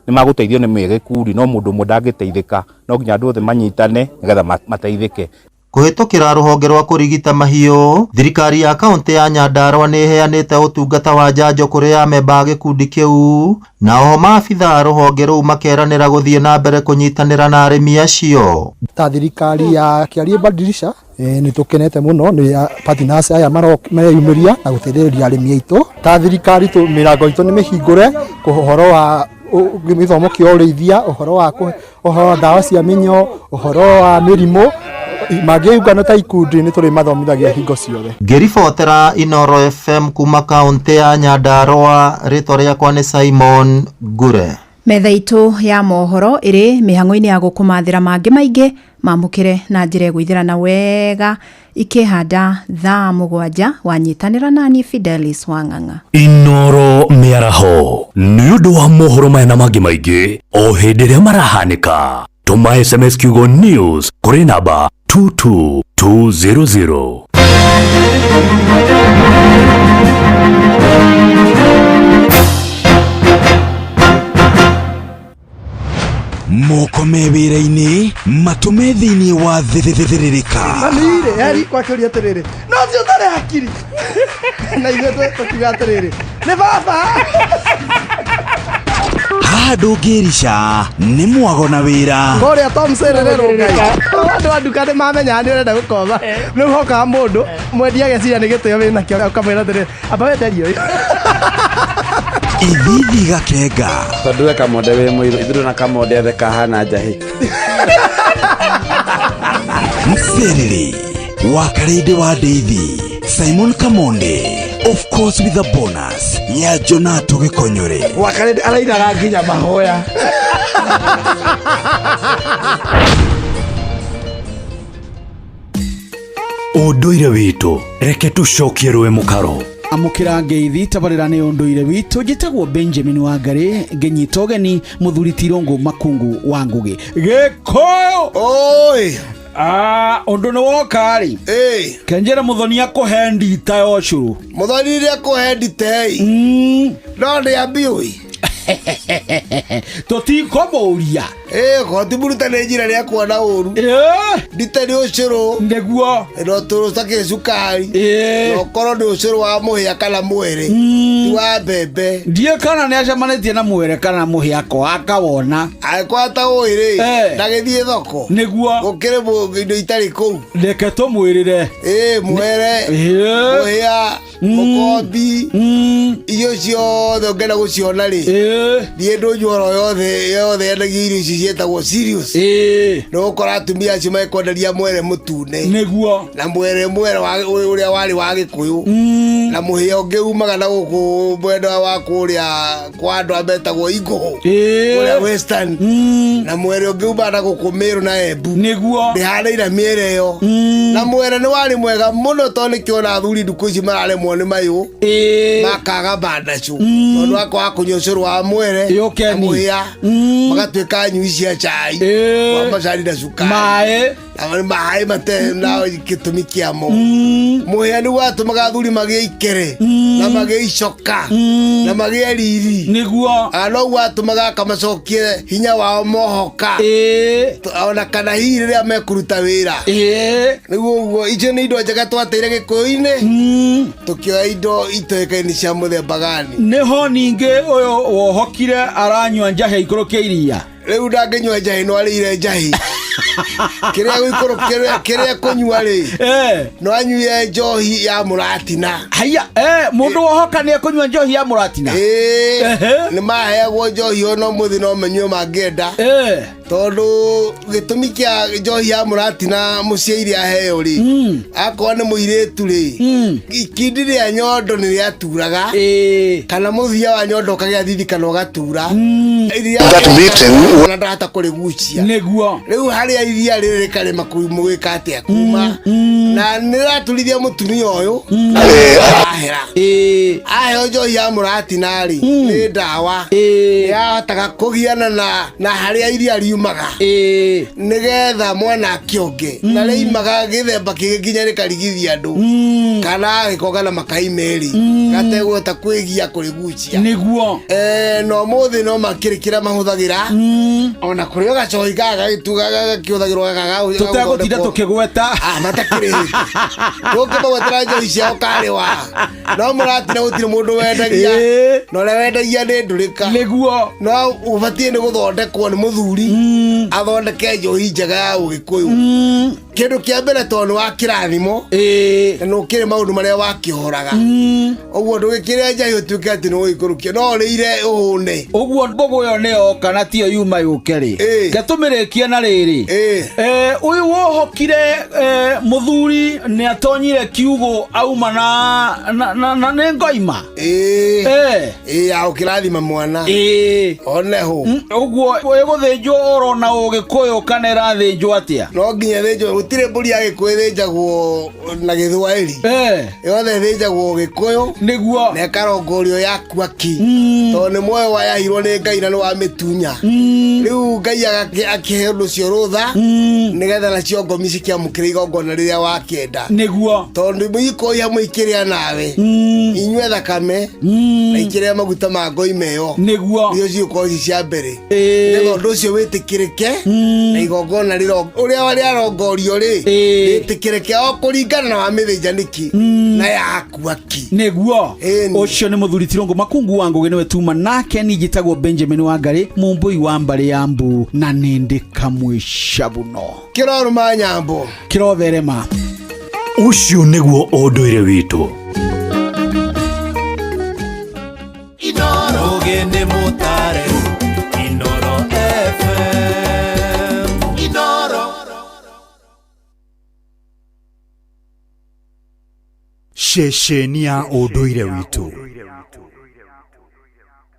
[SPEAKER 27] ni maguteithio ni mwege kuri no mundu mundangiteithika no nginya andu othe manyitane nigetha mateithike.
[SPEAKER 13] Kuhitukira ruhonge rwa kurigita mahiu, thirikari ya kaunti ya Nyandarua ni heanite utungata wa njanjo kuri amemba gikundi kiu na oho maabitha ruhonge ru makeranira guthie na mbere kunyitanira na arimi acio.
[SPEAKER 28] Ta thirikari ya Kiarie Badirisha ni tukenete muno ni partners aya mareyumiria na guteithĩrĩria arimi aitu. Ta thirikari tu mirango itu ni mihingure kuhoro wa githomo kia urithia, uhoro wa dawa cia minyo, uhoro wa mirimo magiungana ta ikundi ni turi mathomithagia hingo ciothe.
[SPEAKER 13] Ngiribotera Inoro FM kuma kaunti ya Nyandarua, ritwa riakwa ni Simon Gure.
[SPEAKER 8] Metha itu ya mohoro iri mihango-ini ya gukumathira mangi maingi mamukire na njira gwithirana wega ikihanda thaa 7 wanyitanira nani Fidelis Wang'ang'a.
[SPEAKER 15] Inoro miaraho ni undu wa mohoro mena mangi maingi o hindi ria marahanika. Tuma SMS kiugo news kuri namba 22200.
[SPEAKER 2] Moko mewira-ini matume thiini wa thithiririka.
[SPEAKER 4] Manire yari kwa kuri atiriri. No cio tare hakiri. Na ithe tukiga atiriri. Ni baba.
[SPEAKER 2] Ndũngĩrica nĩ mwago na wĩra.
[SPEAKER 4] Kũrĩa Tom Serere rũngai. Andũ a nduka nĩ mamenya nĩ ũrenda gũkoma. Rĩu hoka mũndũ mwendia gecira nĩ gĩtĩo wĩna kĩo ũkamwĩra atĩrĩ amba weterio.
[SPEAKER 2] Ithithi gakenga.
[SPEAKER 22] Tondũ kamonde wĩ mũirũ ithuĩ na kamonde the kahana njahi.
[SPEAKER 2] Mserere wa Karede wa Deithi Simon Kamonde, of course with a bonus ya Jonato Gikonyore.
[SPEAKER 4] Wa Karede arairaga nginya mahoya.
[SPEAKER 15] ũndũire witũ reke tũcokie rwe mũkaro.
[SPEAKER 1] Amukira ngeithi tabarĩra nĩ ũndũire witũ njĩtagwo Benjamin Wangari ngenyita ũgeni mũthuri Tirongo Makungu wa Ngugi Gĩkũyũ.
[SPEAKER 6] Oi
[SPEAKER 1] ũndũ nĩ wokari kenjera mũthoni akũhe ndita ya ũcũrũ.
[SPEAKER 6] Mũthoni rĩa kũhe ndita no nĩ ambiũi
[SPEAKER 1] tũtikũmũria
[SPEAKER 6] goti mũruta nĩ njĩra rĩa kuona ũru ndita nĩ ũcũrũ
[SPEAKER 1] nĩguo
[SPEAKER 6] no tũrũcake cukari no korwo nĩ ũcũrũ wa mũhĩa kana mwere ti wa mbembe.
[SPEAKER 1] Ndiĩ kana nĩ acemanĩtie na mwere kana mũhĩa ko akawona
[SPEAKER 6] angĩkorwo ta ũĩ ndagĩthiĩ thoko
[SPEAKER 1] nĩguo
[SPEAKER 6] gũkĩrĩ indo itarĩ kũu
[SPEAKER 1] reke tũmwĩrĩre
[SPEAKER 6] mwere mũhĩa mũkombi irio ciothe ũngĩenda gũciona rĩ ndiĩ ndũnyuoro yothe endagia irio ici ciĩtagwo serious no gũkora atumia acio makwenderia mwere mũtune
[SPEAKER 1] nĩguo na
[SPEAKER 6] mwere ũrĩa warĩ wa Gĩkũyũ na mũhĩa ũngĩ umaga na gũkũ mwenda wa kũrĩa kwa andũ ametagwo Igũhũ ũrĩa Western na mwere ũngĩ umaga na gũkũ Meru na Embu
[SPEAKER 1] nĩguo
[SPEAKER 6] ndĩhanĩire mĩere ĩyo na mwere nĩ warĩ mwega mũno tondũ nĩkĩona athuri ndukũ ici mararemwo nĩ mayũ makaga bandacũ tondũ akwa kũnyua ũcũrũ wa mwere na mũhĩa magatuĩka nyui cia cai kwa macani na cukari maĩ mate na gĩtũmi kĩamo. Mũhĩa nĩ watũmaga athuri magĩe ikere na magĩe icoka na magĩe riri
[SPEAKER 1] nĩguo
[SPEAKER 6] no watũmaga akamacokie hinya wao mohoka ona kana hihi rĩrĩa mekũruta wĩra nĩguo ũguo. Icio nĩ indo njega twateire Gĩkũyũ-inĩ tũkĩoya indo itoĩkaine cia mũthemba gani.
[SPEAKER 1] Nĩho ningĩ ũyũ wohokire aranyua njahĩ igũrũ kĩa iria
[SPEAKER 6] rĩu ndangĩnyua njahĩ no arĩire njahĩ kĩrĩa kũnyua rĩ no anyue njohi ya mũratina.
[SPEAKER 1] Haya mũndũ wohoka nĩ ekũnyua njohi ya mũratina
[SPEAKER 6] nĩ maheagwo njohi ono mũthĩ no menyue mangĩenda tondũ gĩtũmi kĩa njohi ya mũratina mũciĩ iria aheo rĩ akorwo nĩ mũirĩtu rĩ ikindi rĩa nyondo nĩ rĩaturaga kana mũthia wa nyondo ũkagĩa thithi kana ũgatura ona ndahota kũrĩgucia
[SPEAKER 1] nĩguo.
[SPEAKER 6] Rĩu harĩa iria rĩrĩ karĩma mũgĩka atĩa kuma na nĩraturithia mũtumia ũyũ ahera aheo njohi ya mũratina rĩ nĩ ndawa yahotaga kũgiana na harĩa iria riumaga nĩgetha mwana akĩonge na rĩimaga gĩthemba kĩngĩ nginya rĩkarigithia andũ kana agĩkonga na makai merĩ gategũhota kwĩgia kũrĩgucia
[SPEAKER 1] nĩguo.
[SPEAKER 6] No mũthĩ no makĩrĩ kĩrĩa mahũthagĩra ona kũrĩ gacohi gagagĩtuga gakĩhũthagĩrwo
[SPEAKER 1] tũtegũtinda tũkĩgweta
[SPEAKER 6] matakĩrĩ tũkĩmagwetera njohi ciao karĩ wa no mũratina gũtirĩ mũndũ wendagia na ũrĩa wendagia nĩ ndũrĩka nĩguo no ũbatiĩ nĩ gũthondekwo nĩ mũthuri athondeke njohi njega ya Ũgĩkũyũ. Kĩndũ kĩa mbere tondũ wa kĩrathimo na nĩ ũkĩrĩ maũndũ marĩa wakĩhoraga ũguo ndũgĩkĩrĩa njahĩ ũtuĩke atĩ nĩ ũgĩkũrũkia no ũrĩire ũhũne
[SPEAKER 1] ũguo mbũgũ ĩyo nĩyo kana tiyo yuma yũke rĩ ketũmĩrĩkie na rĩrĩ ũyũ wohokire mũthuri nĩ atonyire kiugũ auma na nĩ ngoima
[SPEAKER 6] ya ũkĩrathima mwana oneho
[SPEAKER 1] ũguo ĩgũthĩnjwo orona Ũgĩkũyũ kana ĩrathĩnjwo atĩa.
[SPEAKER 6] No nginya thĩnjwo gũtirĩ mbũri ya Gĩkũyũ ĩthĩnjagwo na Gĩthwaĩri yothe ĩthĩnjagwo Ũgĩkũyũ
[SPEAKER 1] nĩguo
[SPEAKER 6] na ĩkarongorio yakua ki tondũ nĩ muoyo wayahirwo nĩ Ngai na nĩ wa mĩtunya rĩu Ngai akĩhe ũndũ ũcio rũtha nĩgetha nacio ngomi cikĩamũkĩra igongona rĩrĩa wakĩenda
[SPEAKER 1] nĩguo
[SPEAKER 6] tondũ Gĩkũyũ hamwe ikĩrĩa nawe inyue thakame na ikĩrĩa maguta ma ngoima ĩyo
[SPEAKER 1] nĩguo
[SPEAKER 6] icio cigũkorwo ci cia mbere nĩgetha ũndũ ũcio wĩtĩkĩrĩke na igongona ũrĩa rĩarongorio rĩ wĩtĩkĩrĩke o kũringana na wa mĩthĩnjanĩki na yakua ki
[SPEAKER 1] nĩguo. Ũcio nĩ mũthuri Tirongo Makungu wa Ngugi nĩwe tuma nake ni njĩtagwo Benjamin Wangari mũmbũi wa mbarĩ ya Mbu na nĩndĩ kamwĩcabuno
[SPEAKER 6] kĩroruma nyambo
[SPEAKER 1] kĩrotherema.
[SPEAKER 15] Ũcio nĩguo ũndũire witũ.
[SPEAKER 5] Inoro gende motare Inoro FM Inoro
[SPEAKER 7] Ceceni ya ũndũire witũ.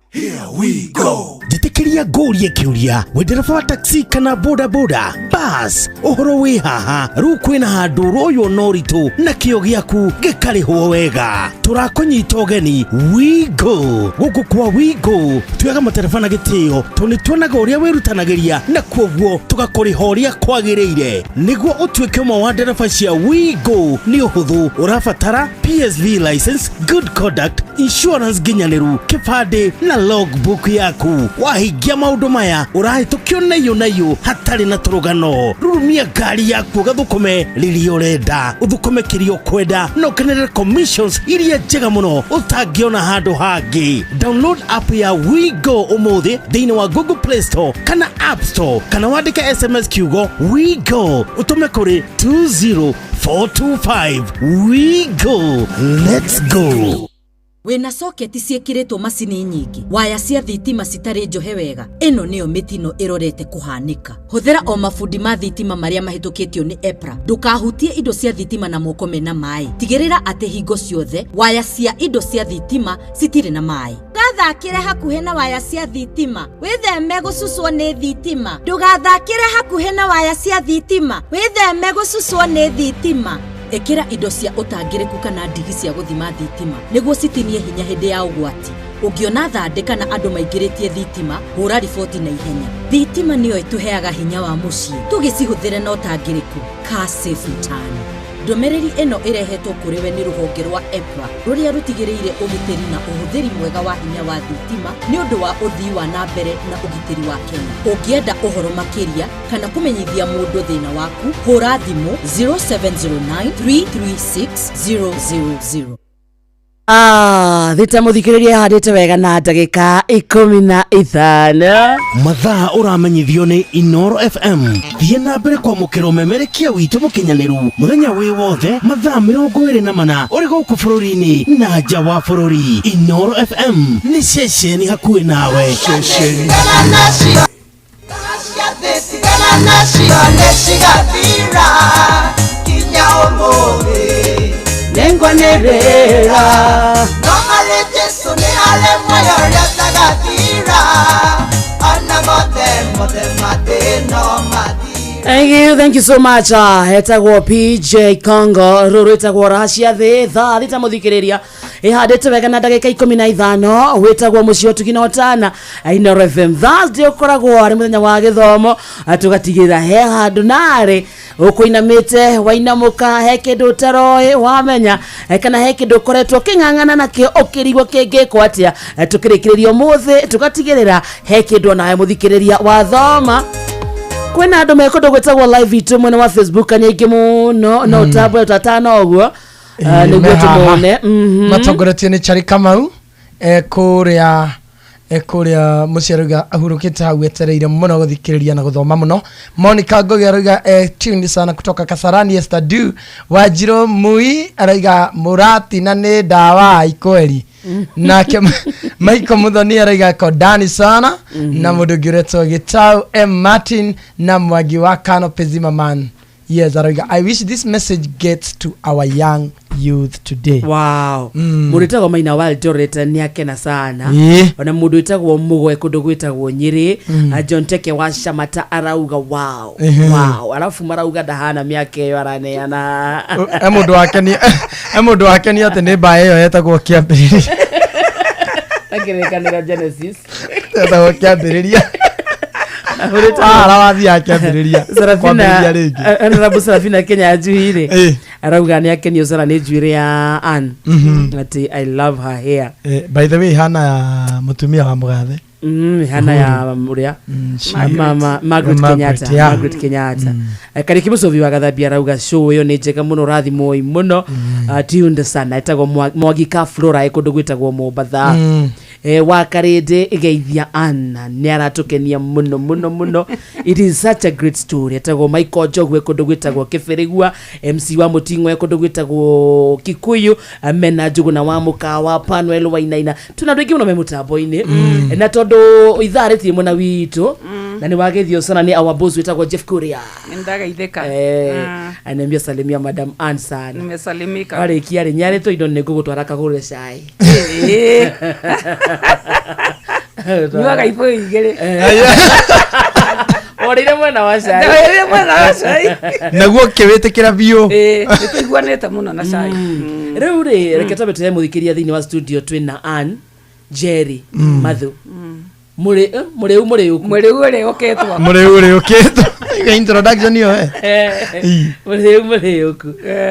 [SPEAKER 1] Here we go. Jitikiria ngũrie kiuria we ndereba wa taxi kana boda boda bas uhoro wi haha ru kwina handu royo noritu na kio giaku gikarihwo wega turakunyita ugeni Wigo guku kwa Wigo tuyaga materefona gitio tuni tuonaga uria wirutanagiria na kwoguo tugakurihoria kwagiriire niguo utuike mo wa ndereba cia Wigo ni uhuthu urabatara PSV license, good conduct, insurance ginyaniru, kibande na logbook yaku. Wahingia maundu maya urahitukio nayo hatari na turugano. Rurumia ngari yaku gathukume riri urenda, uthukume kirio kwenda no kenere commissions iria njega muno utangiona handu hangi. Download app ya Wigo umuthi thiini wa Google Play Store kana App Store kana wandike SMS kiugo Wigo utume kuri 20425. Wigo, let's go.
[SPEAKER 9] Wena soketi ciekiritwo macini nyingi, waya cia thitima citari njohe wega, ino niyo mitino irorete kuhanika. Huthira o mafundi ma thitima maria mahitukitio ni EPRA. Ndukahutie indo cia thitima na moko mena mai. Tigirira ati hingo ciothe waya cia indo cia thitima citire na mai. Ndathakire hakuhe na waya cia thitima, witheme gucucwo ni thitima. Ndugathakire hakuhe na waya cia thitima, witheme gucucwo ni thitima. Ekira indo cia utangiriku kana ndigi cia guthima thitima niguo citinie hinya hindi ya ugwati. Ungiona thandika na andu maingiritie thitima, hura riboti na ihenya. Thitima niyo ituheaga hinya wa mucii, tugicihuthire na utangiriku. Car safe return. Ndomereri eno irehetwo kuri we ni ruhonge rwa EPRA ruria rutigiriire ugiteri na uhuthiri mwega wa hinya wa thitima ni undu wa uthii wa na mbere na ugiteri wa Kenya. Ungienda uhoro makiria kana kumenyithia mundu thina waku, hura thimu 0709336000.
[SPEAKER 3] Thita muthikiriria handite wega na ndagika 15
[SPEAKER 1] mathaa uramenyithio ni Inoro FM. Thie na mbere kwa mukiro memerekia witu mukinyaniru muthenya wi wothe mathaa 24 uri guku bururi-ini na nja wa bururi. Inoro FM ni ceceni hakuhi nawe. Ceceni
[SPEAKER 5] Lengua nerera no malejeso ni ale mayoria tagatira ana mote no mati.
[SPEAKER 3] Thank you so much. Hetagwo PJ Congo ruru etagwo racia thitha thita muthikiriria ihandite wega na ndagika 15 wetagwo mucio tukinotana Inoro FM Thursday ukoragwo ari muthenya wa githomo tugatigirira he handu nari ukuinamite wainamuka he kindu taroe wamenya kana he kindu koretwo kingangana nakio ukirigwo kingiko atia tukirikiririo muthi tugatigirira he kindu nawe muthikiriria wa thoma. Kwena andu mekondo gwetagwo live itu mwene wa Facebook anyingi muno no tabwe tatana ogwo niguo tumone
[SPEAKER 4] matongoretio ni Chari Kamau kuria muciaruga ahurukite hau etereire muno guthikiriria na guthoma muno. Monica Ngogi aruga tuned sana kutoka Kasarani. Esther Wajiro Mui araiga murati na ni dawa ikweli na Michael Muthoni araiga kodani sana na mundu gireto Gitau M Martin na Mwagi wa Kano Pezima man. Yes, I wish this message gets to our young youth today.
[SPEAKER 3] Wow. Muritago maina waltoreta ni akena sana. Ona mundu itagwo mugwe kundu gwitagwo Nyiri. John Teke wa Shamata arauga wow. Wow. Alafu marauga dahana miake yo araneana.
[SPEAKER 4] Emundu wake ni ate ne bae yo etagwo Kiambiriria.
[SPEAKER 3] Agerekanira Genesis.
[SPEAKER 4] Etagwo Kiambiriria. Arawathi yake ambiriria
[SPEAKER 3] Honorable Serafina Kenya ajuhire arauga ni yake ni usara ni juire ya Ann ati I love her hair.
[SPEAKER 4] By the way hana ya mutumia wa Mugathe
[SPEAKER 3] hana ya muria Margaret Kenyatta kariki musovi wa Gathambia arauga show yo ni njega muno rathimo muno tunde sana etagwo Mwagika Flora ekundu gwitagwo Mombatha wakarinde igeithia Anna ni aratukenia muno. It is such a great story. Etagwo Michael Jogwe kundu gwitagwo Kibirigua, MC wa Muting'o kundu gwitagwo Kikuyu, Mena Njuguna wa Mukawa, Panuel Wainaina. Tunadwiki muno memutambo-ini na tondu itharetie mwana witu na ni wagethio sana ni our boss witagwo Jeff Kuria.
[SPEAKER 16] Ndagaitheka.
[SPEAKER 3] Anambia salimia Madam Ann sana.
[SPEAKER 16] Nimesalimika.
[SPEAKER 3] Wale kiari nyare to indo negugutwara kagure cai.
[SPEAKER 16] Niwaga ipo igere.
[SPEAKER 3] Orire mwena wa cai.
[SPEAKER 12] Orire mwena wa cai.
[SPEAKER 4] Naguo kiwitikira biu.
[SPEAKER 12] Nituiguanite muno na cai.
[SPEAKER 3] Riu ri reke twabe tuhe muthikiria thiini wa studio twina Ann Jerry Mathu. Mureu
[SPEAKER 4] uketwa. Introduction yo
[SPEAKER 3] Mureu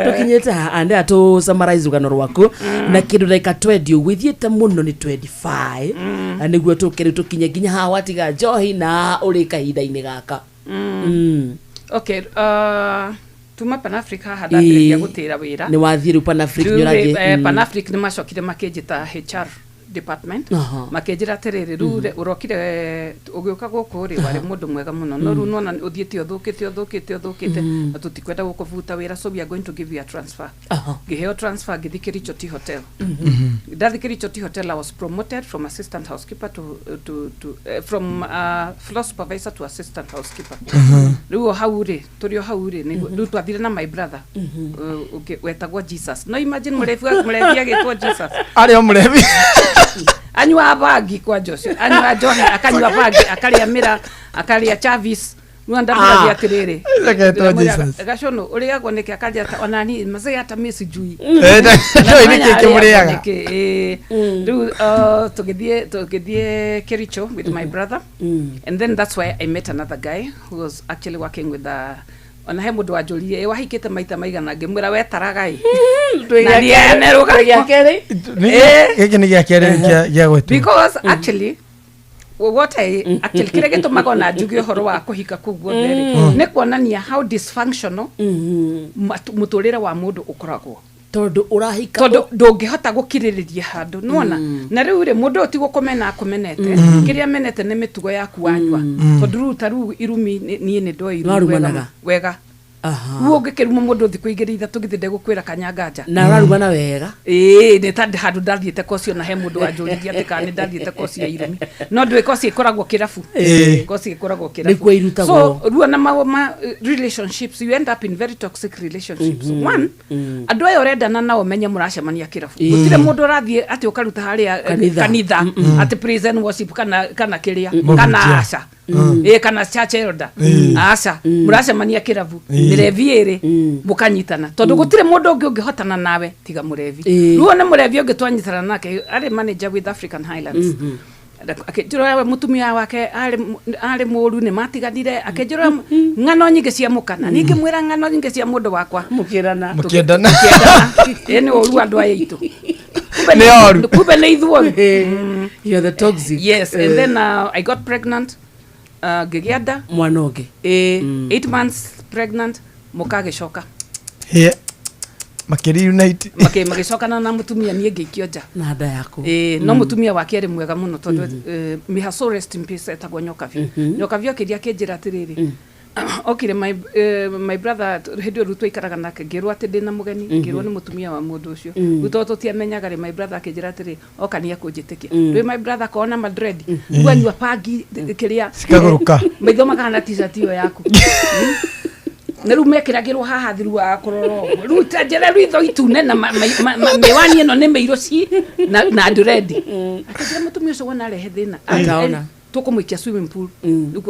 [SPEAKER 3] tukinyete ande atu summarize ugano rwaku na kindu like 20 withiete muno ni 25 niguo tukiri tukinye ginya ha watiga njohi na uri kahinda-ini gaka.
[SPEAKER 12] Okay, tuma Pan Africa hadathiriria gutira wira
[SPEAKER 3] ni wathiru Pan Africa nyurathi
[SPEAKER 12] Pan Africa ni macokire makejita HR department makejira terere rure urokire ugiuka guku ri wari mundu mwega muno no ru nona uthiete uthukite na tutikwenda gukuvuta wira, so we are going to give you a transfer. Giheo transfer githikiri Choti Hotel. Dathikiri Choti Hotel, I was promoted from assistant housekeeper to from floor supervisor to assistant housekeeper. Ruo haure turio haure ni ru twathire na my brother wetagwa Jesus. No imagine murefi agitwa Jesus
[SPEAKER 4] ari murefi
[SPEAKER 12] anywa bagi kwa Joshua, anywa John akanywa bagi akaria mira akaria Chavis nuanda bagi atirere gashono uria goneke akaja onani mazee hata mimi sijui
[SPEAKER 4] ndio ile keke muriaga
[SPEAKER 12] tugithie Kericho with my brother, and then that's why I met another guy who was actually working with the ona he mundu wanjurie wahikite maita maigana ngimwira wetaragai
[SPEAKER 4] giki ni gya gwetu
[SPEAKER 12] because actually what I actually kire gitumaga na njugi horo wa kuhika kuguo theri ni kuonania how dysfunctional muturire wa mundu ukoragwo
[SPEAKER 3] tondu urahika
[SPEAKER 12] tondu ndungihota gukiririria handu nuona na riu ri mundu utigo kumena akumenete kiria menete ni mitugo yaku wanywa tondu rutaru irumi ni ndo iru wega uo ngikiruma mundu thiku igiri ithatu githinde gukwira kanyanganja
[SPEAKER 3] na rarugana wega
[SPEAKER 12] ni tandi handu ndathiete kocio na he mundu wanjuriria atika ni ndathiete kocio irumi no ndwe kocio ikoragwo kirafu kocio ikoragwo kirafu so ruona ma relationships, you end up in very toxic relationships. One, andu ayo rendana nao menye muracemania kirafu gutire mundu rathie ati ukaruta haria kanitha ati praise and worship kana kiria kana asha kana church elder asha muracemania kirafu murevi mukanyitana tondu gutire mundu ungihotana nawe tiga murevi ruo na murevi ungitwanyitana nake ari manager with African Highlands akejura mutumia wake ari muru ni matiganire akejura ngano nyingi cia mukana ningi mwira ngano nyingi cia mundu wakwa
[SPEAKER 3] mukirana
[SPEAKER 12] eni oru andu ayitu
[SPEAKER 4] kube
[SPEAKER 12] ne ithuo
[SPEAKER 3] you're the toxic.
[SPEAKER 12] Yes, and then I got pregnant gigiada
[SPEAKER 3] mwanoge
[SPEAKER 12] 8 months pregnant mukageshoka
[SPEAKER 4] makiri unite
[SPEAKER 12] mageshoka na mutumia nie ngikionja
[SPEAKER 3] na nda yako
[SPEAKER 12] no mutumia wake ari mwega muno tondu me has so rest in peace etagwo nyokavi akiria kinjira atiriri okire my brother hedio ruto ikaraga nake ngirwa ati ndina mugeni ngirwa ni mutumia wa mundu ucio ruto tutiamenyaga ri my brother akijira atiri okania kunjitikia ri my brother kona Madrid gwanywa pagi kiria
[SPEAKER 4] sikaguruka
[SPEAKER 12] maitho magana t-shirt iyo yaku neru mekiragirwo haha thiru wa kororo ruta njere ritho itune na mewani eno ne meiro ci na Madrid akijira mutumia ucio wona rehe thina
[SPEAKER 3] ataona
[SPEAKER 12] tukumwikia swimming pool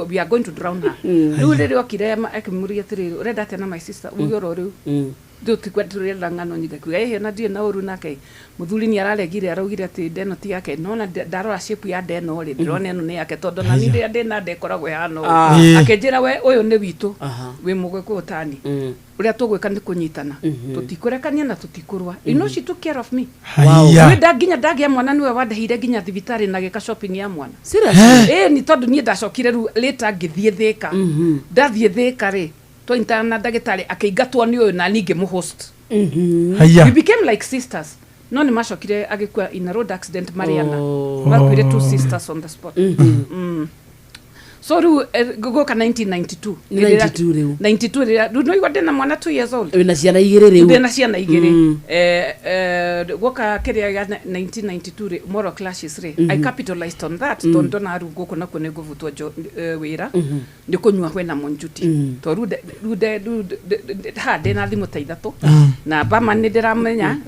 [SPEAKER 12] we are going to drown her riu riri okire akimuria tiriri urenda tena my sister uyoro riu ndio tikweturira ngano nyinga kuya ehe na die na uru nake muthuri ni araregire araugire ati deno ti yake nona ndarora shape ya deno ri drone eno ni yake tondu na ni ria dena ndekoragwo hano akejira we uyu ni witu we mugwe ku utani uria tugwika ni kunyitana tutikurekania na tutikurwa you know she took care of me we daginya dagia mwana niwe wadahire ginya thibitari na gika shopping ya mwana
[SPEAKER 3] seriously
[SPEAKER 12] ni tondu ni ndacokire ru later ngithie thika ndathie thika ri twaintana ndagitari akeigatwo ni uyu na ninge mu host we became like sisters no ni macokire agikwa in a road accident Mariana bakwire two sisters on the spot so gogoka 1992 ru no igode na mwana 2 years old
[SPEAKER 3] na ciana igire riu
[SPEAKER 12] ndena ciana igire goka kiria ya 1992 moral clashes re I capitalized on that tondo na ru goko na kone govutwa wira ndi kunywa hwena monjuti to rude ha dena thimu taithatu na bama ni ndiramenya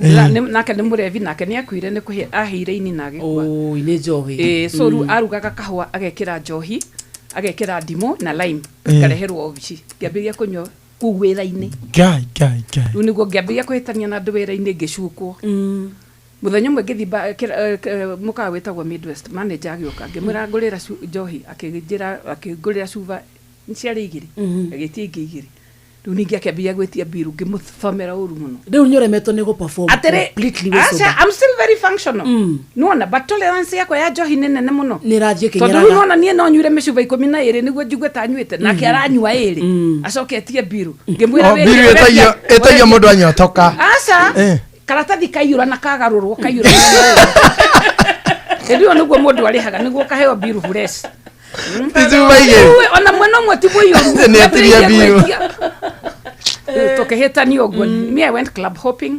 [SPEAKER 12] nake ni murevi nake ni akwire ni kuhe ahire ini na gikwa
[SPEAKER 3] ine njohi
[SPEAKER 12] so ru arugaga kahwa agekira njohi agekera ndimo na lime kareherwo obici ngĩambĩrĩria kũnyua kũu wĩra-inĩ
[SPEAKER 4] gai
[SPEAKER 12] rĩu nĩguo ngĩambĩrĩria kwĩhĩtania na andũ wĩra-inĩ ngĩcukwo muthenya umwe ngĩthi mũkawa wĩtagwo Midwest manager agĩũka ngĩmwĩra ngũrĩra njohi akĩngũrĩra cuba ciarĩ 2 agĩtie ingĩ 2 rĩu ningĩ akĩambĩrĩria gwĩtia biru ngĩmũthomera ũru mũno
[SPEAKER 3] rĩu nĩũremetwo nĩ gũ-perform completely with soda.
[SPEAKER 12] I'm still very functional nona but tolerance yakwa ya njohi nĩ nene mũno
[SPEAKER 3] nĩrathiĩ kĩnyaraga
[SPEAKER 12] tondũ rĩu nona niĩ no nyuire mĩcuba 12 nĩguo njigue ta nyuĩte nake aranyua 2 acoketie biru ngĩmwĩra
[SPEAKER 4] biru ĩtagio mũndũ anyotoka
[SPEAKER 12] aca karatathi kaiyũra na kagarũrwo kaiyũra rĩu nĩguo mũndũ arĩhaga nĩguo kaheo biru fresh ona mwena ũmwe ti mũiyũru
[SPEAKER 4] nĩatiria biru
[SPEAKER 12] tũkĩhĩtania ũguo me I went club hopping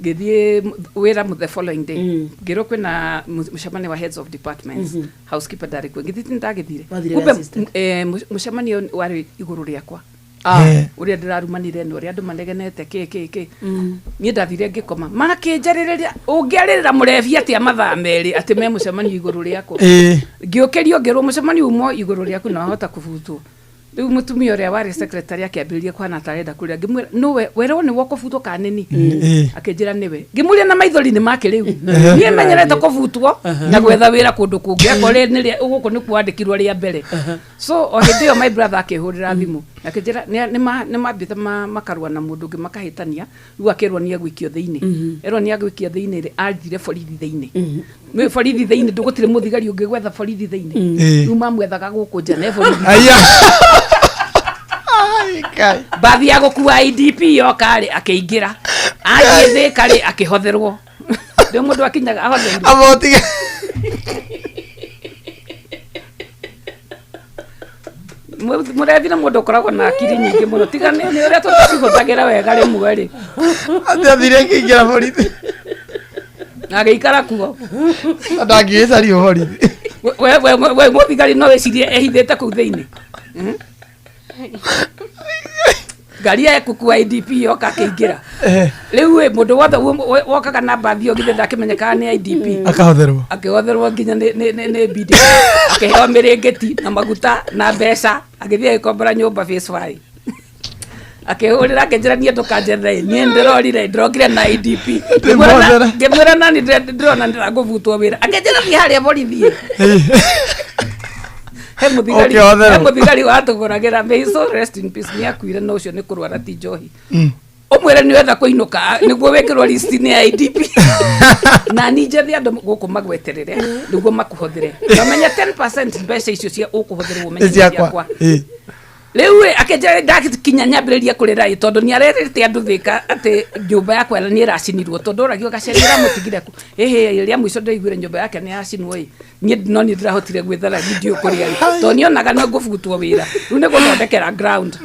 [SPEAKER 12] ngĩthiĩ wĩra the following day ngĩrwo kwĩna mũcemanio wa heads of departments housekeeper ndarĩ kuo ngĩthiĩ ndagĩthire kumbe mũcemanio warĩ igũrũ rĩakwa ũrĩa ndĩrarumanire na ũrĩa andũ manegenete kĩ niĩ ndathire ngĩkoma makĩnjarĩrĩria ũngĩarĩrĩra mũrebi atĩa mathaa merĩ atĩ me mũcemanio igũrũ rĩakwa ngĩũkĩrio ngĩrwo mũcemanio umo igũrũ rĩaku na wahota kũbutwo rĩu mũtumia ũrĩa warĩ secretary akĩambĩrĩria kwana tarenda kũrĩa ngĩmwĩra nũwe werwo nĩ wokũbutwo kanini akĩnjĩra nĩwe ngĩmũria na maithori nĩ make rĩu niĩ menyerete kũbutwo na gwetha wĩra kũndũ kũngĩ akorwo nĩ gũkũ nĩ kwandĩkirwo rĩa mbere so o hĩndĩ ĩyo my brother akĩhũrĩra thimũ akĩnjĩra nĩ mambĩte makarua na mũndũ ũngĩ makahĩtania rĩu akĩrwo nĩ agũikio thĩinĩ erwo nĩ agũikio thĩinĩ rĩ athire borithi thĩinĩ nĩ borithi thĩinĩ ndũgũtirĩ mũthigari ũngĩ gwetha borithi thĩinĩ rĩu mamwethaga gũkũ nja nĩ borithi bathi ya gũkua IDP yoka rĩ akĩingĩra athiĩ thĩka rĩ akĩhotherwo rĩu mũndũ akinyaga ahotherwo mũrethi na mũndũ ũkoragwo na akiri nyingĩ mũno tiga nĩ ũrĩa tũtacihũthagĩra wega rĩmwe rĩ
[SPEAKER 4] athire akĩingĩra borithi
[SPEAKER 12] agĩikara kuo
[SPEAKER 4] ndangĩgĩcario borithi
[SPEAKER 12] we mũthigari no wĩcirie ehithĩte kũu thĩinĩ ngari ya kukua IDP yoka akĩingĩra rĩu mũndũ wothe wokaga na bathi ogithe ndakĩmenyekaga nĩ IDP akĩhotherwo nginya nĩ bidi akĩheo mĩrĩngĩti na maguta na mbeca agĩthiĩ agĩkombora nyũmba phase 5 akĩhũrĩra akĩnjĩra niĩ ndũkanjethe niĩ ndĩrorire ndĩrokire na IDP ngĩmwĩra nani ndĩrona ndĩragũbutwo wĩra akĩnjĩra thiĩ harĩa borithi he mũthigari watũgũragĩra may so rest in peace nĩ akuire no ũcio nĩ kũrwara ti njohi ũmwĩre nĩ wetha kũinũka nĩguo wĩkĩrwo list-inĩ ya IDP na ninjethe andũ gũkũ magweterere nĩguo makũhũthĩre bamenya 10% mbeca icio cia ũkũhũthĩrwo ũmenye ciakwa rĩu akĩnjĩra ndakinya nyambĩrĩria kũrĩra tondũ nĩ arerĩte andũ thĩka atĩ nyũmba yakwa nĩ ĩracinirwo tondũ ũragio gacerera mũtigire ku rĩa mũico ndaiguire nyũmba yake nĩ yacinwo niĩ no nĩ ndĩrahotire gwĩthara video kũrĩa tondũ nĩonaga no ngũbutwo wĩra rĩu nĩ gũthondekera ground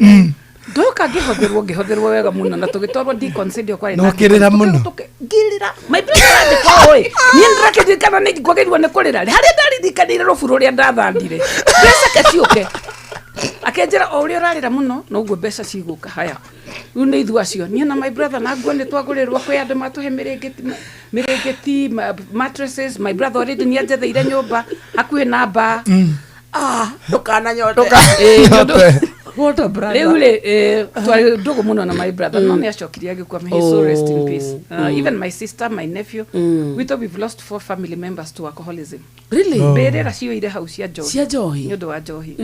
[SPEAKER 12] ndoka ngĩhotherwo wega mũno na tũgĩtwarwo deconsidio kwarĩ
[SPEAKER 4] na kĩrĩra mũno
[SPEAKER 12] ngĩrĩra my brother andĩkwo niĩ ndĩrakĩririkana nĩ kwagĩrĩirwo nĩ kũrĩra harĩa ndaririkanĩire rũburu rũrĩa ndathandire mbeca ciũke akĩnjĩra o ũrĩa ũrarĩra mũno no ũguo mbeca cigũka haya rĩu nĩ ithuĩ acio niĩ na my brother na nguo nĩ twagũrĩrwo kwĩ andũ matũhe mĩrĩngĩti mattresses my brother already nĩ anjetheire nyũmba hakuhĩ na mbaa ndũkananyote rĩu rĩ twarĩ ndũgũ mũno na my brother no nĩ acokirie agĩkua may so rest in peace even my sister my nephew we've lost 4 family members to alcoholism
[SPEAKER 3] really
[SPEAKER 12] mbĩrĩra ciũire hau cia njohi nĩ ũndũ wa njohi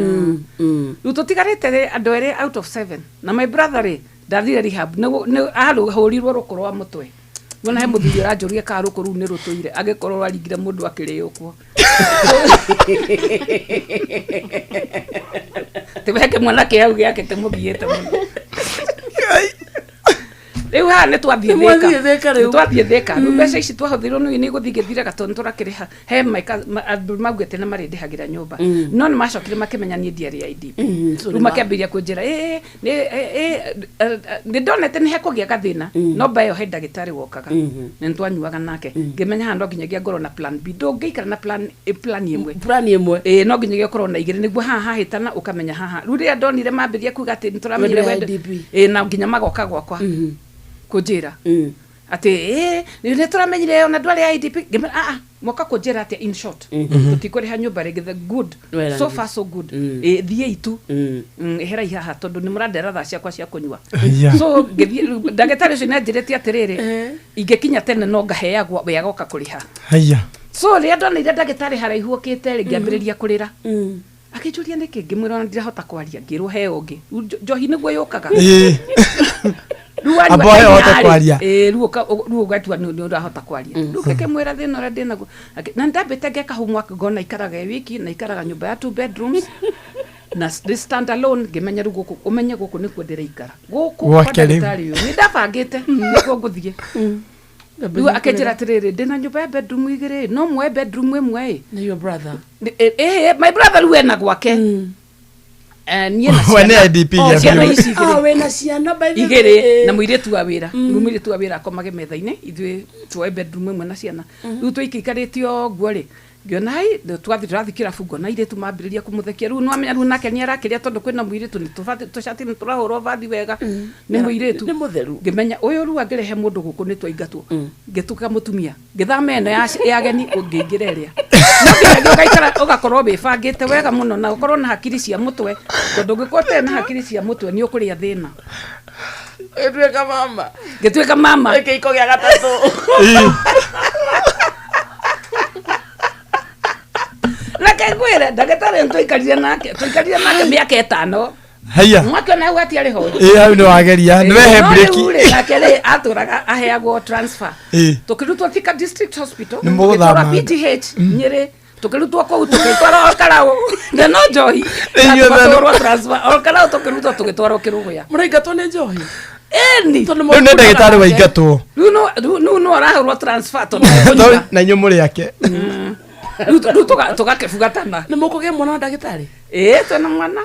[SPEAKER 12] rĩu tũtigarĩte andũ erĩ out of 7 na my brother rĩ ndathire rehab ahũrirwo rũkũ rwa mũtwe wona he mũthuri ũranjũria kana rũkũ rũu nĩ rũtũire agĩkorwo rwaringire mũndũ akĩrĩũkwo tĩweke mwanake hau gĩake tĩmũthiĩte mũno rĩu haha nĩ twathiĩ thĩka rĩu mbeca ici twahũthĩirwo nĩ gũthiĩ gĩthiraga tondũ tũrakĩrĩha he andũ maugĩte nĩ marĩndĩhagĩra nyũmba no nĩ macokire makĩmenya niĩ ndiarĩ IDP rĩu makĩambĩrĩria kũnjĩra nĩ ndonete nĩ hekũgĩa gathĩna no mba ĩyo he ndagĩtarĩ wokaga na nĩ twanyuaga nake ngĩmenya haha no nginyagia ngorwo na plan B ndũngĩikara na plan ĩmwe no nginyagia ũkorwo na igĩrĩ nĩguo haha hahĩtana ũkamenya haha rĩu rĩrĩa ndonire mambĩrĩria kuga atĩ nĩ tũramenyire wendo na nginya magoka gwakwa kũnjĩra ati nä tå ramenyire ona ndwarä IDP moka kå njä ra atä in short tå tikå rä ha nyå mba rä the good so far so good thiä itu hera ihaha tondå nä må randera thaa ciakwa cia kå nyua so ndagä tarä å cio nä anjä rä tie atä rä rä ingä kinya tene no ngaheagwo we agoka kå rä ha so rä a ndoneire ndagä tarä haraihu å kä te rä ngä ambä rä ria kå rä ra akä njå ria nä kä ngä mwä ra ndirahota kwaria ngä rwo he å ngä njohi nä guo yå kaga
[SPEAKER 4] Abohe hote kwaria.
[SPEAKER 12] Ruo gatua nä urahota kwaria. Rĩu ngĩkĩmwĩra thĩna ũrĩa ndĩ naguo. Na ndambĩte ngeka hau mwaka ngona ikaraga wiki na ikaraga nyũmba ya 2 bedrooms. Na stand alone ngĩmenya rĩu gũkũ ũmenye gũkũ nĩkuo ndĩraikara. Gũkũ ndagĩtarĩ ũyũ nĩ ndabangĩte nĩkuo ngũthiĩ. Rĩu akĩnjĩra atĩrĩrĩ ndĩna nyũmba ya bedroom 2 no mwe bedroom ĩmwe.
[SPEAKER 3] Na your brother.
[SPEAKER 12] My brother rĩu ena gwake.
[SPEAKER 4] Wene IDP ya
[SPEAKER 3] wena ciana by the
[SPEAKER 12] igere na muiretu wa wira muiretu wa wira akomage metha-inĩ ithuĩ tuoe bedroom ĩmwe na ciana rĩu tũikarĩtio ũguo rĩ ngĩona hai tũrathiĩ kĩrabu ngona iretu mambĩrĩria kũmũthekia rĩu nĩwamenya rĩu nake nĩarakĩrĩa tondũ kwĩna mũirĩtu tũcati nĩ tũrahũrwo bathi wega nĩ mũirĩtu
[SPEAKER 3] nĩ mũtheru
[SPEAKER 12] ngĩmenya ũyũ rĩu angĩrehe mũndũ gũkũ nĩ twaingatwo ngĩtuka mũtumia ngĩthama ĩno ya ageni ũngĩingĩra ĩrĩa ũgaikara ũgakorwo wĩbangĩte wega mũno na ũkorwo na hakiri cia mũtwe tondũ ũngĩkorwo ũtarĩ na hakiri cia mũtwe nĩ ũkũrĩa thĩna ngĩtuĩka mama
[SPEAKER 3] gĩko gĩa gatatũ
[SPEAKER 12] Nake ngwire ndagĩtarĩ tũikarire nake mĩaka 5
[SPEAKER 4] haya
[SPEAKER 12] mwaka na hau atiarĩ ho
[SPEAKER 4] hau nĩ wageria nĩ wehe break
[SPEAKER 12] nake rĩ atũraga aheagwo transfer tũkĩrutwo Thika District Hospital
[SPEAKER 4] tũkĩtwara
[SPEAKER 12] PTH Nyĩrĩ tũkĩrutwo kũu tũkĩtwarwo Olkarau na no njohi tũkĩtwarwo transfer Olkarau tũkĩrutwo tũgĩtwarwo Kĩrũgũya
[SPEAKER 3] mũraingatwo nĩ njohi
[SPEAKER 12] eni
[SPEAKER 4] rĩu nĩ ndagĩtarĩ waingatwo
[SPEAKER 12] rĩu no arahũrwo transfer tondũ
[SPEAKER 4] na inyuĩ mũrĩ ake
[SPEAKER 12] rĩu tũgakĩbugatana
[SPEAKER 3] nĩ mũkũgĩa mwana wa ndagĩtarĩ
[SPEAKER 12] twĩna mwana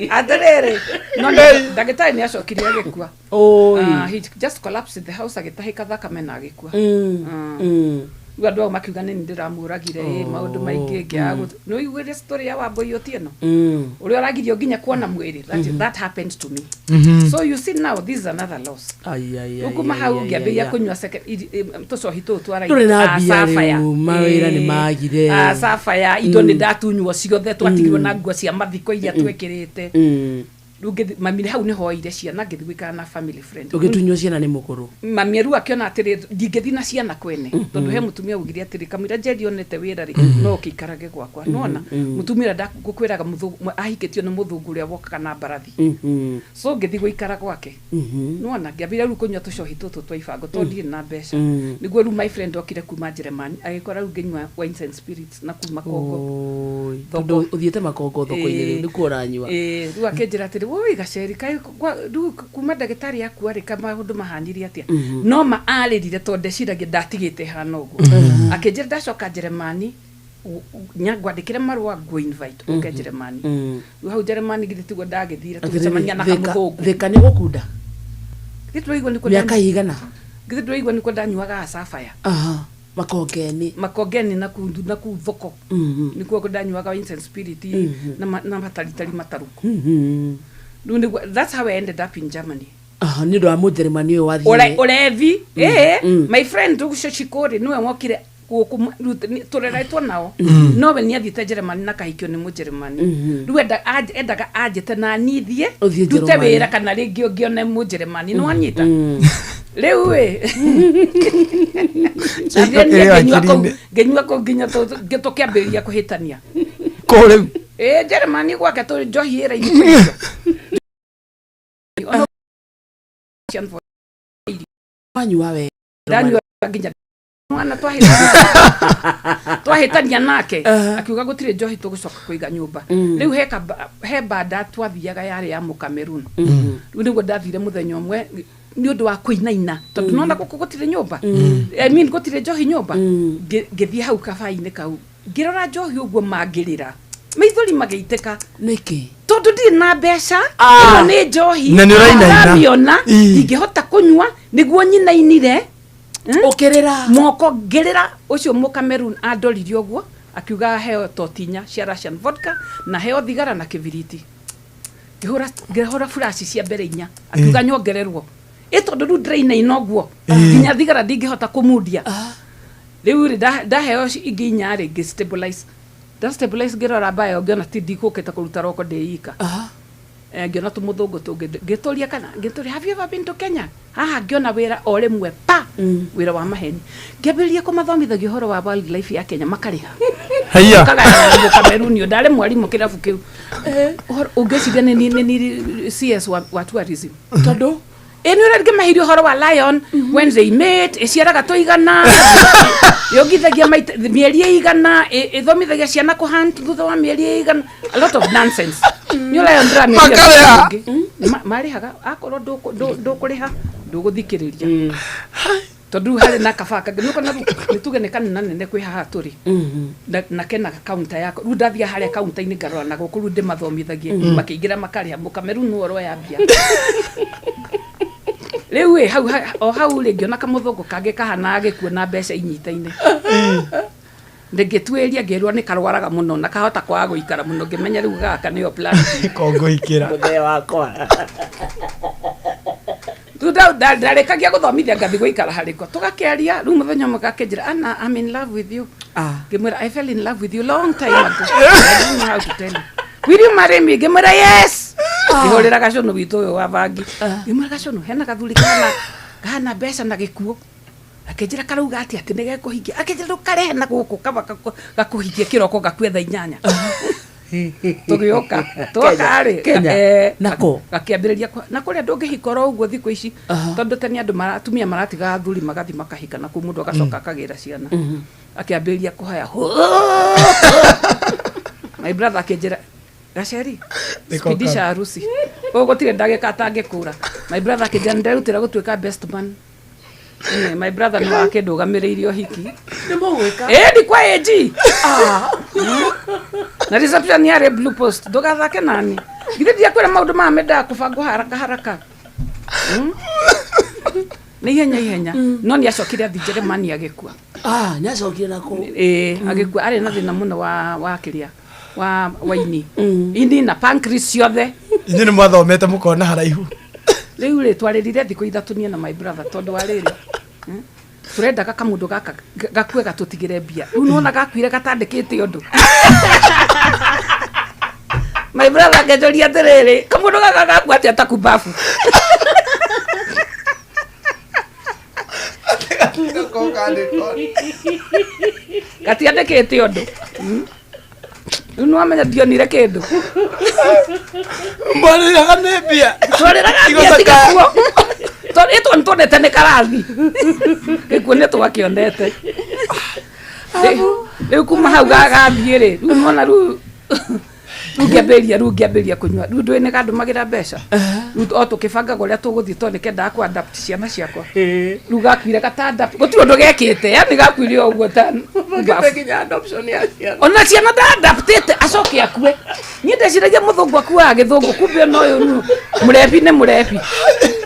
[SPEAKER 12] atĩrĩrĩ no ndagĩtarĩ nĩ acokirie agĩkua he just collapsed in the house agĩtahĩka thakame na agĩkua rĩu andũ ao makiuga nĩ ndĩramũragire maũndũ maingĩ ngĩaga nĩ ũiguĩre story ya Wambũi Otieno ũrĩa ũragirio nginya kuona mwĩrĩ that happened to me so you see now this is another loss kuma hau ngĩambĩrĩria kũnyua tũcohi tũu
[SPEAKER 3] twarĩ mawĩra nĩ magire
[SPEAKER 12] Sapphire indo nĩ ndatunywo ciothe twatigirwo na nguo cia mathiko iria twekĩrĩte rĩu mami hau nĩ hoire ciana ngĩthiĩ gũikara na family friend
[SPEAKER 3] ũgĩtunywo ciana nĩ mũkũrũ
[SPEAKER 12] mami rĩu akĩona atĩrĩ ndingĩthiĩ na ciana kwene tondũ he mũtumia augire atĩrĩ kamũira Njeri onete wĩra rĩ no ũkĩikarage gwakwa nona mũtumia ndakwĩraga ahikĩtio nĩ mũthũngũ ũrĩa wokaga na mbarathi so ngĩthiĩ gũikara gwake nona ngĩambĩrĩria rĩu kũnyua tũcohi tũtũ twa ibango tondũ ndirĩ na mbeca nĩguo rĩu my friend okire kuma Njĩrĩmani agĩkora rĩu ngĩnyua wines and spirits na kuma Kongo
[SPEAKER 3] tondũ ũthiĩte makongo thoko-inĩ rĩu nĩkuo ũranyua
[SPEAKER 12] rĩu akĩnjĩra atĩrĩ woi gaceri kai kuma ndagĩtarĩ akua rĩ maũndũ mahanirie atĩa no ma arĩrire tondũ ndeciragia ndatigĩte hana ũguo akĩnjĩra ndacoka Njĩrĩmani ngwandĩkĩre marũa ngũ invite ũke Njĩrĩmani rĩu hau Njĩrĩmani githĩ tiguo ndagĩthire tũgĩcemania na kamũthũngũ
[SPEAKER 3] Thĩka nĩ gũkunda
[SPEAKER 12] gĩtũigua nĩkuo
[SPEAKER 3] mĩaka igana
[SPEAKER 12] githĩ ndũigua nĩkuo ndanyuaga Sapphire
[SPEAKER 3] makongeni
[SPEAKER 12] na kuu thoko nĩkuo ndanyuaga wines and spirit na mataritari mataruku that's how I ended up in Germany
[SPEAKER 3] nĩ ũndũ wa Mũnjeremani ũyũ wathiĩ
[SPEAKER 12] ũrevi my friend Ndũgũcio Chikori nĩwe wokire tũreretwo nao nowe nĩ athiĩte Njĩrĩmani na kahikio nĩ Mũnjeremani rĩu endaga anjĩte na nithiĩ ndute wĩra kana rĩngĩ ũngĩone Mũnjeremani nĩ wanyita rĩu ngĩnyua kũu nginya tũkĩambĩrĩria kũhĩtania
[SPEAKER 4] kũu rĩu
[SPEAKER 12] Njĩrĩmani gwake tũrĩ njohi ĩra-inĩ
[SPEAKER 3] wanyua we
[SPEAKER 12] ndanyua nginya mwana twahĩtania nake akiuga gũtirĩ njohi tũgũcoka kũiga nyũmba rĩu he banda twathiaga yarĩ ya Mũkamerun rĩu nĩguo ndathire mũthenya ũmwe nĩ ũndũ wa kũinaina tondũ nona gũkũ gũtirĩ nyũmba gũtirĩ njohi nyũmba ngĩthiĩ hau kabai-inĩ kau ngĩrora njohi ũguo mangĩrĩra maithori magĩitĩka
[SPEAKER 3] nĩkĩ
[SPEAKER 12] tondũ ndirĩ na mbeca ĩno nĩ njohi
[SPEAKER 4] na nĩ ũrainaina
[SPEAKER 12] ndingĩhota kũnyua nĩguo nyinainire
[SPEAKER 3] ũkĩrĩra
[SPEAKER 12] moko ngĩrĩra ũcio Mũkamerun andoririe ũguo akiuga heo totinya cia Russian vodka na heo thigara na kĩbiriti ngehora flash cia mbere inya akiuga nyongererwo tondu riu drain inoguo nginya thigara ndingihota kumudia riu ndaheo ingi inya ringi stabilize ngirora bayo ngiona ti ndikukite kuruta roko ndiika ngiona tumuthungu tungi ngituria have you ever been to Kenya haha ngiona wira o rimwe pa wira wa maheni ngiambiriria kumathomithagia uhoro wa wildlife ya Kenya makariha haya Kameruni ndare mwarimu kirabu kiu ungeciria ni CS wa tourism tondu eno rege mahirio horo wa lion when they met iciaraga toigana yogithagia mieri igana ithomithagia ciana ku hunt thutha wa mieri igana a lot of nonsense nyo lion drama mari haga akorwo ndukuriha nduguthikiriria tondu hari na kabaka nuko na nituge ne kanina nene kwi haha turi na kena counter yako ru ndathia hari counter ini ngarora na gukuru ndi mathomithagie makiingira makariha Mukameruni oro yambia Lewe hau ngiona kamuthungu kange kahana agikuona mbeca inyitaine ngitweria ngirwa ni karwaraga muno na kahota kwaga guikara muno ngimenya riu gaka niyo plan kongo ikira muthe wakwa ndarekagia guthomithia ngathi guikara hariko tugakeria riu muthenya mugakenjira ana I'm in love with you ngimwira I fell in love with you long time ago I don't know how to tell you will you marry me ngimwira yes ihorera gacono witu uyu wa bangi ngimwira gacono hena gathuri kana mbeca na gikuo akenjira karauga ati nigekuhingia akenjira ndukarehe na guku kaba gakuhingia kiroko gakwetha inyanya tugioka tokari nako gakiambiriria nako ria ndungihikora uguo thiku ici tondu tani andu maratumia maratiga thuri magathi makahika na ku mundu agacoka akagira ciana akiambiriria kuhaya my brother akenjira Gaceri spidisha harusi gutire ndagika atangikura my brother akenjira nderutira gutuika best man my brother no akendugamiriirio hiki ni mugwika ndi kwa AG na reception ya Blue Post ndugathake nani ngithiria kwira maundu ma menda kubango haraka ni ihenya no ni acokire athi Germany agikua
[SPEAKER 3] ni acokire nako
[SPEAKER 12] agikua ari na thina muno wa kiria wa waini ini na pancreas ciothe
[SPEAKER 4] inyi ni mwathomete mukona haraihu
[SPEAKER 12] riu ritwaririre thiku ithatu nie na my brother tondu wa riri turenda kamundu gaka gakue gatutigire mbia riu nona gakwire gatandikite undu my brother ngejoria tiriri kamundu gaka gakua ati atakubafu gatiandikite undu Uno amenya dionire kindu.
[SPEAKER 4] Mbona hanebia?
[SPEAKER 12] Twariraga tigakuo. Tondu ntonete ni karathi. Gikuone twakionete. Riu kuma hau gagathie ri. Riu mona riu rugiamberia kunywa. Riu ndwene gandu magira mbeca. Riu o tukibanga guria tuguthie to nikenda ku adapt ciana ciakwa. Riu gakwire gatanda. Gutiro ndo gekite. Yani gakwire oguo ta.
[SPEAKER 3] Nginya adoption ya ciana.
[SPEAKER 12] Ona ciana da adaptete acoke akue. Ni ndeciragia muthungu akuwa githungu kumbe no uyu murebi ni murebi.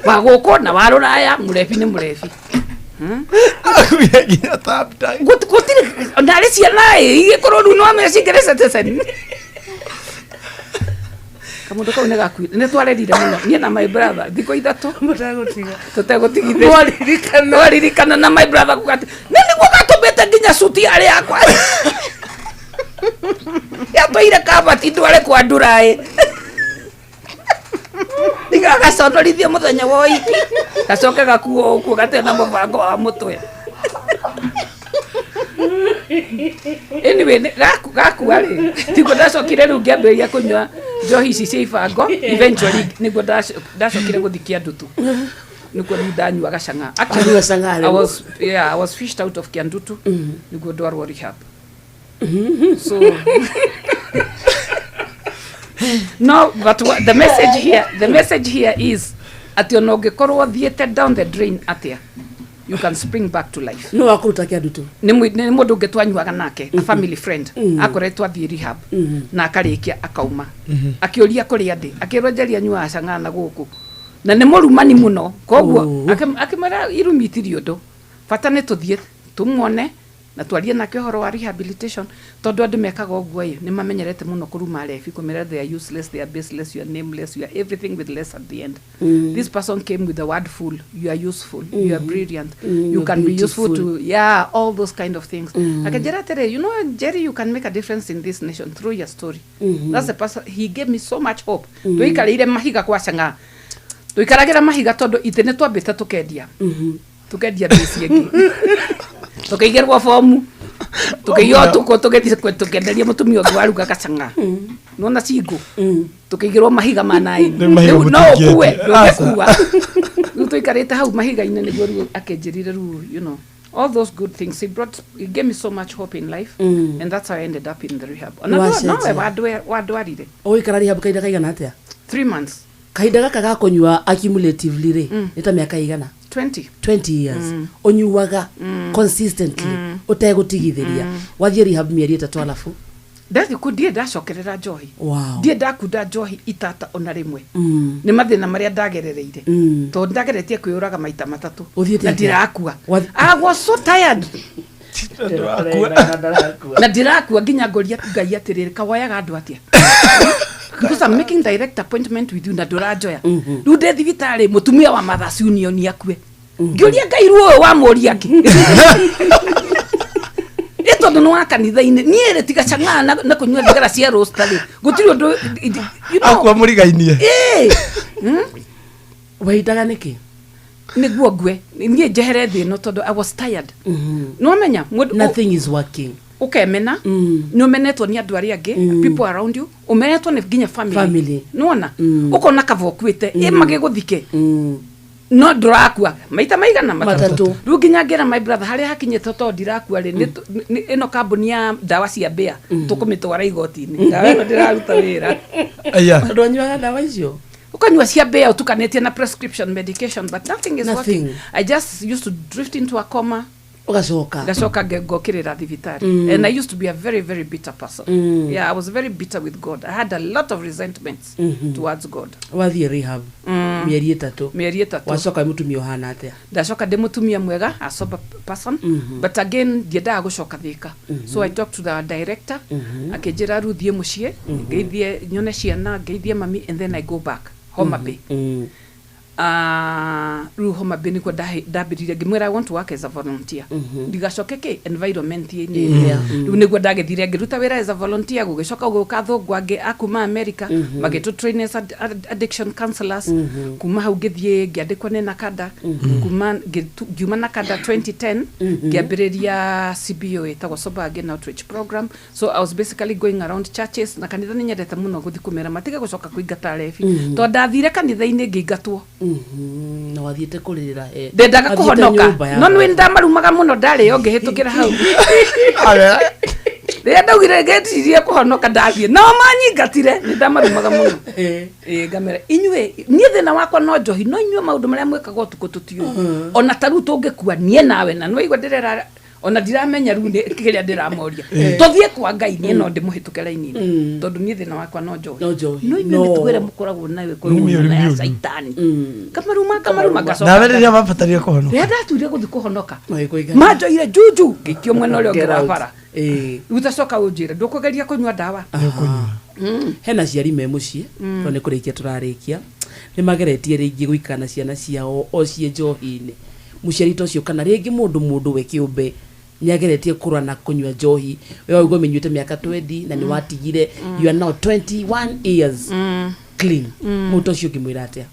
[SPEAKER 12] Wa guko na wa ruraya murebi ni murebi.
[SPEAKER 4] Akuya nginya tabta.
[SPEAKER 12] Gutire ndari ciana igikorwo ru no amecingirece tesen. Kamundu kau ne twarerire muno nie na my brother thiko ithatu tutagutigithia waririkana na my brother kugati nini gugatubete nginya suti ari yakwa yatoire kabati ndware kwa ndurai diga gaconorithia muthenya wa iki gacoke gakuo ukuo gate na mubango wa mutwe anyway gakua ri tigo ndacokire riu ngiambiria kunywa njohi ici cia ibango eventually niguo ndacokire guthikia ndutu niguo riu ndanyua gacanga I was fished out of Kiandutu niguo ndwarwo rehab so no but the message here is ati ono ngikorwo thiete down the drain atia you can spring back to life.
[SPEAKER 3] No akuruta Kiandutu.
[SPEAKER 12] Ni mundu ngetwanyuaga nake, a family friend. Akoretwo athie rehab na akarikia akauma. Akioria kuri andi, akirojeria nyua acanga na guku. Na ni murumani muno. Koguo akimara irumitirio ndo. Bata ni tuthie tumwone na twarie nake horo wa rehabilitation tondu andu mekaga uguo ni mamenyerete muno kuruma refi kumera they are useless, they are baseless, you are nameless, you are everything with less at the end. This person came with the word full. You are useful, you are brilliant, you can be useful to all those kind of things. Akajera tere, you know Jerry, you can make a difference in this nation through your story. That's the person. He gave me so much hope. Tuikarire mahiga kwa shanga. Tuikaragira mahiga tondu itene twambite tukendia. Tukendia besi yengi. Tukaigerwa fomu. Tukiyo tukenderia mutumia wangu waruga kachanga. Nona cigo. Tukaigerwa mahiga manai. No kuwe, kuwa. Tuikarite hau mahiga ine niguo akenjirire ru, you know. All those good things. He gave me so much hope in life, and that's how I ended up in the rehab. No, wadwarire.
[SPEAKER 3] Oikara rehab kaida kaigana atia?
[SPEAKER 12] 3 months.
[SPEAKER 3] Kaida gaka gakonywa accumulatively re. Eta miaka igana?
[SPEAKER 12] 20
[SPEAKER 3] years. Onyuwaga consistently. Utegutigithiria. Wathie rehab mieri 3 alafu.
[SPEAKER 12] Ndathi kudie ndacokerera njohi.
[SPEAKER 3] Wow.
[SPEAKER 12] Die ndakuda njohi itata ona rimwe. Ni mathina maria ndagerereire. To ndageretie kwiyuraga maita 3. Na ndirakua. I was so tired. Na ndirakua nginya ngoria Ngai atiriri kawayaga andu atia. Because I'm making direct appointment with you na ndurajoya. Riu ndi thibitari mutumia wa Mothers Union yakue. Ngioria Ngai ruo wa moria ki. Tondu no akanitha-ini niere tiga changa na kunywa thigara cia roastari gutiri undu
[SPEAKER 4] akwa murigainie
[SPEAKER 3] waitaga niki
[SPEAKER 12] niguo ngwe nie jehere thi no tondu I was tired no menya
[SPEAKER 3] nothing is working
[SPEAKER 12] ukemena no menetwo ni andu ari angi people around you umenetwo ni ginya family nona ukona kavokuite magiguthike no ndrakua maita maigana matatu riu nginya ngera my brother hari hakinye toto ndirakua ri ino kambuni ya dawa cia bea tukumitwara igoti-ini dawa ino ndiraruta wira
[SPEAKER 3] ndonywaga dawa icio
[SPEAKER 12] ukanywa cia bea utukanetie na prescription medication but nothing is working. I just used to drift into a coma gacoka ngokirira thibitari and I used to be a very very bitter person. I was very bitter with God. I had a lot of resentments towards God.
[SPEAKER 3] Wathie rehab mieri
[SPEAKER 12] 3
[SPEAKER 3] wacoka mutumia hana atia?
[SPEAKER 12] Ndacoka ndi mutumia mwega, a sober person, but again ndiendaga gucoka thika. So I talked to the director, akenjira ruthie mucie ngeithie nyone ciana ngeithie mami and then I go back Homa Bay. Ru Homa Bay niko ndambirire ngimwira I want to work as a volunteer. Ndigacokeke environment ini ru niguo ndagethire ngiruta wira as a volunteer gugicoka guka thungwa ngi akuma America magitu train as addiction counselors kuma hau ngithie ngiandikwo ni Nakada kuma ngiuma Nakada 2010 ngiambiriria CBO etagwo Sober Again Outreach Program. So I was basically going around churches na kanitha ni nyendete muno guthi kumera matige gucoka kuingata refi to ndathire kanitha-ini ngiingatwo
[SPEAKER 3] na wathiete kurira
[SPEAKER 12] ndendaga kuhonoka no nwi ndamarumaga muno ndari yo ngihitukira hau ria ndaugire ngetirie kuhonoka ndathie no manyingatire ni ndamarumaga muno ngamera inyue nie thina wakwa no njohi no inyue maundu maria mwekaga utuku tutio ona taru tungikua nie nawe na no igwa ndirera ona ndiramenya ru ni kiria ndiramoria tuthie kwa Ngai nie no ndimuhituke raini tondu nie thina wakwa no njohi no inyue nitugwire mukoragwo nawe kurumwa na ya saitani kamaruma gacoka
[SPEAKER 4] nawe riria mabatarie kuhonoka
[SPEAKER 12] ria ndatuire guthi kuhonoka manjoire juju ngikio mwena uria ngirabara utacoka unjire ndukugeria kunywa dawa
[SPEAKER 3] hena ciari me mucie to ni kurikia turarikia ni mageretie ringi guikana ciana ciao o cie njohi-ini muciari tocio kana ringi mundu we kiumbe nyageretie kurwa na kunywa njohi wewe ugo menyuite miaka 20 na ni watigire you are now 21 years clean muto cio kimwira atia?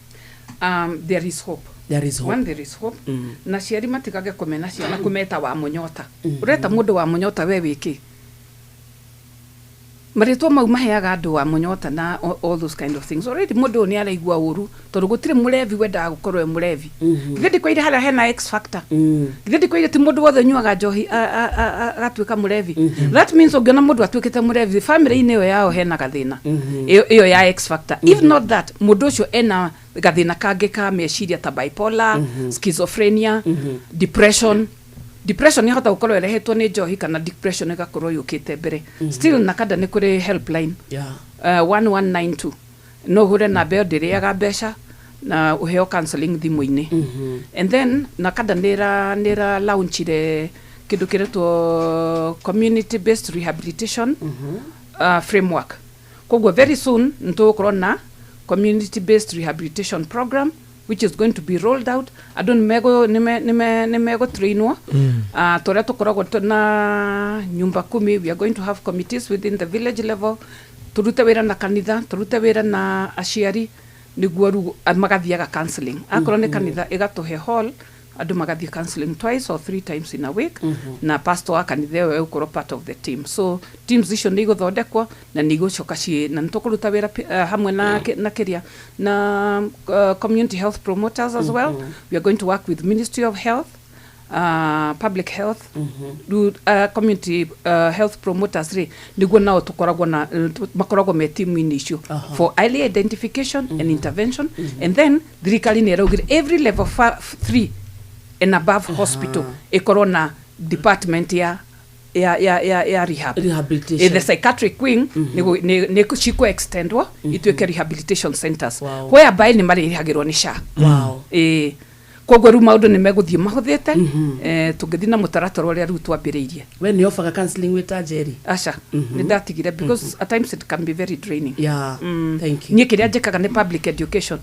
[SPEAKER 12] There is hope. When there is hope na ciari matigage kumena ciana kumeta wa munyota ureta mundu wa munyota we wiki maritwa mau maheaga andu wa munyota na all those kind of things. Already mundu ni araigua uru tondu gutire murevi wenda gukorwo e murevi githidi kwa ile hala hena X factor githidi kwa ile ti mundu wothe nyuaga njohi agatuika murevi that means ungiona mundu atuikite murevi family ine yo yao hena gathina iyo ya X factor. If not that mundu ucio ena gathina kange ka meciria ta bipolar schizophrenia depression yahota gukorwo erehetwo ni njohi kana depression igakorwo yukite mbere still Nakada ni kuri helpline 1192 no hure na beo ndiriaga mbeca na uheo counseling thimu-ini and then Nakada nira launchire kindu kiretwo community based rehabilitation framework. Koguo very soon ntukorwo na community based rehabilitation program which is going to be rolled out. Andu nimego trainwo toria tukoragwo na nyumba 10. We are going to have committees within the village level, turute wira na kanitha, turute wira na aciari niguo ru magathiaga counselling. Akorwo ni kanitha igatuhe hall, andu magathie counselling twice or 3 times in a week, na pastor wa kanitha we ukorwo part of the team. So teams icio ni iguthodekwo na ni igucoka cie na nitukuruta wira hamwe na kiria na community health promoters as well. We are going to work with Ministry of Health, public health, community health promoters niguo nao tukoragwo na makoragwo me team icio for early identification and intervention. And then thirikari ni eraugire every level 3 and above hospital ikorwo na department ya rehabilitation. The psychiatric wing ni chiko extendwa ituike rehabilitation centers whereby ni marihagirwo ni SHA. Koguo ru maundu ni meguthie mahuthite tugithi na mutaratara uria ru twambiriirie.
[SPEAKER 3] We ni offer counseling with Jerry?
[SPEAKER 12] Asha ni ndatigire because at times it can be very draining.
[SPEAKER 3] Thank you.
[SPEAKER 12] Ni kiria njikaga ni public education.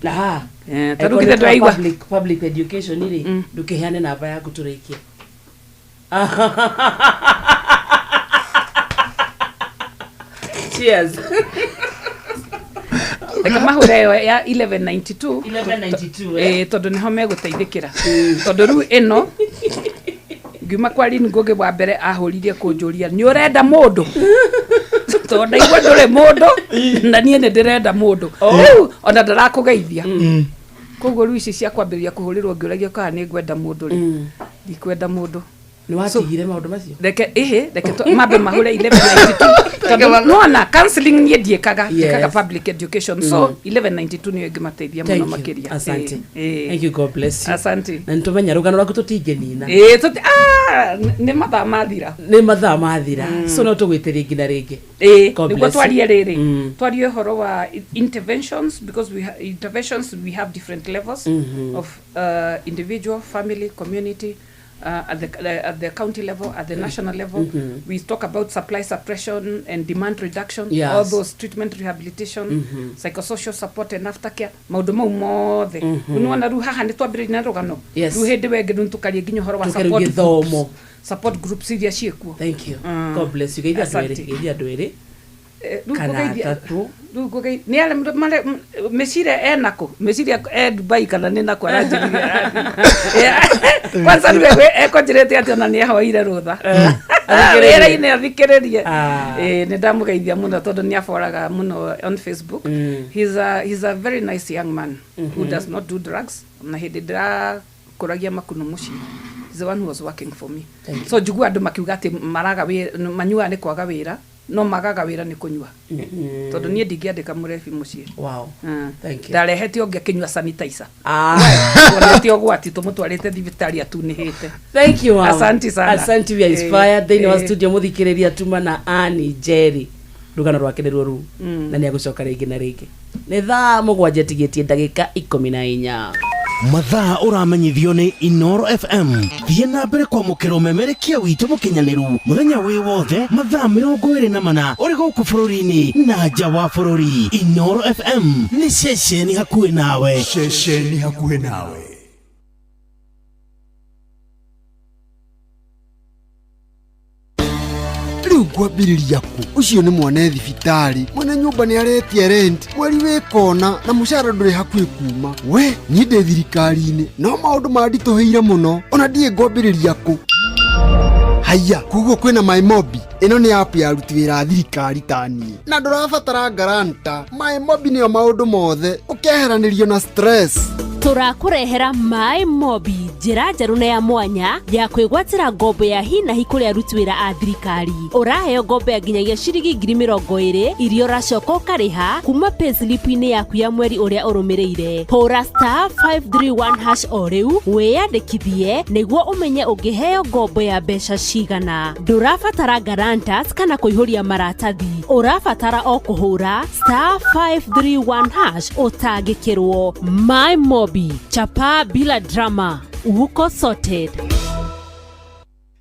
[SPEAKER 3] Tarugire ndwaigwa public education iri ndukiheane namba yaku turikie. Cheers.
[SPEAKER 12] Eka mahure ya 1192 tondu niho meguteithikira tondu ru ino ngima kwari ngoge wa mbere ahuririe kunjuria ni urenda mundu tondu igwa ndure mundu na nie ni ndirenda mundu ona ndarakugeithia koguo ru ici cia kwambiria kuhurirwo ngiuragia kana ni ngwenda mundu ndikwenda mundu
[SPEAKER 3] ni watigire maundu macio
[SPEAKER 12] reke mabe mahure 1192 no na counseling ni ndiekaga public education so 1192 ni ngimateithia muno makiria.
[SPEAKER 3] Asante. Thank you, God bless you.
[SPEAKER 12] Asante.
[SPEAKER 3] Na ntumenya rugano rwaku tutingenina
[SPEAKER 12] ni mathaa mathira
[SPEAKER 3] so no tugwite ringi na ringi
[SPEAKER 12] niguo twarie riri twarie horo wa interventions because we have different levels of individual, family, community, at the county level, at the national level. We talk about supply suppression and demand reduction, all those treatment rehabilitation, psychosocial support and aftercare. Maundu mau mothe unuona ru haha ni twambiriria na rugano ru hindi wenge ntukarie nginya horo wa support groups iria ciekuo.
[SPEAKER 3] Thank you. God bless you. Geithia ndwiri kana tatu
[SPEAKER 12] ni ale mesire enako mesire Dubai kana ni nako aranjiriria kwanza niwe ekonjirete ati ona ni ahoire rutha era ine athikiririe ni ndamugeithia muno tondu ni aforaga muno on Facebook. He's a very nice young man who does not do drugs na hindi ndira kuragia makuno muci. He's the one who was working for me. So jugua andu makiuga ati maraga manyua ni kwaga wira no magaga wira ni kunywa tondu nie ndingiandika murefi mucie.
[SPEAKER 3] Thank you.
[SPEAKER 12] Ndarehete onge kinywa sanitizer onete ogwati tumutwarite thibitari atunihite.
[SPEAKER 3] Thank you.
[SPEAKER 12] Asante sana.
[SPEAKER 3] Asante, we are inspired. Then was studio muthikiriria tuma na Annie Jerry rugano rwake niruo ru na ni agucoka ringi na ringi ni thaa 7 tigetie ndagika 14
[SPEAKER 1] mathaa uramenyithio ni Inoro FM. Thie na mbere kwamukira umemerekia witu mukinyaniru muthenya wi wothe mathaa 24 uri guku bururi-ini na nja wa bururi. Inoro FM ni ceceni hakuhi nawe.
[SPEAKER 7] Ceceni hakuhi nawe.
[SPEAKER 11] Riu kwambiriria ku ucio ni mwone thibitari mwene nyumba ni aretie rent mweri wikona na mushara nduri hakuhi kuma we ni ndi thirikari-ini no maundu mandituheire muno ona ndie ngwambiriria ku haya kuguo kwina MyMobi ino ni app ya ruti wira thirikari tani na ndurabatara garanta MyMobi niyo maundu mothe ukeheranirio na stress.
[SPEAKER 16] Turakurehera MyMobi njira njeru na ya mwanya ya kwigwatira ngombo ya hina hikuria aruti wira a thirikari. Uraheo ngombo ya nginyagia ciringi 20,000 irio racoka ukariha kuma payslip-ini yaku ya mweri uria urumireire. Hura *531# o riu wiyandikithie niguo umenye ungiheo ngombo ya mbeca cigana. Ndurabatara guarantors kana kuihuria maratathi. Urabatara o kuhura *531# utangikirwo. MyMobi, chapa bila drama, uko sorted.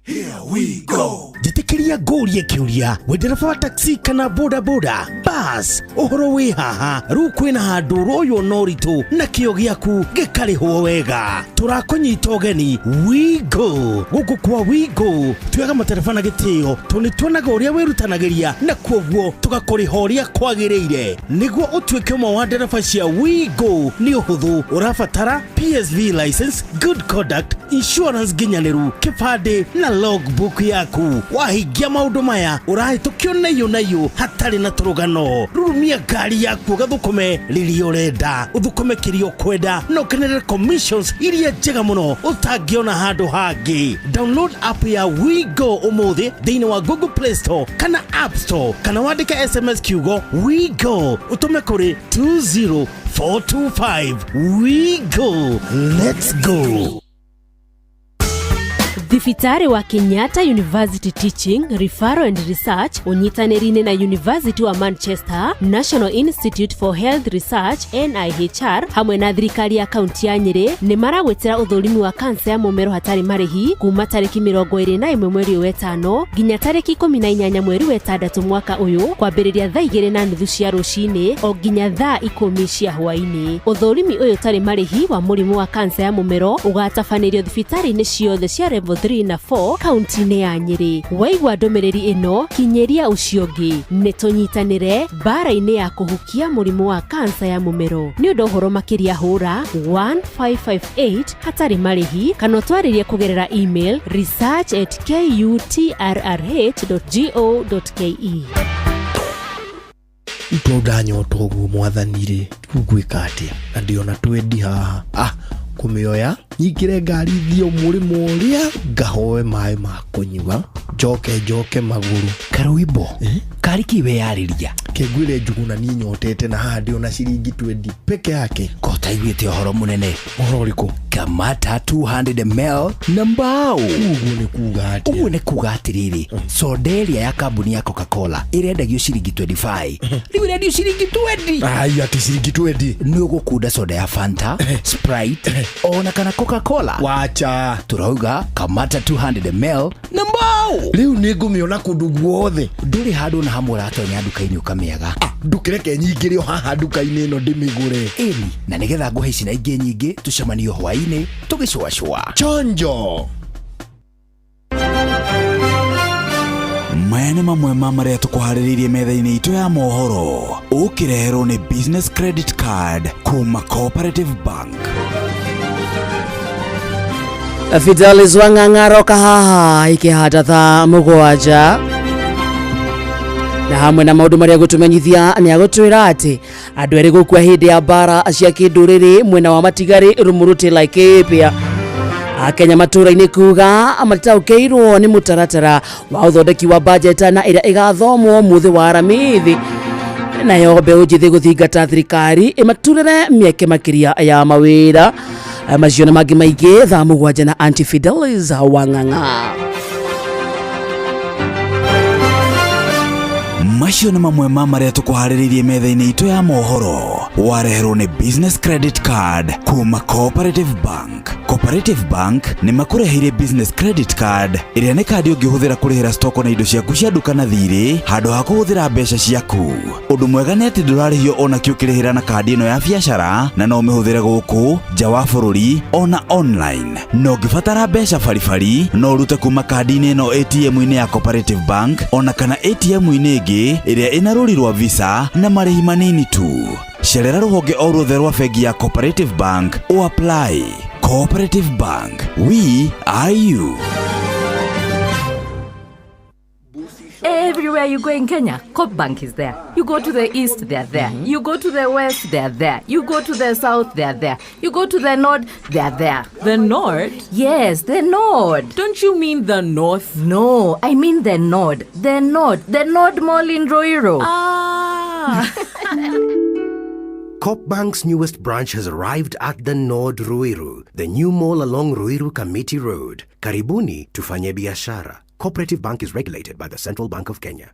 [SPEAKER 1] Here we go. Jitikiria ngũrie kiuria we ndereba wa taxi kana boda boda bas uhoro wi haha riu kwina handu royo noritu na kio giaku gikarihwo wega turakunyita ugeni Wigo guku kwa Wigo tuyaga matereba na gitio tunituonaga uria wirutanagiria na kwoguo tugakurihoria kwagiriire niguo utuike mo wa ndereba cia Wigo ni uhuthu urabatara PSV license, good conduct, insurance ginyaniru, kibande na logbook yaku wahingia maundu maya urahitukio nayo hatari na turugano rurumia ngari yaku gathukume riri urenda uthukume kirio kwenda no kenere commissions iria njega muno utangiona handu hangi. Download app ya Wigo umuthi thiini wa Google Play Store kana App Store kana wandike SMS kiugo Wigo utume kuri 20425. Wigo, let's go.
[SPEAKER 16] Thibitari wa Kenyatta University Teaching, Referral and Research unyitanĩri-inĩ na University wa Manchester, National Institute for Health Research NIHR hamwe na thirikari ya kaunti ya Nyeri nĩ maragwetera ũthũrimi wa kansa ya mũmero hatarĩ marĩhi kuma tarĩki 21 mweri wa 5 nginya tarĩki 18 mweri wa 6 mwaka ũyũ kwambĩrĩria thaa 2:30 cia rũcinĩ o nginya thaa 10 cia hwaĩ-inĩ. Ũthũrimi ũyũ tarĩ marĩhi wa mũrimũ wa kansa ya mũmero ũgatabanĩrio thibitari-inĩ ciothe cia level 3 na 4 kaunti-inĩ ya Nyeri. Waigua ndũmĩrĩri ĩno kinyeria ũcio ũngĩ nĩ tũnyitanĩre mbara-inĩ ya kũhukia mũrimũ wa kansa ya mũmero. Nĩ ũndũ ũhoro makĩria hũra 1558 hatarĩ marĩhi kana twarĩrie kũgerera email research@kutrrh.go.ke.
[SPEAKER 1] Ndanyota ũguo mwathani-rĩ tũgwĩka atĩa na ndĩona twendi haha kumioya nyingire ngari thio mũrĩmo ũrĩa ngahoe maĩ ma kũnyua njoke maguru karuibo kari kiwe yarĩria kĩngwire njuguna ni nyotete na handi ona ciringi 20 peke yake kota igwĩte ũhoro mũnene ũhoro ũrĩkũ kamata 200 ml na mbao ũguo nĩ kuga atĩrĩrĩ soda ĩrĩa ya kambuni ya Coca-Cola ĩrendagio ciringi 25 rĩu ĩrendio ciringi 20 ai ati ciringi 20 nĩ ũgũkunda soda ya Fanta Sprite ona kana Coca-Cola wacha turauga kamata 200 ml na mbao rĩu nĩ ngũmĩona kũndũ guothe ndũrĩ handũ na hamwe ratonya nduka-inĩ ũkamĩaga ndũkĩreke nyingĩre o haha nduka-inĩ ĩno ndĩmĩgũre ĩni na nĩgetha ngũhe ici na ingĩ nyingĩ tucemanio hwaĩ-inĩ tũgĩcũacũa chonjo.
[SPEAKER 2] Maya nĩ mamwe ma marĩa tũkũharĩrĩirie metha-inĩ itũ ya mohoro ũkĩreherwo nĩ business credit card kuma Cooperative Bank.
[SPEAKER 3] Fidelis Wang'ang'aroka haha ikĩhata thaa mũgwanja na hamwe na maũndũ marĩa gũtũmenyithia nĩ agũtwĩra atĩ andũ erĩ gũkua hĩndĩ ya mbara cia kĩndũrĩrĩ mwena wa Matigari Rumuruti Laikipia. Akenya matũra-inĩ kuga amataũkĩirwo nĩ mũtaratara wa ũthondeki wa budget na ĩrĩa ĩgathomwo mũthĩ wa Aramithi nayo mbeũ njĩthĩ gũthingata thirikari ĩmaturĩre mĩeke makĩria ya mawĩra. Macio na mangĩ maingĩ thaa mũgwanja na Aunty Fidelis Wang'ang'a.
[SPEAKER 2] Macio nĩ mamwe ma marĩa tũkũharĩrĩirie metha-inĩ itũ ya mohoro wareherwo nĩ business credit card kuma Cooperative Bank. Cooperative Bank nĩ makũreheire business credit card ĩrĩa nĩ kandi ũngĩhũthĩra kũrĩhĩra stoko na indo ciaku cia nduka na thirĩ handũ ha kũhũthĩra mbeca ciaku. Ũndũ mwega nĩ atĩ ndũrarĩhio ona kĩ ũkĩrĩhĩra na kandi ĩno ya biacara na no ũmĩhũthĩre gũkũ nja wa bũrũri ona online. No ũngĩbatara mbeca baribari no ũrute kuma kandi-inĩ ĩno ATM-inĩ ya Cooperative Bank ona kana ATM-inĩ ĩngĩ ĩrĩa ĩna rũri rwa visa na marĩhi manini tu. Cerera rũhonge o ruothe rwa bengi ya Cooperative Bank o apply. Cooperative Bank, we are you.
[SPEAKER 10] Everywhere you go in Kenya, Coop Bank is there. You go to the east, they're there. You go to the west, they're there. You go to the south, they're there. You go to the north, they're there.
[SPEAKER 14] The north?
[SPEAKER 10] Yes, the north.
[SPEAKER 14] Don't you mean the north?
[SPEAKER 10] No, I mean the north. The north. The North Mall in Roiro.
[SPEAKER 14] Ah.
[SPEAKER 17] Coop Bank's newest branch has arrived at the Nord Ruiru, the new mall along Ruiru Kamiti Road. Karibuni tufanye biashara. Cooperative Bank is regulated by the Central Bank of Kenya.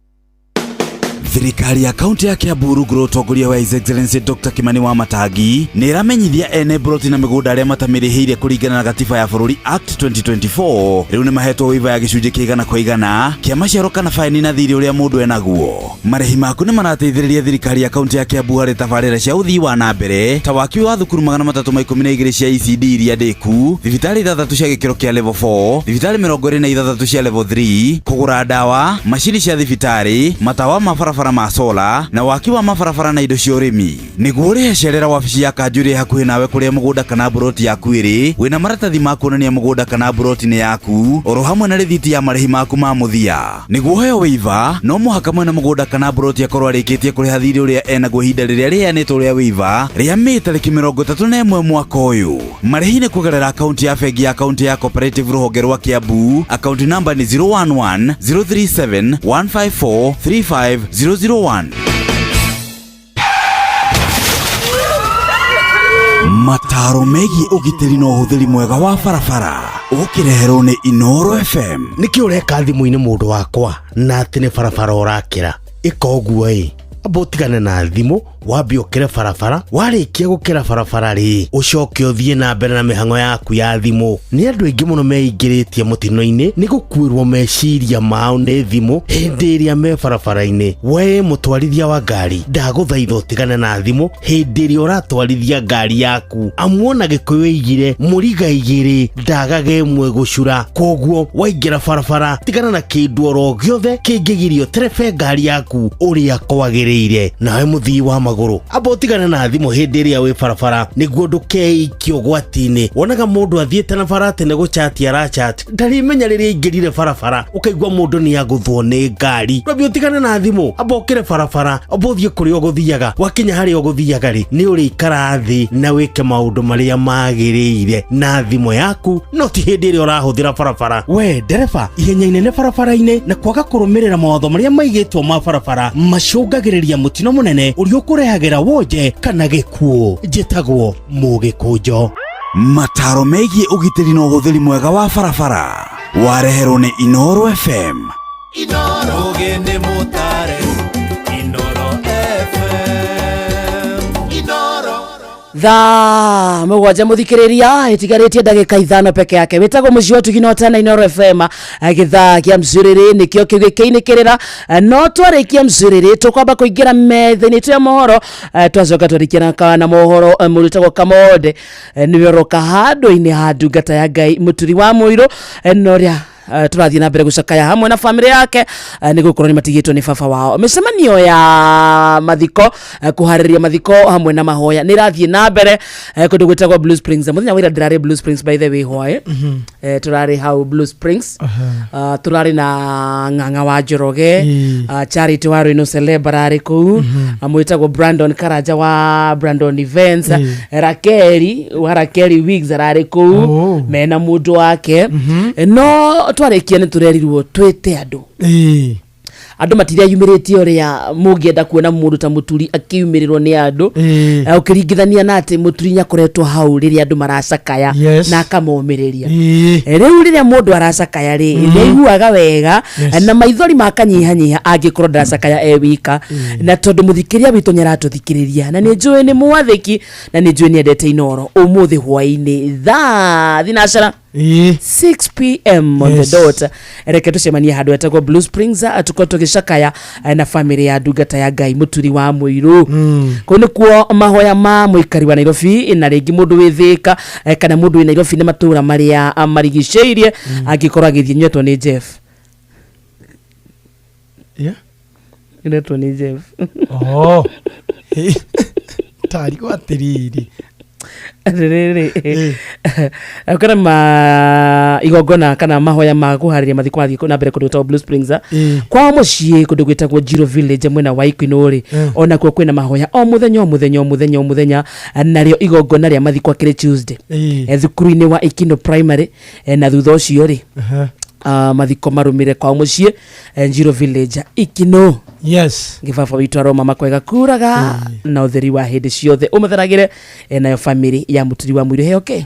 [SPEAKER 2] Thirikari ya kaunti ya Kiambu rungu utongoria wa His Excellency Dr. Kimani Wamatangi ni iramenyithia ene broti na migunda aria matamirihire kuringana na gatiba ya bururi Act 2024 riu ni mahetwo wiva ya gicunji kigana kwa igana kia maciaro kana faini na thiri uria mundu enaguo. Marehi maku ni marateithiriria thirikari ya kaunti ya Kiambu hari tabarira cia uthii wa na mbere ta waki wa thukuru 312 cia ECD iria ndiku, thibitari 3 cia gikiro kia level 4, thibitari 23 cia level 3, kugura dawa, macini cia thibitari, matawa mabarabara ma sola na waki wa mabarabara na indo cia urimi. Niguo urihecerera wabici ya Kanjuri hakuhi nawe kuria mugunda kana broti yaku iri wina maratathi ma kuonania mugunda kana broti ni yaku oro hamwe na rithiti ya marehi maku ma muthia. Niguo heo wiva no muhaka mwena mugunda kana broti akorwo arikitie kuriha thiri uria enaguo ihinda riria riheanitwo ria wiva ria Mei tariki 31 mwaka uyu. Marehi ni kugerera akaunti ya bengi ya akaunti ya Cooperative ruhonge rwa Kiambu. Akaunti namba ni 011 037 154 35001. Mataro megi ugitiri no huthiri mwega wa barabara ukireherwo ni Inoro FM.
[SPEAKER 1] Niki ureka thimu-ini mundu wakwa na ati ni barabara urakira ikoguo abotigane na thimu wambi ukire barabara warikia gukira barabara ri ucoke uthie na mbere na mihango yaku ya thimu. Ni andu aingi muno meingiritie mutino-ini ni gukuirwo meciria mao ni thimu hindi iria me barabara-ini. We mutwarithia wa ngari ndaguthaitha utigane na thimu hindi iria uratwarithia ngari yaku. Amuona gikuyu igire muriga igiri ndagage imwe gucura, koguo waingira barabara tigana na kindu oro giothe kingigirio terebe ngari yaku uria kwagiriire. Nawe muthii wa maguru abotigana na thimu hindi iria wi barabara niguo ndukeikio gwati-ini. Wonaga mundu athiete na bara tene guchati arachat ndarimenya riria ingirire barabara ukaigwa mundu ni aguthwo ni ngari. Rabi utigane na thimu abokire barabara abothie kuri oguthiaga wakinya hari oguthiaga ri ni uri ikara thi na wike maundu maria magiriire na thimu yaku no ti hindi iria urahuthira barabara. We dereba ihenya inene barabara-ini na kwaga kurumirira mawatho maria maigitwo ma barabara macungagiriria mutino munene uria ukurehagira wonje kana gikuo. Njitagwo Mugikunjo.
[SPEAKER 2] Mataro megie ugitiri no huthiri mwega wa barabara wareherwo ni Inoro FM.
[SPEAKER 5] Inoro gende mutare Inoro FM. Inoro
[SPEAKER 3] thaa mugwanja muthikiriria itigaritie ndagika 5 peke yake. Witagwo mucio tuginota na Inoro FM githaa kia mzuriri nikio kigikiinikirira no twarikia mzuriri tukwamba kuingira metha-ini twa mohoro twacoka twarikira kana mohoro muritagwo Kamode niwe roka handu-ini ha ndungata ya Ngai muturi wa muiro noria turathie na mbere gucakaya hamwe na family yake ni gukorwo ni matigitwo ni baba wao. Micemanio ya mathiko kuhariria mathiko hamwe na mahoya ni rathie na mbere kundu gwitagwo Blue Springs. Muthenya wira ndirari Blue Springs by the way hoye turari hau Blue Springs turari na Ng'ang'a wa Njoroge Charity wa Rwino Celebrary ku amwitagwo Brandon Karanja wa Brandon Events Rakeri wa Rakeri Wigs arari ku mena mundu wake no twarikia ni turerirwo twite andu andu matiria yumiritie uria mungienda kuona mundu ta muturi akiumirirwo ni andu ukiringithania na ati muturi nyakoretwo hau riria andu maracakaya na akamomiriria. Riu riria mundu aracakaya ri niguaga wega na maithori makanyihanyiha angikorwo ndaracakaya wika na tondu muthikiria witu nyaratuthikiriria na ni njui ni mwathiki na ni njui ni endete Inoro umuthi hwaini thaa thinacera 6 p.m. on the dot. Reke tucemania handu etagwo Blue Springs atuko tugicakaya na family ya ndungata ya Ngai muturi wa muiru kuni kuo mahoya ma muikari wa Nairobi na ringi mundu withika kana mundu wi Nairobi ni matura maria amarigiceirie angikorwo agithie nyetwo ni Jeff nyetwo ni Jeff
[SPEAKER 4] tari kwa tiriri
[SPEAKER 3] kana ma igongona kana mahoya ma kuhariria mathiko athiko na mbere kundu Blue Springs kwa mucii kundu gwitagwo Jiro Village mwena wa Ikwinuri ona kuo kwina mahoya o muthenya nario igongona ria mathiko akire Tuesday thukuru-ini wa Ikino Primary na thutha ucio ri mathiko marumire kwa mucii Jiro Village Ikino.
[SPEAKER 4] Yes.
[SPEAKER 3] Gibaba witu aroma makwega kuraga na utheri wa hindi ciothe umatheragire nayo family ya muturi wa muiru heo ke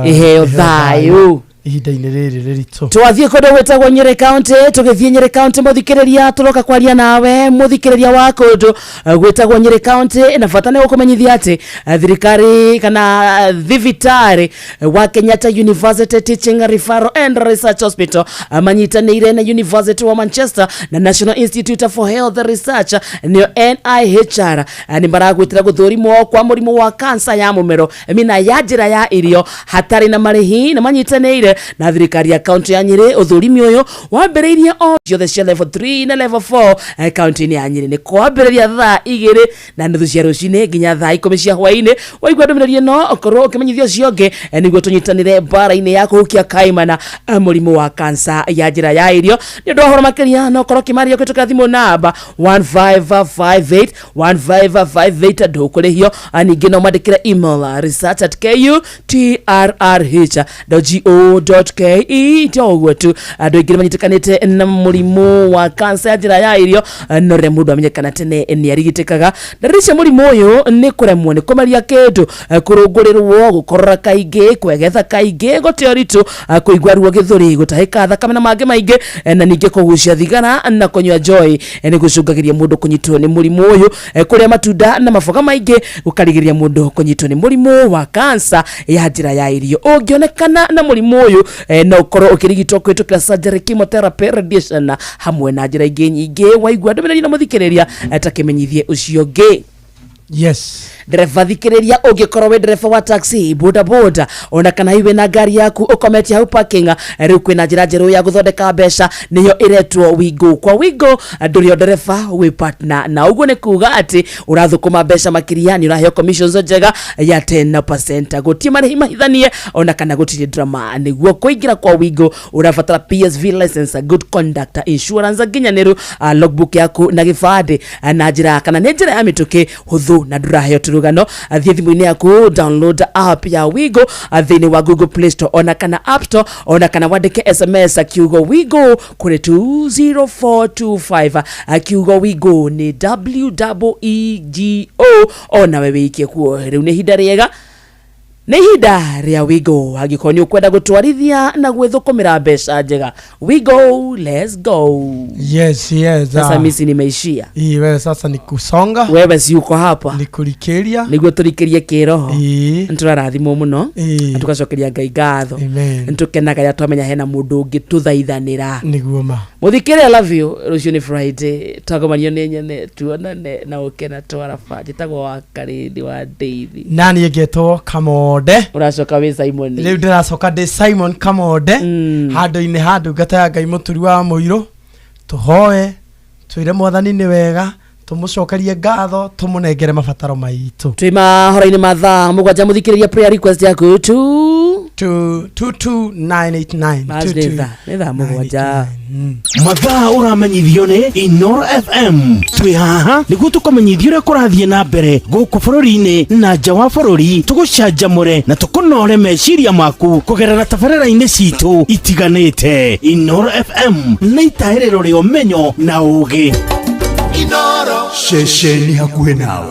[SPEAKER 3] heo thayo
[SPEAKER 4] ihinda-inĩ rĩrĩ rĩritũ.
[SPEAKER 3] Twathiĩ kũndũ gwĩtagwo Nyeri County, tũgĩthiĩ Nyeri County mũthikĩrĩria, tũroka kwaria nawe mũthikĩrĩria wa kũndũ gwĩtagwo Nyeri County, na bata nĩ gũkũmenyithia atĩ thirikari kana thibitarĩ wa Kenyatta University Teaching Referral and Research Hospital manyitanĩire na University wa Manchester na National Institute for Health Research nĩo NIHR nĩ maragwĩtĩra gũthũrimwo kwa mũrimũ wa kansa ya mũmero mina ya njĩra ya irio hatarĩ na marĩhi, na manyitanĩire na thirikari ya kaunti ya Nyeri. Ũthũrimi ũyũ wambĩrĩirie o ciothe cia level 3 na level 4 kaunti-inĩ ya Nyeri, nĩ kwambĩrĩria thaa 2:30 cia rũcinĩ nginya thaa 10 cia hwaĩ-inĩ. Waigua ndũmĩrĩri ĩno ũkorwo ũkĩmenyithio ũcio ũngĩ nĩguo tũnyitanĩre mbara-inĩ ya kũhukia kaimana mũrimũ wa kansa ya njĩra ya irio. Nĩ ũndũ wa ũhoro makĩria no ũkorwo ũkĩmaria kũhĩtũkĩra thimũ namba 1558 ndũkũrĩhio. Ningĩ no mandĩkĩre email research@kutrrh.go.ke. Toguo tu andũ aingĩ manyitĩkanĩte na mũrimũ wa kansa ya njĩra ya irio, no rĩrĩa mũndũ amenyekana tene nĩ arigitĩkaga. Ndariri cia mũrimũ ũyũ nĩ kũremwo nĩ kũmeria kĩndũ, kũrũngũrĩrwo, gũkorora kaingĩ, kwegetha kaingĩ, gũte ũritũ, kũigua ruo gĩthũri, gũtahĩka thakame na mangĩ maingĩ, na ningĩ kũgucia thigara na kũnyua njohi nĩ gũcũngagĩria mũndũ kũnyitwo nĩ mũrimũ ũyũ. Kũrĩa matunda na maboga maingĩ gũkarigĩrĩria mũndũ kũnyitwo nĩ mũrimũ wa kansa ya njĩra ya irio. Ũngĩonekana na mũrimũ ũyũ no ũkorwo ũkĩrigitwo kũhĩtũkĩra surgery, chemotherapy, radiation hamwe na njĩra ingĩ nyingĩ. Waigua ndũmĩrĩri na mũthikĩrĩria takĩmenyithie ũcio ũngĩ.
[SPEAKER 4] Yes.
[SPEAKER 3] Dereva thikĩrĩria, ũngĩkorwo wĩ dereva wa taxi, boda boda, ona kana hiwe na ngari yaku ũkometie hau parking, rĩu kwĩna njĩra njerũ ya gũthondeka mbeca nĩyo ĩretwo Wigo. Kwa Wigo ndũrĩ dereva wĩ partner, na ũguo nĩ kuga atĩ ũrathũkũma mbeca makĩria nĩ ũraheo commissions njega ya 10%. Gũtirĩ marĩhi mahithanie ona kana gũtirĩ drama. Nĩguo kũingĩra kwa Wigo ũrabatara PSV license, good conduct, insurance nginyanĩru, logbook yaku na gĩbandĩ, na njĩra kana nĩ njĩra ya mĩtũkĩ hũthũ na ndũraheo rugano. Thiĩ thimũ-inĩ yaku download app ya Wigo thĩinĩ wa Google Play Store ona kana App Store, ona kana wandĩke SMS kiugo Wigo kũrĩ 20425. Kiugo Wigo nĩ WEEGO, ona we wĩikie kuo. Rĩu nĩ ihinda rĩega, nĩ ihinda rĩa Wigo. Angĩkorwo nĩ ũkwenda gũtwarithia na gwĩthũkũmĩra mbeca njega, Wigo, let's go.
[SPEAKER 4] Yes.
[SPEAKER 3] Sasa misi nimeishia.
[SPEAKER 4] Wewe sasa ni kusonga.
[SPEAKER 3] Wewe si uko hapa.
[SPEAKER 4] Ni kurikeria.
[SPEAKER 3] Niguo turikirie kiroho. Ntũrathimwo mũno. Tugacokeria Ngai ngatho. Ntukenaga ya twamenya hena mũndũ ũngĩ tũthaithanĩra.
[SPEAKER 4] Niguo ma.
[SPEAKER 3] Mũthikĩrĩria, I love you. Rũciũ nĩ Friday. Twagomanio nĩ nyene, tuonane na ũkena twarafa. Njĩtagwo wa Karĩndĩ wa Ndeithi.
[SPEAKER 4] Nani ngetwo Kamode.
[SPEAKER 3] Ũracoka wĩ Simon.
[SPEAKER 4] Rĩu ndĩracoka ndĩ Simon Kamode. Handũ-inĩ ha ndungata ya Ngai mũturi wa mũiro. Tũhoe, twĩre Mwathani nĩ wega, tũmũcokerie ngatho, tũmũnengere mabataro maitũ.
[SPEAKER 3] Twĩ mahoro-inĩ ma thaa mũgwanja mũthikĩrĩria prayer request yaku
[SPEAKER 4] 22989.
[SPEAKER 3] Nĩ thaa mũgwanja.
[SPEAKER 1] Mathaa ũramenyithio nĩ Inoro FM. Twĩ haha nĩguo tũkamenyithio ũrĩa kũrathiĩ na mbere gũkũ bũrũri-inĩ na nja wa bũrũri, tũgũcanjamũre na tũkũnore meciria maku kũgerera tabarĩra-inĩ citũ itiganĩte. Inoro FM nĩ itaĩrĩro rĩa ũmenyo na ũũgĩ.
[SPEAKER 7] Inoro, ceceni hakuhĩ nawe.